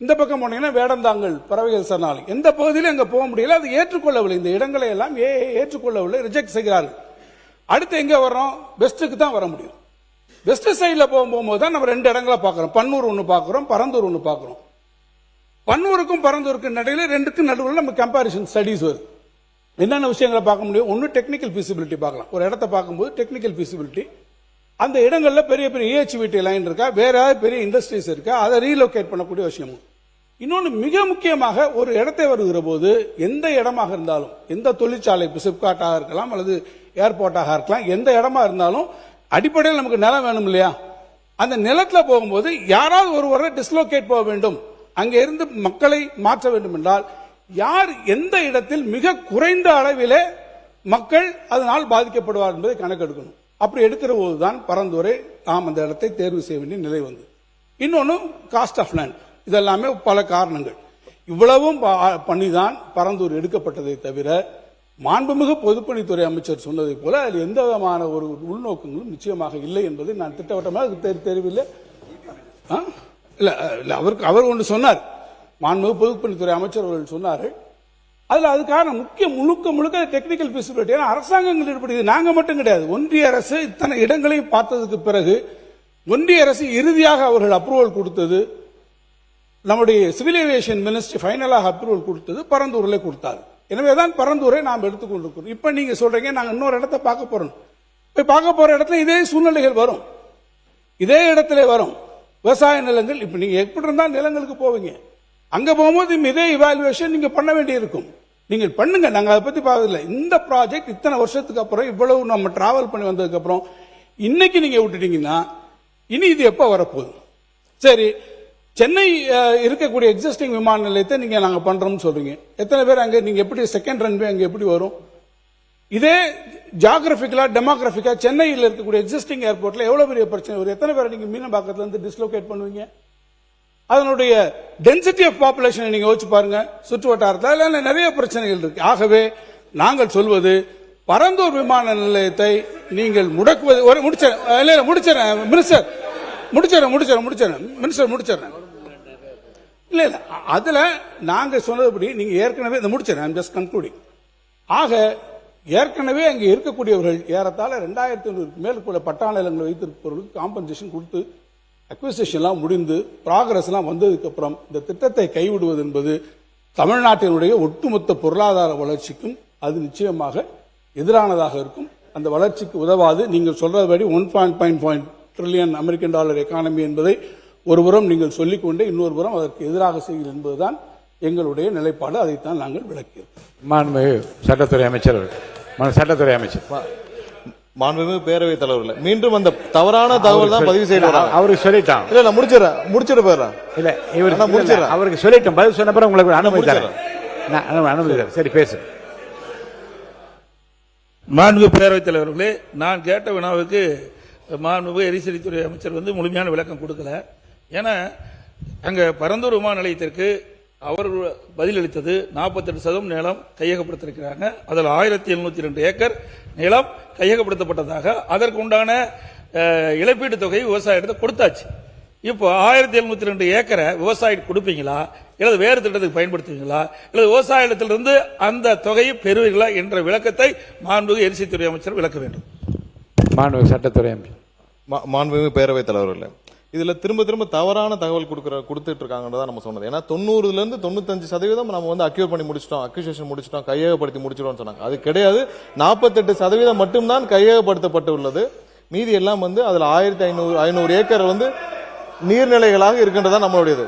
இந்த பக்கம் போனீங்கன்னா வேடந்தாங்கல் பறவைகள் சரணாலயம், எந்த பகுதியிலும் அங்கே போக முடியல. அது ஏற்றுக்கொள்ளவில்லை, இந்த இடங்களை எல்லாம் ஏற்றுக்கொள்ளவில்லை, ரிஜெக்ட் செய்கிறார்கள். அடுத்து எங்க வர்றோம், வெஸ்ட்டுக்கு தான் வர முடியும். வெஸ்ட் சைடில் போகும்போது தான் நம்ம ரெண்டு இடங்களை பார்க்குறோம். பன்னூர் ஒன்று பார்க்குறோம், பரந்தூர் ஒன்று பார்க்குறோம். பன்னூருக்கும் பரந்தூருக்கும் நடுவில் ரெண்டுக்கும் நடுவில் நம்ம கம்பாரிசன் ஸ்டடிஸ் வருது. என்னென்ன விஷயங்களை பார்க்க முடியும், ஒன்று டெக்னிக்கல் ஃபீசிபிலிட்டி பார்க்கலாம். ஒரு இடத்த பார்க்கும்போது டெக்னிக்கல் ஃபீசிபிலிட்டி, அந்த இடங்கள்ல பெரிய பெரிய EHVT லைன் இருக்கா, வேற ஏதாவது பெரிய இண்டஸ்ட்ரீஸ் இருக்கா, அதை ரீலோகேட் பண்ணக்கூடிய விஷயம். இன்னொன்று மிக முக்கியமாக, ஒரு இடத்தை வருகிற போது எந்த இடமாக இருந்தாலும், எந்த தொழிற்சாலை, சிப்காட்டாக இருக்கலாம் அல்லது ஏர்போர்ட்டாக இருக்கலாம், எந்த இடமா இருந்தாலும் அடிப்படையில் நமக்கு நிலம் வேணும் இல்லையா. அந்த நிலத்தில் போகும்போது யாராவது ஒருவரை டிஸ்லோகேட் போக வேண்டும், அங்கே இருந்து மக்களை மாற்ற வேண்டும் என்றால் யார் எந்த இடத்தில் மிக குறைந்த அளவிலே மக்கள் அதனால் பாதிக்கப்படுவார் என்பதை கணக்கெடுக்கணும். அப்படி எடுக்கிற போதுதான் பரந்தூரை நாம் அந்த இடத்தை தேர்வு செய்ய வேண்டிய நிலை வந்து. இன்னொன்று காஸ்ட் ஆஃப் லேண்ட், இதெல்லாமே பல காரணங்கள். இவ்வளவும் பண்ணிதான் பரந்தூர் எடுக்கப்பட்டதை தவிர மாண்புமிகு பொதுப்பணித்துறை அமைச்சர் சொன்னதை போல அதில் எந்த விதமான ஒரு உள்நோக்கங்களும் நிச்சயமாக இல்லை என்பதை நான் திட்டவட்டமாக தெரியவில்லை. இல்ல அவர் ஒன்று சொன்னார், மாண்புமிகு பொதுப்பணித்துறை அமைச்சர் அவர்கள் சொன்னார்கள். அதுல அதுக்கான முழுக்க டெக்னிக்கல் ஃபீசிபிலிட்டி. அரசாங்கங்கள் ஈடுபடுகிறது, நாங்க மட்டும் கிடையாது. ஒன்றிய அரசு இத்தனை இடங்களையும் பார்த்ததுக்கு பிறகு ஒன்றிய அரசு இறுதியாக அவர்கள் அப்ரூவல் கொடுத்தது, நம்முடைய சிவில் ஏவியேஷன் மினிஸ்ட்ரி ஃபைனலாக அப்ரூவல் கொடுத்தது பரந்தூரில் கொடுத்தார். எனவேதான் பரந்தூரை நாம் எடுத்துக்கொண்டிருக்கிறோம். இப்ப நீங்க சொல்றீங்க நாங்க இன்னொரு இடத்தை பார்க்க போறோம். போய் பார்க்க போற இடத்துல இதே சூழ்நிலைகள் வரும், இதே இடத்துல வரும். விவசாய நிலங்கள், இப்ப நீங்க எப்படி இருந்தா நிலங்களுக்கு போவீங்க, அங்க போகும்போது இதே இவாலுவேஷன் நீங்க பண்ண வேண்டி இருக்கும். நீங்க பண்ணுங்க, நாங்க அதை பத்தி பார்க்கல. இந்த ப்ராஜெக்ட் இத்தனை வருஷத்துக்கு அப்புறம், இவ்வளவு நம்ம டிராவல் பண்ணி வந்ததுக்கு அப்புறம் இன்னைக்கு நீங்க விட்டுட்டீங்கன்னா இனி இது எப்ப வரப்போகுது? சரி, சென்னை இருக்கக்கூடிய எக்ஸிஸ்டிங் விமான நிலையத்தை நீங்க நாங்க பண்றோம்னு சொல்றீங்க. எத்தனை பேர் அங்க, நீங்க எப்படி செகண்ட் ரன்வே அங்க எப்படி வரும்? இதே ஜியோகிராபிக்கலா டெமோகிராபிக்கா சென்னையில் இருக்கக்கூடிய எக்ஸிஸ்டிங் ஏர்போர்ட்ல எவ்வளவு பெரிய பிரச்சனை வரும்? எத்தனை பேரை நீங்க மீனம்பாக்கத்துல இருந்து டிஸ்லோகேட் பண்ணுவீங்க? அதனுடைய டென்சிட்டி ஆஃப் பாப்புலேஷன் நீங்க யோசிச்சு பாருங்க. சுற்று வட்டாரத்தில் நிறைய பிரச்சனைகள் இருக்கு. ஆகவே நாங்கள் சொல்வது, பரந்தூர் விமான நிலையத்தை நீங்கள் முடக்குவது. முடிச்சிடறேன் மினிஸ்டர், முடிச்சிடறேன். இல்ல அதுல நாங்க சொன்னதுபடி நீங்க ஏற்கனவே முடிச்சிடறேன், ஜஸ்ட் கன்க்ளூடிங். ஆக ஏற்கனவே அங்கே இருக்கக்கூடியவர்கள் ஏறத்தாழ 2500 மேற்கொள்ள பட்டா நிலங்களை வைத்திருப்பவர்களுக்கு காம்பன்சேஷன் கொடுத்து அக்விசிஷன்லாம் முடிந்து ப்ராகிரஸ் எல்லாம் வந்ததுக்கு அப்புறம் இந்த திட்டத்தை கைவிடுவது என்பது தமிழ்நாட்டினுடைய ஒட்டுமொத்த பொருளாதார வளர்ச்சிக்கும் அது நிச்சயமாக எதிரானதாக இருக்கும். அந்த வளர்ச்சிக்கு உதவாது. நீங்கள் சொல்றபடி 1.5 ட்ரில்லியன் அமெரிக்கன் டாலர் எக்கானமி என்பதை ஒருபுறம் நீங்கள் சொல்லிக்கொண்டே இன்னொரு புறம் அதற்கு எதிராக செய்கிறீர்கள் என்பதுதான் எங்களுடைய நிலைப்பாடு. அதைத்தான் நாங்கள் விளக்கியோம். மாண்புமிகு சட்டத்துறை அமைச்சர், மாண்புமிகு பேரவைத் தலைவர்கள் மீண்டும் அந்த தவறான தகவல் தான் பதிவு செய்யறாங்க. அவருக்கு சொல்லிட்டான். இல்ல முடிச்சிட்டு போயிடுறேன். இல்ல இவர் முடிச்சிடறேன், அவருக்கு சொல்லிட்டோம். பதில் சொன்ன பிறகு உங்களுக்கு அனுமதி தரேன். சரி பேசு. மாண்புமிகு பேரவைத் தலைவர்களே, நான் கேட்ட வினாவுக்கு மாண்புமிகு எரிசக்தித்துறை அமைச்சர் முழுமையான விளக்கம் கொடுக்கல. ஏன்னா அங்க பரந்தூர் விமான நிலையத்திற்கு அவர் பதிலளித்தது 48% நிலம் கையகப்படுத்திருக்கிறாங்க. அதில் 1702 ஏக்கர் நிலம் கையகப்படுத்தப்பட்டதாக, அதற்கு உண்டான இழப்பீட்டு தொகை விவசாயிடத்தை கொடுத்தாச்சு. இப்போ 1702 ஏக்கரை விவசாயிக்கு கொடுப்பீங்களா, இல்லது வேறு திட்டத்துக்கு பயன்படுத்துவீங்களா, இல்லது விவசாயத்திலிருந்து அந்த தொகையை பெறுவீங்களா என்ற விளக்கத்தை மாண்புமிகு எரிசக்தித்துறை அமைச்சர் விளக்க வேண்டும். மாண்புமிகு சட்டத்துறை அமைச்சர். மாண்புமிகு பேரவைத் தலைவர்களே, இதுல திரும்ப திரும்ப தவறான தகவல் கொடுத்துட்டு இருக்காங்கன்றத நம்ம சொன்னது. ஏன்னா 90ல இருந்து 95% நம்ம வந்து அக்யூர் பண்ணி முடிச்சிட்டோம், அக்யூசேஷன் முடிச்சிட்டோம், கையகப்படுத்தி முடிச்சிட்டோம்னு சொன்னாங்க. அது கிடையாது. 48% மட்டும்தான் கையகப்படுத்தப்பட்டு உள்ளது. மீதி எல்லாம் வந்து அதுல 1500 ஏக்கர் வந்து நீர்நிலைகளாக இருக்கின்றதா நம்மளுடையது.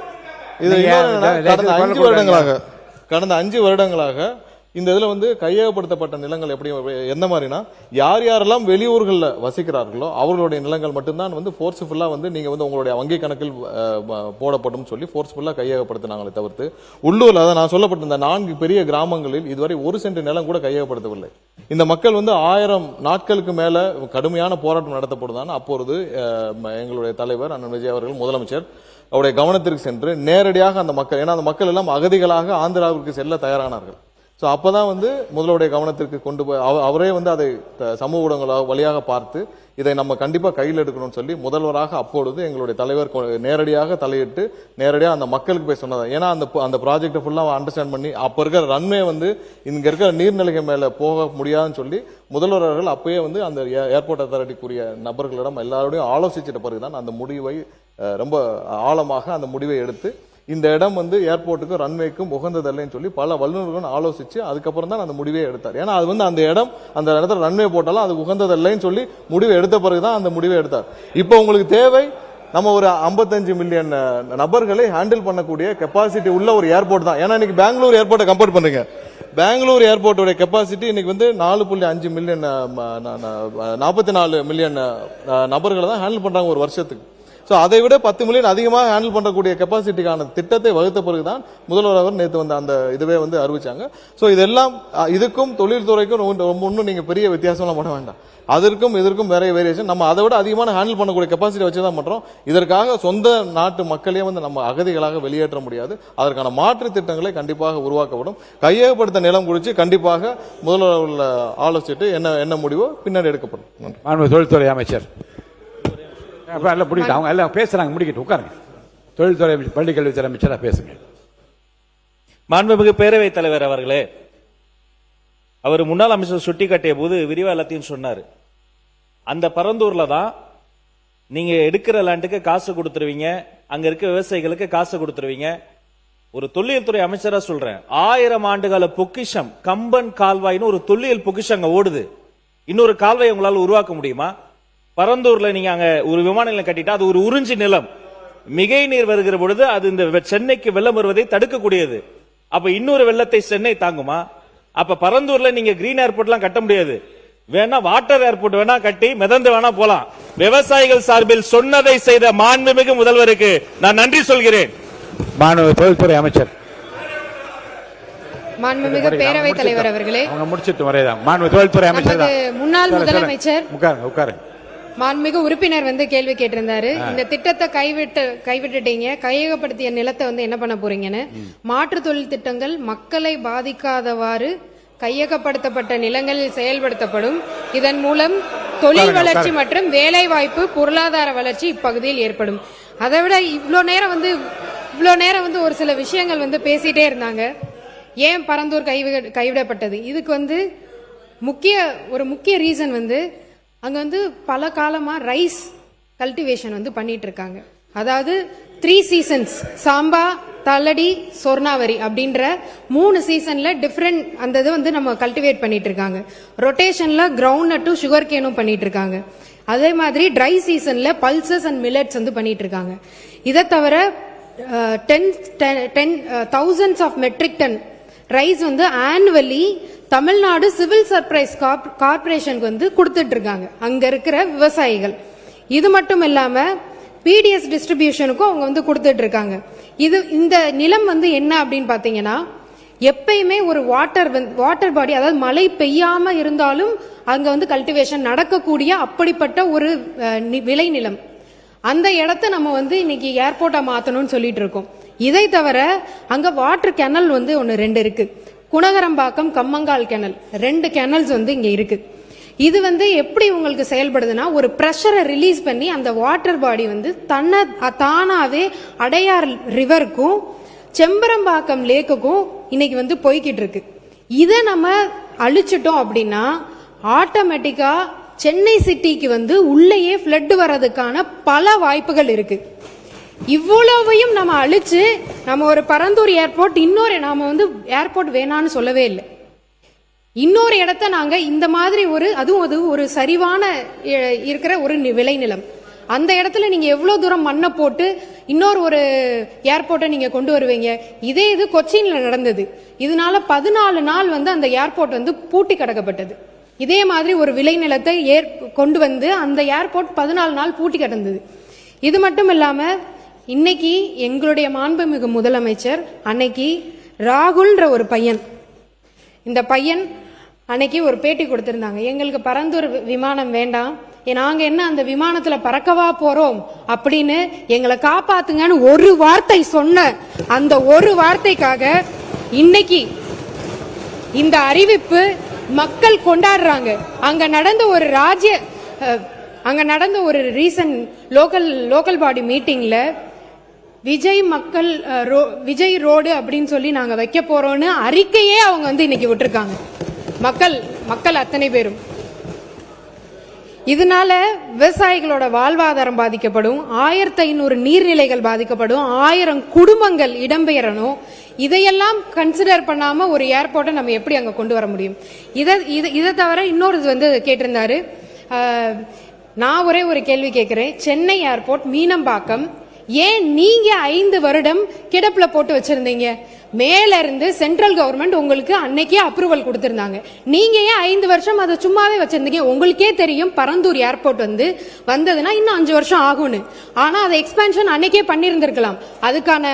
இது கடந்த 5 வருடங்களாக இந்த இதுல வந்து கையகப்படுத்தப்பட்ட நிலங்கள் எப்படி எந்த மாதிரினா, யார் யாரெல்லாம் வெளியூர்கள்ல வசிக்கிறார்களோ அவர்களுடைய நிலங்கள் மட்டும்தான் வந்து ஃபோர்ஸ்ஃபுல்லா வந்து நீங்க வந்து உங்களுடைய வங்கி கணக்கில் போடப்படும் சொல்லி ஃபோர்ஸ்ஃபுல்லா கையகப்படுத்தினாங்களே தவிர்த்து உள்ளூர்ல அதான் நான் சொல்லப்பட்ட இந்த 4 பெரிய கிராமங்களில் இதுவரை 1 சென்ட் நிலம் கூட கையகப்படுத்தவில்லை. இந்த மக்கள் வந்து 1000 நாட்களுக்கு மேல கடுமையான போராட்டம் நடத்தப்படுதான். அப்பொழுது எங்களுடைய தலைவர் அண்ணன் விஜய் அவர்கள் முதலமைச்சர் அவருடைய கவனத்திற்கு சென்று நேரடியாக அந்த மக்கள், ஏன்னா அந்த மக்கள் எல்லாம் அகதிகளாக ஆந்திராவிற்கு செல்ல தயாரானார்கள். சோ அப்பதான் வந்து முதல்வருடைய கவனத்திற்கு கொண்டு போய் அவரே வந்து அதை சமூக ஊடகங்கள் வழியாக பார்த்து இதை நம்ம கண்டிப்பா கையில் எடுக்கணும்னு சொல்லி முதல்வராக அப்பொழுது எங்களுடைய தலைவர் நேரடியாக தலையிட்டு நேரடியாக அந்த மக்களுக்கு போய் சொன்னதா. ஏன்னா அந்த ப்ராஜெக்டை ஃபுல்லா அண்டர்ஸ்டாண்ட் பண்ணி அப்ப இருக்கிற ரன்வே வந்து இங்க இருக்கிற நீர்நிலைகள் மேல போக முடியாதுன்னு சொல்லி முதல்வர் அவர்கள் அப்பயே வந்து அந்த ஏர்போர்ட் அத்தாரிட்டிக்குரிய நபர்களிடம் எல்லாரோடையும் ஆலோசிச்சிட்ட பிறகுதான் அந்த முடிவை ரொம்ப ஆழமாக அந்த முடிவை எடுத்து இந்த இடம் வந்து ஏர்போர்ட்டுக்கும் ரன்வேக்கும் உகந்ததில்லைன்னு சொல்லி பல வல்லுநர்களும் ஆலோசிச்சு அதுக்கப்புறம் தான் அந்த முடிவே எடுத்தார். ஏன்னா அது வந்து அந்த இடத்துல ரன்வே போட்டாலும் அது உகந்ததில்லைன்னு சொல்லி முடிவை எடுத்த பிறகுதான் அந்த முடிவை எடுத்தார். இப்போ உங்களுக்கு தேவை நம்ம ஒரு 55 மில்லியன் நபர்களை ஹேண்டில் பண்ணக்கூடிய கெப்பாசிட்டி உள்ள ஒரு ஏர்போர்ட் தான். ஏன்னா இன்னைக்கு பெங்களூர் ஏர்போர்ட்டை கம்பேர் பண்றீங்க, பெங்களூர் ஏர்போர்ட்டோட கெப்பாசிட்டி இன்னைக்கு வந்து 4.5 மில்லியன் 44 மில்லியன் நபர்களை தான் ஹேண்டில் பண்றாங்க ஒரு வருஷத்துக்கு. சோ அதை விட 10 மில்லியன் அதிகமாக ஹேண்டில் பண்ணக்கூடிய கெப்பாசிட்டிக்கான திட்டத்தை வகுத்த பிறகுதான் முதல்வர் அவர் நேற்று வந்து அந்த இதுவே வந்து அறிவிச்சாங்க. சோ இதெல்லாம் இதுக்கும் தொழில்துறைக்கும் ஒன்றும் நீங்க பெரிய வித்தியாசம்லாம் பண்ண வேண்டாம். அதற்கும் இதற்கும் வேற வேரியேஷன். நம்ம அதை விட அதிகமான ஹேண்டில் பண்ணக்கூடிய கெப்பாசிட்டி வச்சுதான் பண்றோம். இதற்காக சொந்த நாட்டு மக்களையே வந்து நம்ம அகதிகளாக வெளியேற்ற முடியாது. அதற்கான மாற்று திட்டங்களை கண்டிப்பாக உருவாக்கப்படும். கையகப்படுத்த நிலம் குறித்து கண்டிப்பாக முதல்வர் ஆலோசிச்சுட்டு என்ன முடிவோ பின்னாடி எடுக்கப்படும். தொழில்துறை அமைச்சர் அவங்க எல்லாம் பேசுறாங்க, முடிக்கிட்டு உட்காருங்க. தொழில்துறை பள்ளிக்கல்வித்துறை அமைச்சரா பேசுங்க. மாண்புமிகு பேரவைத் தலைவர் அவர்களே, அவர் முன்னாள் அமைச்சர் சுட்டி காட்டிய போது விரிவா எல்லாத்தையும் சொன்னாரு. அந்த பரந்தூர்ல தான் நீங்க எடுக்கிற லேண்டுக்கு காசு கொடுத்துருவீங்க, அங்க இருக்க விவசாயிகளுக்கு காசு கொடுத்துருவீங்க. ஒரு தொல்லியல் துறை அமைச்சரா சொல்றேன், 1000 ஆண்டுகால பொக்கிஷம் கம்பன் கால்வாய்னு ஒரு தொல்லியல் பொக்கிஷம் அங்க ஓடுது. இன்னொரு கால்வாய் உங்களால் உருவாக்க முடியுமா? பரந்தூர்ல நீங்க அங்க ஒரு விமான நிலையம் கட்டிட்டா அது ஒரு உறிஞ்சி நிலம். மிகை நீர் வருகிற பொழுது அது இந்த சென்னைக்கு வெள்ளம் வருவதை தடுக்கக்கூடியது. அப்ப இன்னொரு வெள்ளத்தை சென்னை தாங்குமா? அப்ப பரந்தூர்ல நீங்க கிரீன் ஏர்போர்ட் எல்லாம் கட்ட முடியாது. வேணா வாட்டர் ஏர்போர்ட் வேணா கட்டி மிதந்து வேணா போலாம். விவசாயிகள் சார்பில் சொன்னதை செய்த மாண்புமிகு முதல்வருக்கு நான் நன்றி சொல்கிறேன். மாண்புமிகு தொழில்துறை அமைச்சர். மாண்புமிகு பேரவைத் தலைவர் அவர்களே, அவங்க முடிச்சிட்டு வரேதான். மாண்புமிகு தொழில்துறை அமைச்சர் முன்னாள் முதலமைச்சர் உட்காருங்க. மாண்புமிகு உறுப்பினர் வந்து கேள்வி கேட்டிருந்தாரு. இந்த திட்டத்தை கைவிட்டுட்டீங்க, கையகப்படுத்திய நிலத்தை வந்து என்ன பண்ண போறீங்கன்னு. மாற்று தொழில் திட்டங்கள் மக்களை பாதிக்காதவாறு கையகப்படுத்தப்பட்ட நிலங்களில் செயல்படுத்தப்படும். இதன் மூலம் தொழில் வளர்ச்சி மற்றும் வேலை வாய்ப்பு, பொருளாதார வளர்ச்சி இப்பகுதியில் ஏற்படும். அதை விட இவ்வளோ நேரம் வந்து ஒரு சில விஷயங்கள் வந்து பேசிட்டே இருந்தாங்க. ஏன் பரந்தூர் கைவிடப்பட்டது? இதுக்கு வந்து முக்கிய ரீசன் வந்து அங்க வந்து பல காலமா ரைஸ் கல்டிவேஷன் வந்து பண்ணிட்டு இருக்காங்க. அதாவது 3 சீசன்ஸ், சாம்பா, தள்ளடி, சொர்ணாவரி அப்படின்ற 3 சீசன்ல டிஃப்ரெண்ட் அந்த இது வந்து நம்ம கல்டிவேட் பண்ணிட்டு இருக்காங்க. ரொட்டேஷன்ல கிரவுண்ட் நட்டும் சுகர் கேனும் பண்ணிட்டு இருக்காங்க. அதே மாதிரி ட்ரை சீசன்ல பல்சஸ் அண்ட் மில்லட்ஸ் வந்து பண்ணிட்டு இருக்காங்க. இதை தவிர 10,000s of metric ton rice வந்து ஆனுவலி தமிழ்நாடு சிவில் சப்ளைஸ் கார்பரேஷனுக்கு வந்து கொடுத்துட்டு இருக்காங்க அங்க இருக்கிற விவசாயிகள். இது மட்டும் இல்லாம பிடிஎஸ் டிஸ்ட்ரிபியூஷனுக்கும் அவங்க வந்து கொடுத்துட்டு இருக்காங்க. இந்த நிலம் வந்து என்ன அப்படின்னு பாத்தீங்கன்னா, எப்பயுமே ஒரு வாட்டர் பாடி, அதாவது மழை பெய்யாம இருந்தாலும் அங்க வந்து கல்டிவேஷன் நடக்கக்கூடிய அப்படிப்பட்ட ஒரு விளை நிலம். அந்த இடத்த நம்ம வந்து இன்னைக்கு ஏர்போர்ட்டா மாத்தணும்னு சொல்லிட்டு இருக்கோம். இதை தவிர அங்க வாட்டர் கேனல் வந்து 2 இருக்கு. குணகரம்பாக்கம், கம்மங்கால் கேனல், 2 கேனல்ஸ் வந்து இங்க இருக்கு. இது வந்து எப்படி உங்களுக்கு செயல்படுதுன்னா, ஒரு ப்ரெஷரை ரிலீஸ் பண்ணி அந்த வாட்டர் பாடி வந்து தானாவே அடையார் ரிவருக்கும் செம்பரம்பாக்கம் லேக்குக்கும் இன்னைக்கு வந்து போய்கிட்டு இருக்கு. இதை நம்ம அழிச்சிட்டோம் அப்படின்னா ஆட்டோமேட்டிக்கா சென்னை சிட்டிக்கு வந்து உள்ளேயே ஃப்ளட் வர்றதுக்கான பல வாய்ப்புகள் இருக்கு. இவ்வளவையும் நம்ம அழிச்சு நம்ம ஒரு பரந்தூர் ஏர்போர்ட், இன்னொரு நாம வந்து ஏர்போர்ட் வேணான்னு சொல்லவே இல்லை. இன்னொரு இடத்த நாங்க இந்த மாதிரி அதுவும் அது ஒரு சரிவான இருக்கிற ஒரு விளைநிலம், அந்த இடத்துல நீங்க எவ்வளவு தூரம் மண்ணை போட்டு இன்னொரு ஒரு ஏர்போர்ட்டை நீங்க கொண்டு வருவீங்க? இதே இது கொச்சின்ல நடந்தது. இதனால 14 நாள் வந்து அந்த ஏர்போர்ட் வந்து பூட்டி கிடக்கப்பட்டது. இதே மாதிரி ஒரு விளைநிலத்தை கொண்டு வந்து அந்த ஏர்போர்ட் 14 நாள் பூட்டி கிடந்தது. இது மட்டும் இல்லாம இன்னைக்கு எங்களுடைய மாண்புமிகு முதலமைச்சர் அன்னைக்கு ராகுல்ன்ற ஒரு பையன், இந்த பையன் அன்னைக்கு ஒரு பேட்டி கொடுத்திருந்தாங்க. எங்களுக்கு பரந்தூர் விமானம் வேண்டாம், நாங்க என்ன அந்த விமானத்துல பறக்கவா போறோம் அப்படின்னு எங்களை காப்பாத்துங்கன்னு ஒரு வார்த்தை சொன்ன அந்த ஒரு வார்த்தைக்காக இன்னைக்கு இந்த அறிவிப்பு மக்கள் கொண்டாடுறாங்க. அங்க நடந்த ஒரு ரீசன்ட் லோக்கல் பாடி மீட்டிங்ல விஜய் ரோடு அப்படின்னு சொல்லி நாங்க வைக்க போறோம்னு அறிக்கையே அவங்க வந்து இன்னைக்கு விட்டுருக்காங்க. மக்கள் அத்தனை பேரும். இதனால விவசாயிகளோட வாழ்வாதாரம் பாதிக்கப்படும், 1500 நீர்நிலைகள் பாதிக்கப்படும், 1000 குடும்பங்கள் இடம்பெயரணும். இதையெல்லாம் கன்சிடர் பண்ணாம ஒரு ஏர்போர்ட்டை நம்ம எப்படி அங்க கொண்டு வர முடியும்? இதை தவிர இன்னொரு வந்து கேட்டிருந்தாரு. நான் ஒரே ஒரு கேள்வி கேட்கிறேன். சென்னை ஏர்போர்ட் மீனம்பாக்கம் ஏன் நீங்க 5 வருடம் கிடப்புல போட்டு வச்சிருந்தீங்க? மேல இருந்து சென்ட்ரல் கவர்மெண்ட் உங்களுக்கு அன்னைக்கே அப்ரூவல் கொடுத்திருந்தாங்க. நீங்க ஏன் 5 வருஷம் அதை சும்மாவே வச்சிருந்தீங்க? உங்களுக்கே தெரியும் பரந்தூர் ஏர்போர்ட் வந்ததுன்னா இன்னும் 5 வருஷம் ஆகும்னு. ஆனா அதை எக்ஸ்பான்ஷன் அன்னைக்கே பண்ணிருந்திருக்கலாம். அதுக்கான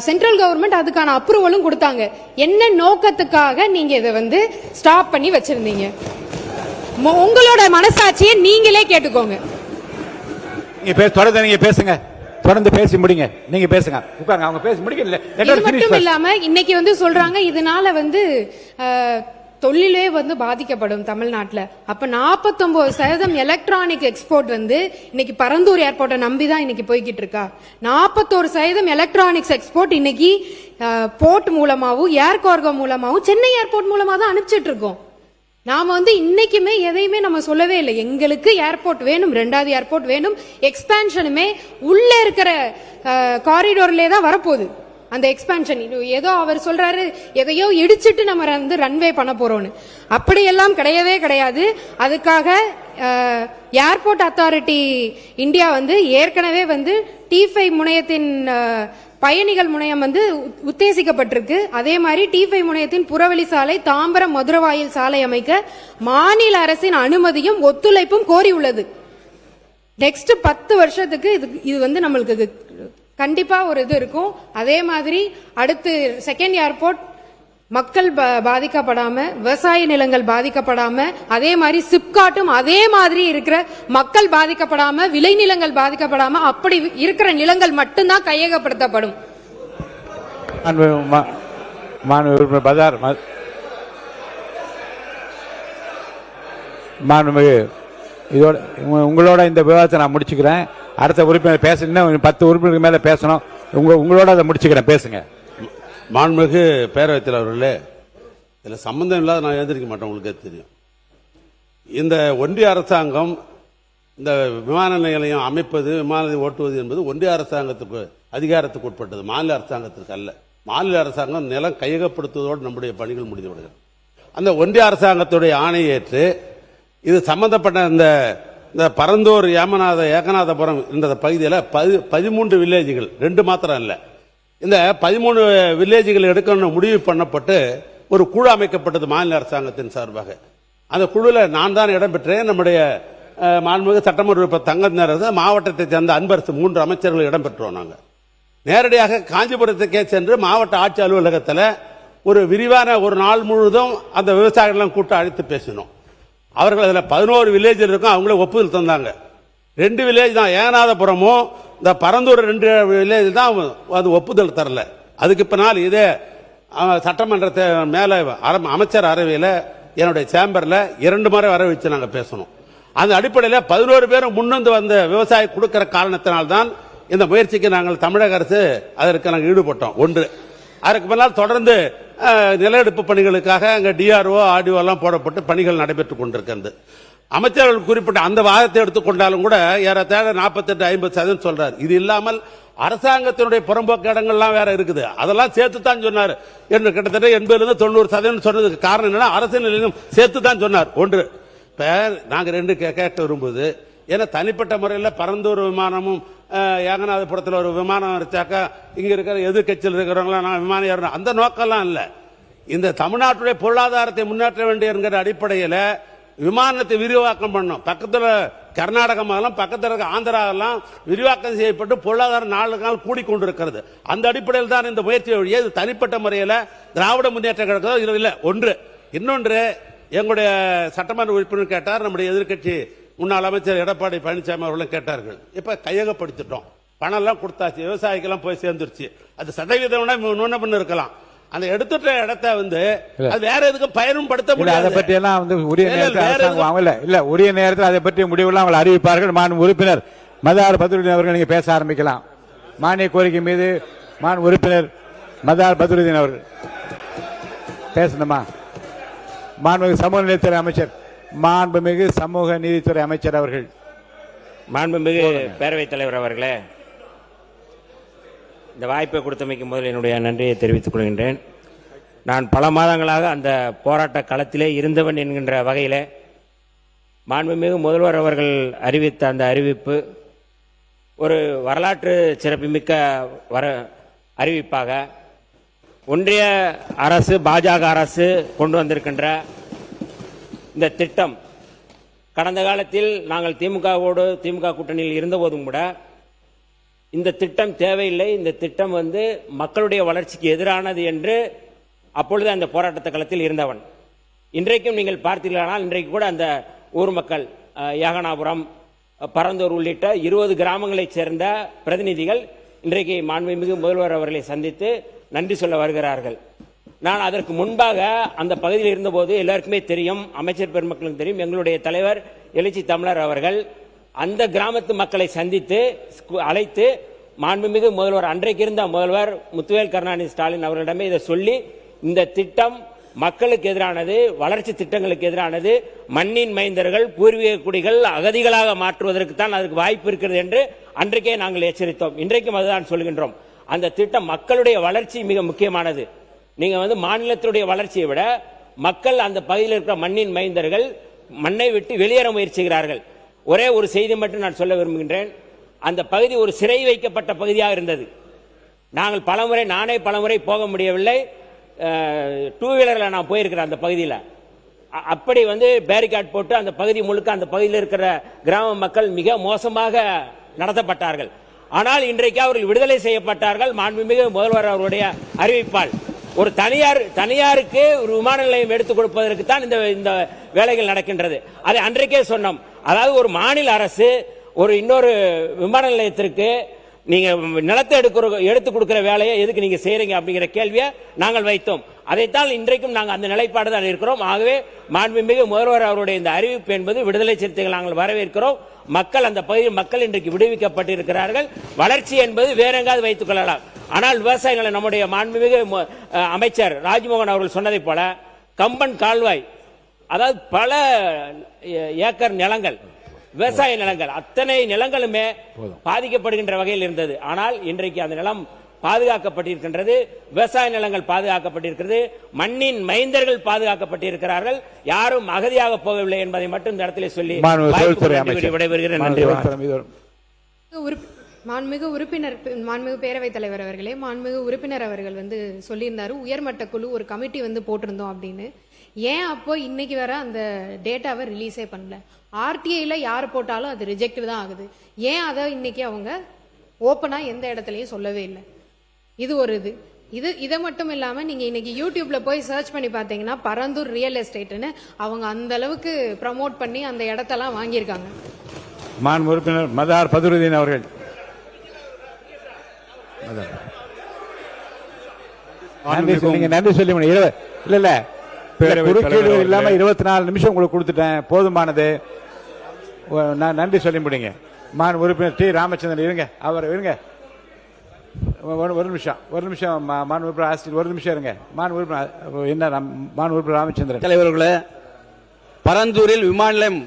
சென்ட்ரல் கவர்மெண்ட் அதுக்கான அப்ரூவலும் கொடுத்தாங்க. என்ன நோக்கத்துக்காக நீங்க இதை வந்து ஸ்டாப் பண்ணி வச்சிருந்தீங்க? உங்களோட மனசாட்சியை நீங்களே கேட்டுக்கோங்க. நீங்க பேசுங்க, தொடர்ந்து பேசி முடிங்க. நீங்க பேசுங்க, உட்காருங்க, அவங்க பேசி முடிக்கல. இது மட்டும் இல்லாம இன்னைக்கு வந்து சொல்றாங்க இதனால வந்து தொழிலே வந்து பாதிக்கப்படும் தமிழ்நாட்டுல. அப்ப 49% எலக்ட்ரானிக் எக்ஸ்போர்ட் வந்து இன்னைக்கு பரந்தூர் ஏர்போர்ட்டை நம்பிதான் இன்னைக்கு போய்கிட்டு இருக்கா. 41% எலக்ட்ரானிக்ஸ் எக்ஸ்போர்ட் இன்னைக்கு போர்ட் மூலமாவும் ஏர் கார்கோ மூலமாவும் சென்னை ஏர்போர்ட் மூலமா தான் அனுப்பிச்சிட்டு இருக்கோம். நாம வந்து இன்னைக்குமே எதையுமே நம்ம சொல்லவே இல்லை. எங்களுக்கு ஏர்போர்ட் வேணும், 2வது ஏர்போர்ட் வேணும். எக்ஸ்பான்ஷனுமே உள்ள இருக்கிற காரிடோர்லே தான் வரப்போகுது. அந்த எக்ஸ்பான்ஷன் ஏதோ அவர் சொல்றாரு எதையோ இடிச்சிட்டு நம்ம வந்து ரன்வே பண்ண போறோம்னு. அப்படியெல்லாம் கிடையவே கிடையாது. அதுக்காக ஏர்போர்ட் அத்தாரிட்டி இந்தியா வந்து ஏற்கனவே வந்து T5 முனையத்தின் பயணிகள் முனையம் வந்து உத்தேசிக்கப்பட்டிருக்கு. அதே மாதிரி T5 முனையத்தின் புறவழி சாலை, தாம்பரம் மதுரவாயில் சாலை அமைக்க மாநில அரசின் அனுமதியும் ஒத்துழைப்பும் கோரியுள்ளது. நெக்ஸ்ட் 10 வருஷத்துக்கு இது வந்து நம்மளுக்கு கண்டிப்பா ஒரு இது இருக்கும். அதே மாதிரி அடுத்து செகண்ட் ஏர்போர்ட் மக்கள் பாதிக்கப்படாம, விவசாய நிலங்கள் பாதிக்கப்படாம, அதே மாதிரி சிப்காட்டும் அதே மாதிரி இருக்கிற மக்கள் பாதிக்கப்படாம, விளைநிலங்கள் பாதிக்கப்படாம, அப்படி இருக்கிற நிலங்கள் மட்டும்தான் கையகப்படுத்தப்படும். இதோட உங்களோட இந்த விவாதத்தை நான் முடிச்சுக்கிறேன். அடுத்த உறுப்பினர் பேச இன்னும் 10 உறுப்பினருக்கு மேல பேசணும். உங்களோட அதை முடிச்சுக்கிறேன், பேசுங்க. மாண்புமிகு பேரவைத் தலைவர்களே, இதில் சம்பந்தம் இல்லாத நான் எழுந்திருக்க மாட்டேன். உங்களுக்கே தெரியும், இந்த ஒன்றிய அரசாங்கம் இந்த விமான நிலையம் அமைப்பது, விமானத்தை ஓட்டுவது என்பது ஒன்றிய அரசாங்கத்துக்கு அதிகாரத்துக்கு உட்பட்டது, மாநில அரசாங்கத்திற்கு அல்ல. மாநில அரசாங்கம் நிலம் கையகப்படுத்துவதோடு நம்முடைய பணிகள் முடிந்து விடுகிறது. அந்த ஒன்றிய அரசாங்கத்துடைய ஆணையை ஏற்று இது சம்பந்தப்பட்ட இந்த பரந்தூர் ஏகநாதபுரம் என்ற பகுதியில் 13 வில்லேஜுகள், 2 மாத்திரம் இல்லை, இந்த 13 வில்லேஜுகள் எடுக்கணும்னு முடிவு பண்ணப்பட்டு ஒரு குழு அமைக்கப்பட்டது மாநில அரசாங்கத்தின் சார்பாக. அந்த குழுவில் நான் தான் இடம்பெற்றேன். நம்முடைய மாண்புமிகு சட்டமன்ற உறுப்பினர் தங்கத்தினர், மாவட்டத்தை சேர்ந்த அன்பரசு 3 அமைச்சர்கள் இடம்பெற்றோம். நாங்கள் நேரடியாக காஞ்சிபுரத்துக்கே சென்று மாவட்ட ஆட்சி அலுவலகத்தில் ஒரு விரிவான ஒரு நாள் முழுவதும் அந்த விவசாயிகளெல்லாம் கூட்டம் அழைத்து பேசினோம். அவர்கள் அதில் 11 வில்லேஜ் இருக்கும், அவங்களே ஒப்புதல் தந்தாங்க. 2 வில்லேஜ் தான், ஏகநாதபுரமும் இந்த பரந்தூர் 2 வில்லேஜ் தான் அது ஒப்புதல் தரல. அதுக்கு பின்னால் இதே சட்டமன்றத்தை மேலே அமைச்சர் அறையில் என்னுடைய சேம்பர்ல 2 முறை வர வச்சு நாங்க பேசணும். அந்த அடிப்படையில் 11 பேரும் முன்வந்து வந்த விவசாயி கொடுக்கிற காரணத்தினால்தான் இந்த முயற்சிக்கு நாங்கள் தமிழக அரசு அதற்கு நாங்கள் ஈடுபட்டோம். ஒன்று. அதற்கு பின்னால் தொடர்ந்து நிலஎடுப்பு பணிகளுக்காக அங்கே டிஆர்ஓ ஆர்டிஓ எல்லாம் போடப்பட்டு பணிகள் நடைபெற்றுக் கொண்டிருக்கிறது. அமைச்சர்கள் குறிப்பிட்ட அந்த வாதத்தை எடுத்துக்கொண்டாலும் கூட ஏறத்தாழ 48-50% சொல்றாரு. இது இல்லாமல் அரசாங்கத்தினுடைய புறம்போக்கு இடங்கள்லாம் வேற இருக்குது, அதெல்லாம் சேர்த்து தான் சொன்னார் என்று கிட்டத்தட்ட 80-90% சொன்னதுக்கு காரணம் என்னன்னா அரசு நிலையம் சேர்த்து தான் சொன்னார். ஒன்று. இப்ப நாங்க 2 கேட்க விரும்புவது, ஏன்னா தனிப்பட்ட முறையில் பரந்தூர் விமானமும் ஏகநாதபுரத்தில் ஒரு விமானம் வச்சாக்கா இங்க இருக்கிற எதிர்கட்சியில் இருக்கிறவங்களாம் நான் விமானம் ஏறணும் அந்த நோக்கம்லாம் இல்லை. இந்த தமிழ்நாட்டுடைய பொருளாதாரத்தை முன்னேற்ற வேண்டிய என்கிற அடிப்படையில் விமானத்தை விரிவாக்கம் பண்ணணும். பக்கத்தில் கர்நாடகமாகலாம் பக்கத்தில் இருக்க ஆந்திராவெல்லாம் விரிவாக்கம் செய்யப்பட்டு பொருளாதாரம் நாளுக்கு நாள் கூடிக்கொண்டிருக்கிறது. அந்த அடிப்படையில் தான் இந்த முயற்சி வழியே இது தனிப்பட்ட முறையில் திராவிட முன்னேற்ற கழகம் இது இல்லை. ஒன்று. இன்னொன்று, எங்களுடைய சட்டமன்ற உறுப்பினர் கேட்டார், நம்முடைய எதிர்க்கட்சி முன்னாள் அமைச்சர் எடப்பாடி பழனிசாமி அவர்களும் கேட்டார்கள். இப்ப கையகப்படுத்திட்டோம், பணம் எல்லாம் கொடுத்தாச்சு, விவசாயிக்கெல்லாம் போய் சேர்ந்துருச்சு. அது சதவீதம் நுண்ண பண்ண இருக்கலாம். அந்த எடுத்துட்ட இடத்தை அது வேற எதுக்கு பயனும் படுத்த முடியாது. அதை பற்றி எல்லாம் உரிய நேரத்தில் உரிய நேரத்தில் அதை பற்றி முடிவெல்லாம் அவர்கள் அறிவிப்பார்கள். மாநில உறுப்பினர் மதார் பத்ருதீன் அவர்கள் நீங்க பேச ஆரம்பிக்கலாம். மானிய கோரிக்கை மீது மாநில உறுப்பினர் மதார் பத்ருதீன் அவர்கள் பேசணுமா? மாண்புமிகு சமூக நீதித்துறை அமைச்சர், மாண்புமிகு சமூக நீதித்துறை அமைச்சர் அவர்கள். மாண்புமிகு பேரவைத் தலைவர் அவர்களே, இந்த வாய்ப்பை கொடுத்தமைக்கு முதல் என்னுடைய நன்றியை தெரிவித்துக் கொள்கின்றேன். நான் பல மாதங்களாக அந்த போராட்ட களத்திலே இருந்தவன் என்கின்ற வகையில் மாண்புமிகு முதல்வர் அவர்கள் அறிவித்த அந்த அறிவிப்பு ஒரு வரலாற்று சிறப்புமிக்க அறிவிப்பாக ஒன்றிய அரசு பாஜக அரசு கொண்டு வந்திருக்கின்ற இந்த திட்டம் கடந்த காலத்தில் நாங்கள் திமுக கூட்டணியில் இருந்தபோதும் கூட இந்த திட்டம் தேவையில்லை, இந்த திட்டம் மக்களுடைய வளர்ச்சிக்கு எதிரானது என்று அப்பொழுது அந்த போராட்ட களத்தில் இருந்தவன். இன்றைக்கும் நீங்கள் பார்த்தீர்களானால் இன்றைக்கு கூட அந்த ஊர் மக்கள் ஏகனாபுரம், பரந்தூர் உள்ளிட்ட 20 கிராமங்களைச் சேர்ந்த பிரதிநிதிகள் இன்றைக்கு மாண்புமிகு முதல்வர் அவர்களை சந்தித்து நன்றி சொல்ல வருகிறார்கள். நான் அதற்கு முன்பாக அந்த பகுதியில் இருந்தபோது எல்லாருக்குமே தெரியும், அமைச்சர் பெருமக்களுக்கு தெரியும், எங்களுடைய தலைவர் எழுச்சி தமிழர் அவர்கள் அந்த கிராமத்து மக்களை சந்தித்து அழைத்து மாண்புமிகு முதல்வர், அன்றைக்கு இருந்த முதல்வர் முத்துவேல் கருணாநிதி ஸ்டாலின் அவர்களிடமே இதை சொல்லி, இந்த திட்டம் மக்களுக்கு எதிரானது, வளர்ச்சி திட்டங்களுக்கு எதிரானது, மண்ணின் மைந்தர்கள் பூர்வீக குடிகள் அகதிகளாக மாற்றுவதற்கு தான் அதுக்கு வாய்ப்பு இருக்கிறது என்று அன்றைக்கே நாங்கள் எச்சரித்தோம். இன்றைக்கும் அதுதான் சொல்கின்றோம். அந்த திட்டம் மக்களுடைய வளர்ச்சி மிக முக்கியமானது. நீங்க மாநிலத்தினுடைய வளர்ச்சியை விட மக்கள் அந்த பகுதியில் இருக்கிற மண்ணின் மைந்தர்கள் மண்ணை விட்டு வெளியேற முயற்சிக்கிறார்கள். ஒரே ஒரு செய்தி மட்டும் நான் சொல்ல விரும்புகின்றேன். அந்த பகுதி ஒரு சிறை வைக்கப்பட்ட பகுதியாக இருந்தது. நானே பலமுறை போக முடியவில்லை. 2 வீலரில் நான் போயிருக்கிறேன் அந்த பகுதியில். அப்படி பேரிகார்ட் போட்டு அந்த பகுதி முழுக்க அந்த பகுதியில் இருக்கிற கிராம மக்கள் மிக மோசமாக நடத்தப்பட்டார்கள். ஆனால் இன்றைக்கு அவர்கள் விடுதலை செய்யப்பட்டார்கள் மாண்புமிகு முதல்வர் அவருடைய அறிவிப்பால். ஒரு தனியாருக்கு ஒரு விமான நிலையம் எடுத்துக் கொடுப்பதற்கு தான் இந்த வேலைகள் நடக்கின்றது. அதை அன்றைக்கே சொன்னோம். அதாவது ஒரு மாநில அரசு இன்னொரு விமான நிலையத்திற்கு நீங்க நிலத்தை எடுத்து கொடுக்கிற வேலையை எதுக்கு நீங்க செய்யறீங்க அப்படிங்கிற கேள்வியை நாங்கள் வைத்தோம். அதைத்தான் இன்றைக்கும் நாங்கள் அந்த நிலைப்பாடு தான் இருக்கிறோம். ஆகவே மாண்புமிகு முதல்வர் அவருடைய இந்த அறிவிப்பு என்பது விடுதலை சிறுத்தைகள் நாங்கள் வரவேற்கிறோம். அந்த பகுதியில் மக்கள் இன்றைக்கு விடுவிக்கப்பட்டிருக்கிறார்கள். வளர்ச்சி என்பது வேற எங்காவது வைத்துக் கொள்ளலாம். ஆனால் விவசாயிகளை நம்முடைய மாண்புமிகு அமைச்சர் ராஜ்மோகன் அவர்கள் சொன்னதை போல கம்பன் கால்வாய், அதாவது பல ஏக்கர் நிலங்கள், விவசாய நிலங்கள், அத்தனை நிலங்களுமே பாதிக்கப்படுகின்ற வகையில் இருந்தது. ஆனால் இன்றைக்கு அந்த நிலம் பாதுகாக்கப்பட்டிருக்கின்றது, விவசாய நிலங்கள் பாதுகாக்கப்பட்டிருக்கிறது, மண்ணின் மைந்தர்கள் பாதுகாக்கப்பட்டிருக்கிறார்கள், யாரும் அகதியாக போகவில்லை என்பதை மட்டும் இந்த இடத்திலே சொல்லி விடைபெறுகிறேன். நன்றி. மாண்புமிகு பேரவைத் தலைவர் அவர்களே, மாண்புமிகு உறுப்பினர் அவர்கள் சொல்லியிருந்தாரு உயர்மட்ட குழு ஒரு கமிட்டி போட்டிருந்தோம் அப்படின்னு. ஏன் அப்போ இன்னைக்கு வர அந்த டேட்டாவை ரிலீஸே பண்ணல? ஆர்டிஐல யார் போட்டாலும் அது ரிஜெக்ட் தான் ஆகுது. ஏன் அதை இன்னைக்கு அவங்க ஓப்பனா எந்த இடத்துலயும் சொல்லவே இல்லை? இது ஒரு இதை மட்டும் இல்லாம நீங்க இன்னைக்கு யூடியூப்ல போய் சர்ச் பண்ணி பாத்தீங்கன்னா பரந்தூர் ரியல் எஸ்டேட்னு அவங்க அந்த அளவுக்கு ப்ரமோட் பண்ணி அந்த இடத்தெல்லாம் வாங்கியிருக்காங்க. மாண்பு உறுப்பினர் மதார் பத்ருதீன் அவர்கள். நன்றி சொல்லி இல்ல குறுக்கீடு இல்லாம 24 நிமிஷம் உங்களுக்கு கொடுத்துட்டேன், போதுமானது. நான் நன்றி சொல்லி முடிங்க. மான் உறுப்பினர் டி ராமச்சந்திரன் இருங்க, அவர் இருங்க, ஒரு நிமிஷம் மான் உறுப்பினர் ஆசிரியர் ஒரு நிமிஷம் இருங்க. மான் உறுப்பினர் என்ன மான் உறுப்பினர் ராமச்சந்திரன். தலைவர்களே, பரந்தூரில் விமான நிலையம்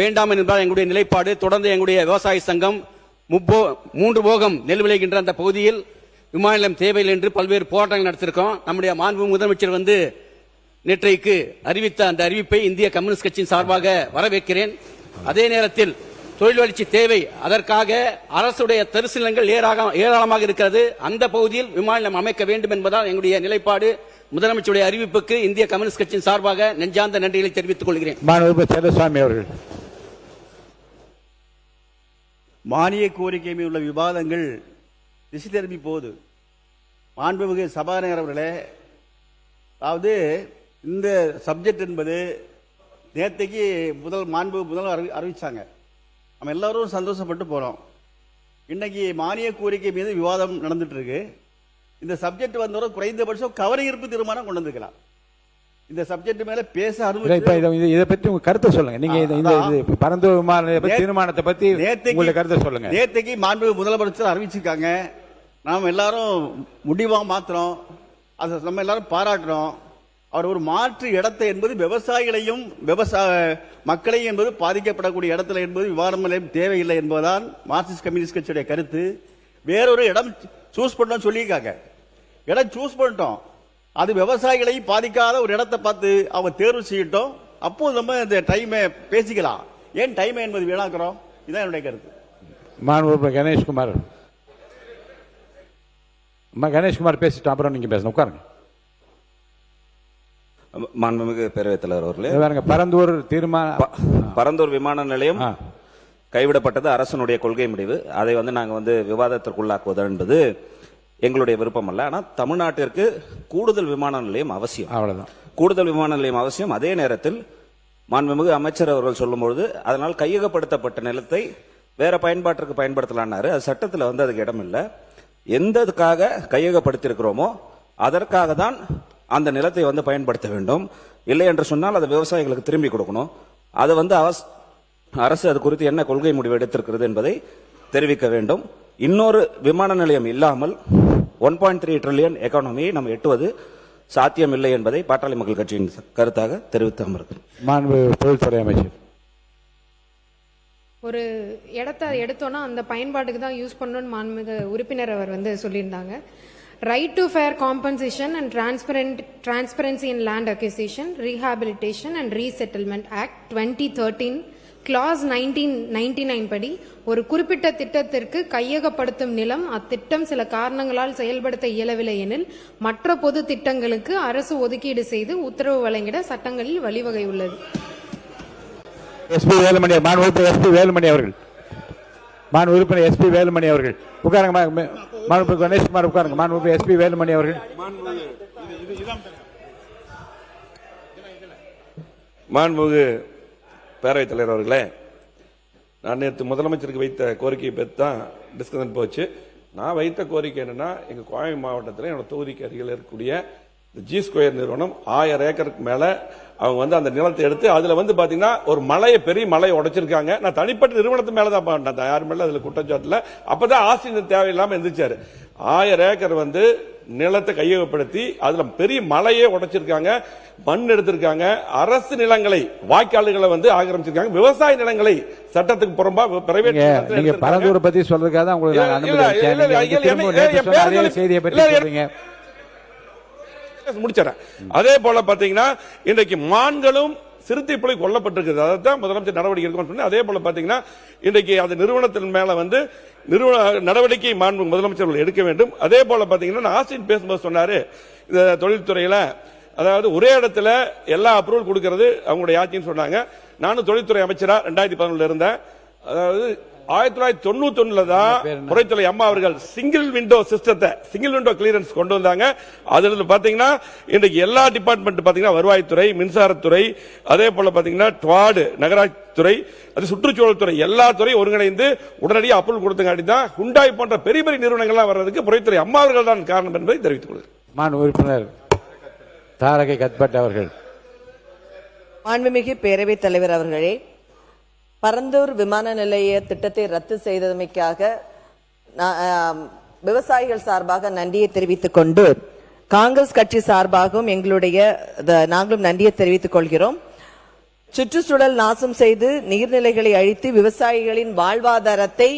வேண்டாம் என்பதால் எங்களுடைய நிலைப்பாடு. தொடர்ந்து எங்களுடைய விவசாய சங்கம் 3 போகம் நெல் விளைகின்ற அந்த பகுதியில் விமான நிலையம் தேவையில்லை என்று பல்வேறு போராட்டங்கள் நடத்திருக்கோம். நம்முடைய மாண்பு முதலமைச்சர் வந்து நேற்றைக்கு அறிவித்த அந்த அறிவிப்பை இந்திய கம்யூனிஸ்ட் கட்சியின் சார்பாக வரவேற்கிறேன். அதே நேரத்தில் தொழில் வளர்ச்சி தேவை, அதற்காக அரசுடைய தரிசு நிலங்கள் ஏராளமாக இருக்கிறது. அந்த பகுதியில் விமான நிலையம் அமைக்க வேண்டும் என்பதால் எங்களுடைய நிலைப்பாடு. முதலமைச்சருடைய அறிவிப்புக்கு இந்திய கம்யூனிஸ்ட் கட்சியின் சார்பாக நெஞ்சார்ந்த நன்றிகளை தெரிவித்துக் கொள்கிறேன். அவர்கள் மானிய கோரிக்கை மீது உள்ள விவாதங்கள் திசை திரும்பி போகுது. மாண்புமிகு சபாநாயகர் அவர்களே, அதாவது இந்த சப்ஜெக்ட் என்பது நேற்றைக்கு முதல்வர் அறிவிச்சாங்க. நம்ம எல்லாரும் சந்தோஷப்பட்டு போறோம். இன்னைக்கு மானிய கோரிக்கை மீது விவாதம் நடந்துட்டு இருக்கு. இந்த சப்ஜெக்ட் வந்தவரை குறைந்தபட்சம் கவன ஈர்ப்பு தீர்மானம் கொண்டு வந்துக்கலாம். இந்த சப்ஜெக்ட் மேல பேச இதை பற்றி உங்க கருத்தை சொல்லுங்க. நீங்க இந்த பரந்தூர் விமான தீர்மானத்தை பத்தி உங்களுடைய கருத்தை சொல்லுங்க. நேற்றைக்கு மாண்புமிகு முதலமைச்சர் அறிவிச்சிருக்காங்க. நாம் எல்லாரும் முடிவா மாத்திரம் அதை நம்ம எல்லாரும் பாராட்டுறோம். அவர் ஒரு மாற்று இடத்தை என்பது விவசாயிகளையும் மக்களையும் என்பது பாதிக்கப்படக்கூடிய இடத்துல என்பது விமான நிலையம் தேவையில்லை என்பதுதான் மார்க்சிஸ்ட் கம்யூனிஸ்ட் கட்சியுடைய கருத்து. வேறொரு இடம் சூஸ் பண்ண சொல்லியிருக்காங்க. இடம் சூஸ் பண்ணிட்டோம், அது விவசாயிகளை பாதிக்காத ஒரு இடத்தை பார்த்து அவங்க தேர்வு செய்யட்டும். அப்போ நம்ம இந்த டைமை பேசிக்கலாம். ஏன் டைமை என்பது வீணாக்குறோம்? இதுதான் என்னுடைய கருத்து. மாண்புமிகு கணேஷ்குமார் பேசிட்டோம், அப்புறம் நீங்க பேசணும். உட்காருங்க. மாண்புமிகு பேரவைத் தலைவர் அவர்களே, பரந்தூர் விமான நிலையம் கைவிடப்பட்டது அரசனுடைய கொள்கை முடிவு. அதை நாங்கள் விவாதத்திற்குள்ளாக்குவது என்பது எங்களுடைய விருப்பம் அல்ல. ஆனால் தமிழ்நாட்டிற்கு கூடுதல் விமான நிலையம் அவசியம். அவ்வளவுதான், கூடுதல் விமான நிலையம் அவசியம். அதே நேரத்தில் மாண்புமிகு அமைச்சர் அவர்கள் சொல்லும்போது அதனால் கையகப்படுத்தப்பட்ட நிலத்தை வேற பயன்பாட்டிற்கு பயன்படுத்தலான்னாரு. அது சட்டத்தில் அதுக்கு இடம் இல்லை. எந்ததுக்காக கையகப்படுத்தியிருக்கிறோமோ அதற்காக தான் அந்த நிலத்தை பயன்படுத்த வேண்டும். இல்லை என்று சொன்னால் அதை விவசாயிகளுக்கு திரும்பி கொடுக்கணும். அது அரசு அது குறித்து என்ன கொள்கை முடிவு எடுத்திருக்கிறது என்பதை தெரிவிக்க வேண்டும். இன்னொரு விமான நிலையம் இல்லாமல் 1.3 ட்ரில்லியன் எக்கானமியை நம்ம எட்டுவது சாத்தியம் இல்லை என்பதை பாட்டாளி மக்கள் கட்சியின் கருத்தாக தெரிவித்து அமர்கிறேன். தொழில்துறை அமைச்சர், ஒரு இடத்த எடுத்தோன்னா அந்த பயன்பாட்டுக்கு தான் யூஸ் பண்ணணும்னு மாண்புமிகு உறுப்பினர் அவர் சொல்லியிருந்தாங்க. Right to fair compensation and transparency in land acquisition, rehabilitation and resettlement act 2013 clause 1999 படி ஒரு குறிப்பிட்ட திட்டத்திற்கு கையகப்படுத்தும் நிலம் அத்திட்டம் சில காரணங்களால் செயல்படுத்த இயலவில்லை எனில் மற்ற பொது திட்டங்களுக்கு அரசு ஒதுக்கீடு செய்து உத்தரவு வழங்கிட சட்டங்களில் வழிவகை உள்ளது. வேலுமணி அவர்கள், மாண்பு உறுப்பினர் எஸ்பி வேலுமணி அவர்கள் உட்காருங்க. மாண்பு கணேஷ்குமார் உட்காருங்க. மாண்பு எஸ்பி வேலுமணி அவர்கள். மாண்புமிகு பேரவைத் தலைவர் அவர்களே, நான் நேற்று முதலமைச்சருக்கு வைத்த கோரிக்கையை பற்றி தான் டிஸ்கஷன் போச்சு. நான் வைத்த கோரிக்கை என்னன்னா, எங்க கோவை மாவட்டத்தில் என்னோட தொகுதிக்கு அருகில் இருக்கக்கூடிய ஜி ஸ்கொயர் நிறுவனம் 1000 ஏக்கருக்கு மேல அவங்க அந்த நிலத்தை எடுத்து அதுல பாத்தீங்கன்னா ஒரு பெரிய மலையை உடைச்சிருக்காங்க. நான் தனிப்பட்ட நிறுவனத்து மேலதான் பண்ணேன், யாரு மேல அதுல குற்றச்சாட்டுல. அப்பதான் ஆசிரியர் தேவையில்லாம எந்திரிச்சாரு. 1000 ஏக்கர் நிலத்தை கையகப்படுத்தி அதுல பெரிய மலையே உடைச்சிருக்காங்க, மண் எடுத்திருக்காங்க. அரசு நிலங்களை வாய்க்கால்களை ஆக்கிரமிச்சிருக்காங்க. விவசாய நிலங்களை சட்டத்துக்கு புறம்பா பிரைவேட். நீங்க பரந்தூரை பத்தி சொல்றதுக்காக தான் உங்களுக்கு செய்தியை பற்றி சொல்றீங்க. முடிச்சறேன். அதே போல பாத்தீங்கன்னா இன்றைக்கு மான்களும் சிறுத்தை புலி கொல்லப்பட்டிருக்கிறது. அதான் முதலமைச்சர் நடவடிக்கை எடுக்கணும்னு சொன்னேன். அதே போல பாத்தீங்கன்னா இன்றைக்கு அந்த நிறுவனத்தின் மேல நடவடிக்கை மாண்பு முதலமைச்சர் எடுக்க வேண்டும். அதே போல பாத்தீங்கன்னா ஆசிரியர் பேசும்போது சொன்னாரு, இந்த தொழில்துறையில அதாவது ஒரே இடத்துல எல்லா அப்ரூவல் கொடுக்கிறது அவங்களுடைய ஆட்சின்னு சொன்னாங்க. நானும் தொழில்துறை அமைச்சரா 2011 இருந்தேன். அதாவது 1991 தான் புரைத்துறை அம்மா அவர்கள் சிங்கிள் விண்டோ சிஸ்டத்தை, சிங்கிள் விண்டோ கிளியரன்ஸ் கொண்டு வந்தாங்க. அதுல பாத்தீங்கன்னா இன்றைக்கு எல்லா டிபார்ட்மெண்ட் பாத்தீங்கன்னா வருவாய்த்துறை, மின்சாரத்துறை, அதே போல பாத்தீங்கன்னா ட்வாடு நகராட்சித்துறை, அது சுற்றுச்சூழல் துறை, எல்லா துறையும் ஒருங்கிணைந்து உடனடியாக அப்ரூவல் கொடுத்தங்காட்டி தான் ஹுண்டாய் போன்ற பெரிய பெரிய நிறுவனங்கள்லாம் வர்றதுக்கு புரைத்துறை அம்மா அவர்கள் தான் காரணம் என்பதை தெரிவித்துக் கொள்கிறேன். மாண்பு உறுப்பினர் தாரகை கத்பட் அவர்கள். மாண்புமிகு பேரவைத் தலைவர் அவர்களே, பரந்தூர் விமான நிலைய திட்டத்தை ரத்து செய்தமைக்காக விவசாயிகள் சார்பாக நன்றியை தெரிவித்துக் கொண்டு காங்கிரஸ் கட்சி சார்பாகவும் நாங்களும் நன்றியை தெரிவித்துக் கொள்கிறோம். சுற்றுச்சூழல் நாசம் செய்து நீர்நிலைகளை அழித்து விவசாயிகளின் வாழ்வாதாரத்தை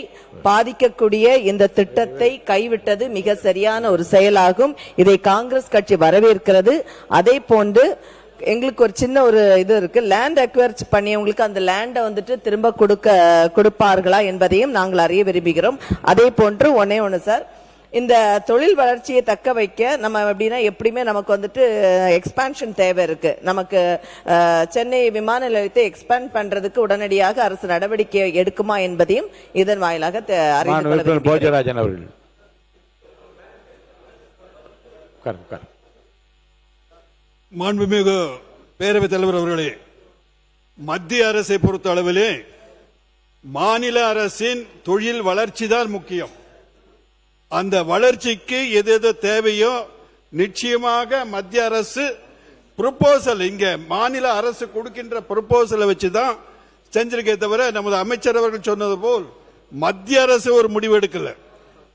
பாதிக்கக்கூடிய இந்த திட்டத்தை கைவிட்டது மிக சரியான ஒரு செயலாகும். இதை காங்கிரஸ் கட்சி வரவேற்கிறது. அதே போன்று எங்களுக்கு ஒரு சின்ன ஒரு இது இருக்கு, லேண்ட் அக்வயர் பண்ணியவங்களுக்கு அந்த லேண்டை வந்துட்டு திரும்ப கொடுப்பார்களா என்பதையும் நாங்கள் அறிய விரும்புகிறோம். அதே போன்று ஒண்ணு சார், இந்த தொழில் வளர்ச்சியை தக்க வைக்க நம்ம எப்படின்னா எப்படியுமே நமக்கு வந்துட்டு எக்ஸ்பான்ஷன் தேவை இருக்கு. நமக்கு சென்னை விமான நிலையத்தை எக்ஸ்பேண்ட் பண்றதுக்கு உடனடியாக அரசு நடவடிக்கை எடுக்குமா என்பதையும் இதன் வாயிலாக போஜராஜன் அவர்கள். மாண்புமிகு பேரவைத் தலைவர் அவர்களே, மத்திய அரசை பொறுத்த அளவிலே மாநில அரசின் தொழில் வளர்ச்சி தான் முக்கியம். அந்த வளர்ச்சிக்கு எது எது தேவையோ நிச்சயமாக மத்திய அரசு ப்ரொபோசல், இங்க மாநில அரசு கொடுக்கின்ற ப்ரொபோசலை வச்சுதான் செஞ்சிருக்கே தவிர, நமது அமைச்சர் அவர்கள் சொன்னது போல் மத்திய அரசு ஒரு முடிவு எடுக்கல.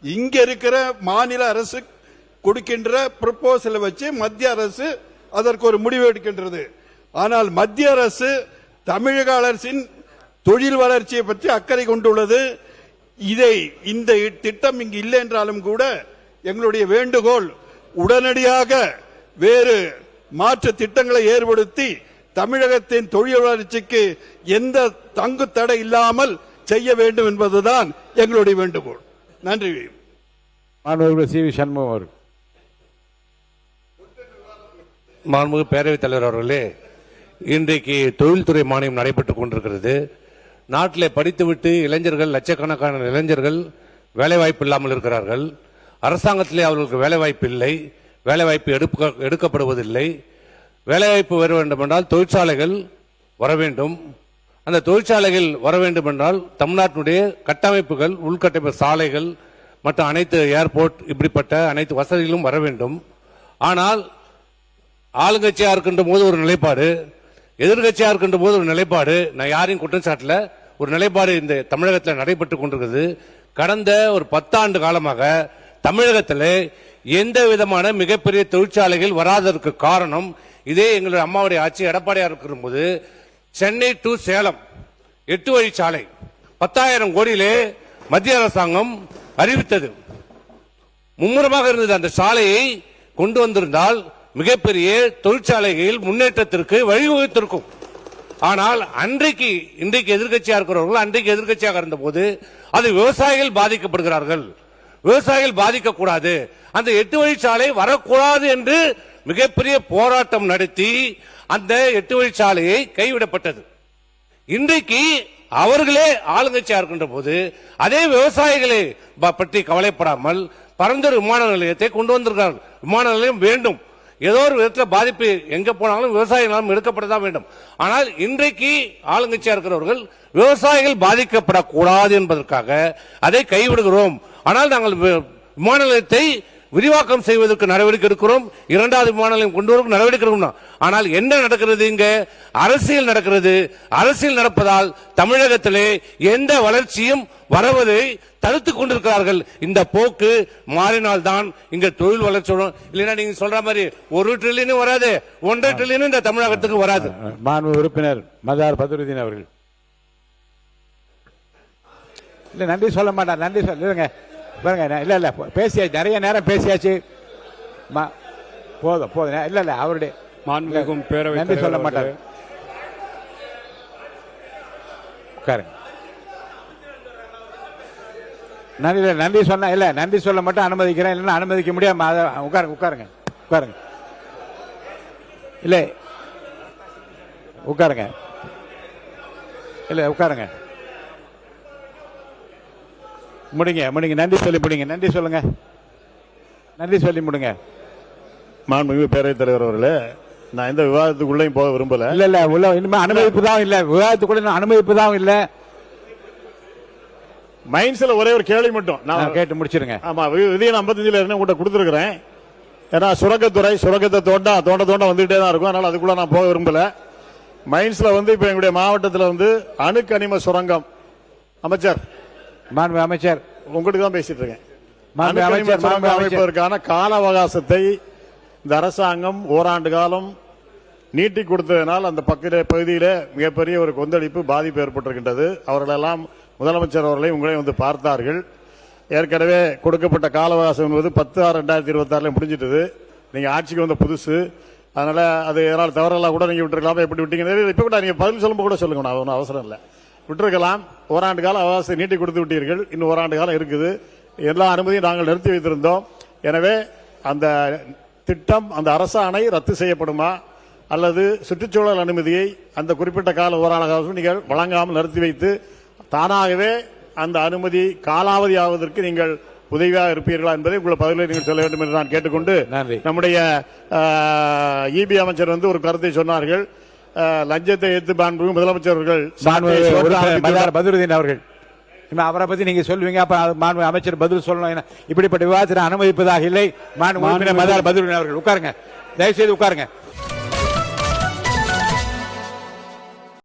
இங்க இருக்கிற மாநில அரசு கொடுக்கின்ற ப்ரொபோசலை வச்சு மத்திய அரசு அதற்கு ஒரு முடிவு எடுக்கின்றது. ஆனால் மத்திய அரசு தமிழக அரசின் தொழில் வளர்ச்சியை பற்றி அக்கறை கொண்டுள்ளது. இந்த திட்டம் இங்கு இல்லை என்றாலும் கூட எங்களுடைய வேண்டுகோள், உடனடியாக வேறு மாற்று திட்டங்களை ஏற்படுத்தி தமிழகத்தின் தொழில் வளர்ச்சிக்கு எந்த தங்கு தடை இல்லாமல் செய்ய வேண்டும் என்பதுதான் எங்களுடைய வேண்டுகோள். நன்றி. மாண்புமிகு பேரவைத் தலைவர் அவர்களே, இன்றைக்கு தொழில்துறை மானியம் நடைபெற்றுக் கொண்டிருக்கிறது. நாட்டிலே படித்துவிட்டு இளைஞர்கள், லட்சக்கணக்கான இளைஞர்கள் வேலைவாய்ப்பு இல்லாமல் இருக்கிறார்கள். அரசாங்கத்திலே அவர்களுக்கு வேலைவாய்ப்பு இல்லை, வேலைவாய்ப்பு எடுக்கப்படுவதில்லை. வேலைவாய்ப்பு வர வேண்டும் என்றால் தொழிற்சாலைகள் வர வேண்டும். அந்த தொழிற்சாலைகள் வர வேண்டும் என்றால் தமிழ்நாட்டினுடைய கட்டமைப்புகள், உள்கட்டமைப்பு, சாலைகள் மற்றும் அனைத்து ஏர்போர்ட், இப்படிப்பட்ட அனைத்து வசதிகளும் வர வேண்டும். ஆனால் ஆளுங்கட்சியா இருக்கின்ற போது ஒரு நிலைப்பாடு, எதிர்கட்சியா இருக்கின்ற போது ஒரு நிலைப்பாடு, நான் யாரையும் குற்றம் சாட்டல, ஒரு நிலைப்பாடு இந்த தமிழகத்தில் நடைபெற்றுக் கொண்டிருக்கிறது. கடந்த ஒரு 10 ஆண்டு காலமாக தமிழகத்தில் எந்த விதமான மிகப்பெரிய தொழிற்சாலைகள் வராததற்கு காரணம் இதே எங்களுடைய அம்மாவுடைய ஆட்சி. எடப்பாடியார் இருக்கிற போது சென்னை டு சேலம் 8 வழிச்சாலை 10,000 கோடியிலே மத்திய அரசாங்கம் அறிவித்தது. மும்முரமாக இருந்தது. அந்த சாலையை கொண்டு வந்திருந்தால் மிகப்பெரிய தொழிற்சாலைகளில் முன்னேற்றத்திற்கு வழிவகுத்திருக்கும். ஆனால் இன்றைக்கு எதிர்கட்சியாக இருக்கிறவர்கள் அன்றைக்கு எதிர்கட்சியாக இருந்த போது அது விவசாயிகள் பாதிக்கப்படுகிறார்கள், விவசாயிகள் பாதிக்கக்கூடாது, அந்த 8 வழிச்சாலை வரக்கூடாது என்று மிகப்பெரிய போராட்டம் நடத்தி அந்த 8 வழிச்சாலையை கைவிடப்பட்டது. இன்றைக்கு அவர்களே ஆளுங்கட்சியாக இருக்கின்ற போது அதே விவசாயிகளை பற்றி கவலைப்படாமல் பரந்தூர் விமான நிலையத்தை கொண்டு வந்திருக்கிறார்கள். விமான நிலையம் வேண்டும், ஏதோ ஒரு விதத்தில் பாதிப்பு எங்க போனாலும் விவசாயிகளும் எடுக்கப்படதான் வேண்டும். ஆனால் இன்றைக்கு ஆளுங்கட்சியா இருக்கிறவர்கள் விவசாயிகள் பாதிக்கப்படக்கூடாது என்பதற்காக அதை கைவிடுகிறோம். ஆனால் நாங்கள் விமான நிலையத்தை விரிவாக்கம் செய்வதற்கு நடவடிக்கை எடுக்கிறோம், 2வது விமான நிலையம் கொண்டு வர நடவடிக்கை எடுக்கணும். ஆனால் என்ன நடக்கிறது? இங்க அரசியல் நடக்கிறது. அரசியல் நடப்பதால் தமிழகத்திலே எந்த வளர்ச்சியும் வருவதை தடுத்துக் கொண்டிருக்கிறார்கள். இந்த போக்கு மாறினால்தான் இங்க தொழில் வளர்ச்சி வரும். இல்லைன்னா நீங்க சொல்ற மாதிரி 1 ட்ரில்லியனும் வராது, 1.5 ட்ரில்லியனும் இந்த தமிழகத்துக்கு வராது. மாண்பு உறுப்பினர் மதார் பதுருதீன் அவர்கள். இல்ல நன்றி சொல்ல மாட்டார், நன்றி சொல்லுங்க பாருங்க. இல்ல பேசியாச்சு, நிறைய நேரம் பேசியாச்சு, போதும். இல்ல அவருடைய நன்றி சொல்ல மாட்டார். உட்காருங்க. நன்றி சொன்ன இல்ல, நன்றி சொல்ல மட்டும் அனுமதிக்கிறேன், இல்லைன்னா அனுமதிக்க முடியாம. உட்காருங்க. இல்ல உட்காருங்க. இல்ல உட்காருங்க. முடிங்க. நன்றி சொல்லி முடிங்க. நன்றி சொல்லி முடிங்க. மாண்புமிகு பேரவைத் தலைவர் அவர்களே, நான் இந்த விவாதத்துக்குள்ளேயும் போக விரும்பல. இல்ல உள்ள இனிமே அனுமதிப்பு தான் இல்ல, விவாதத்துக்குள்ள அனுமதிப்பு தான் இல்ல. மைன்ஸ்ல ஒரே ஒரு கேள்வி மட்டும் நான் கேட்டு முடிச்சிருங்க. ஆமா, விதியை 55 உங்கள்கிட்ட கொடுத்துருக்கிறேன். ஏன்னா சுரங்கத்துறை சுரங்கத்தை தோண்ட வந்துகிட்டே தான் இருக்கும். அதனால அதுக்குள்ள நான் போக விரும்பல. மைன்ஸ்ல வந்து இப்ப எங்களுடைய மாவட்டத்தில் வந்து அணுக்கனிம சுரங்கம் அமைச்சர் மாண்பு அமைச்சர் உங்களுக்கு தான் பேசிட்டு இருக்கேன். மாண்பு அணுக்கனிம அமைச்சர், சுரங்கம் மாண்பு அமைச்சர். அமைப்பதற்கான கால அவகாசத்தை இந்த அரசாங்கம் ஓராண்டு காலம் நீட்டி கொடுத்ததனால் அந்த பகுதியிலே மிகப்பெரிய ஒரு கொந்தளிப்பு பாதிப்பு ஏற்பட்டிருக்கின்றது. அவர்களெல்லாம் முதலமைச்சர் அவர்களை உங்களை வந்து பார்த்தார்கள். ஏற்கனவே கொடுக்கப்பட்ட கால அவகாசம் என்பது 10/6/2026 முடிஞ்சிட்டது. நீங்க ஆட்சிக்கு வந்த புதுசு, அதனால அது ஏதாவது தவறெல்லாம் கூட நீங்க விட்டுருக்கலாம். எப்படி விட்டீங்க இப்ப கூட நீங்க பதில் சொல்லும்போது கூட சொல்லுங்க, நான் ஒன்றும் அவசரம் இல்லை, விட்டுருக்கலாம். ஓராண்டு கால அவகாசத்தை நீட்டி கொடுத்து விட்டீர்கள். இன்னும் ஓராண்டு காலம் இருக்குது. எல்லா அனுமதியும் நாங்கள் நிறுத்தி வைத்திருந்தோம். எனவே அந்த திட்டம், அந்த அரசாணை ரத்து செய்யப்படுமா அல்லது சுற்றுச்சூழல் அனுமதியை அந்த குறிப்பிட்ட கால ஓராண்டு நீங்கள் வழங்காமல் நிறுத்தி வைத்து தானாகவே அந்த அனுமதி காலாவதி ஆவதற்கு நீங்கள் உதவியாக இருப்பீர்களா என்பதை உங்கள் பதிலை நீங்கள் சொல்ல வேண்டும் என்று நான் கேட்டுக்கொண்டு, நம்முடைய இபி அமைச்சர் வந்து ஒரு கருத்தை சொன்னார்கள். லஞ்சத்தை ஏற்று மாண்புமிகு முதலமைச்சர் அவர்கள் பதுருதீன் அவர்கள் அவரை பத்தி நீங்க சொல்லுவீங்க, அப்ப மாண்பு அமைச்சர் பதில் சொல்லணும். இப்படிப்பட்ட விவாதத்தை அனுமதிப்பதாக இல்லை. மாண்பு பதுருதீன் அவர்கள் உட்காருங்க, தயவுசெய்து உட்காருங்க.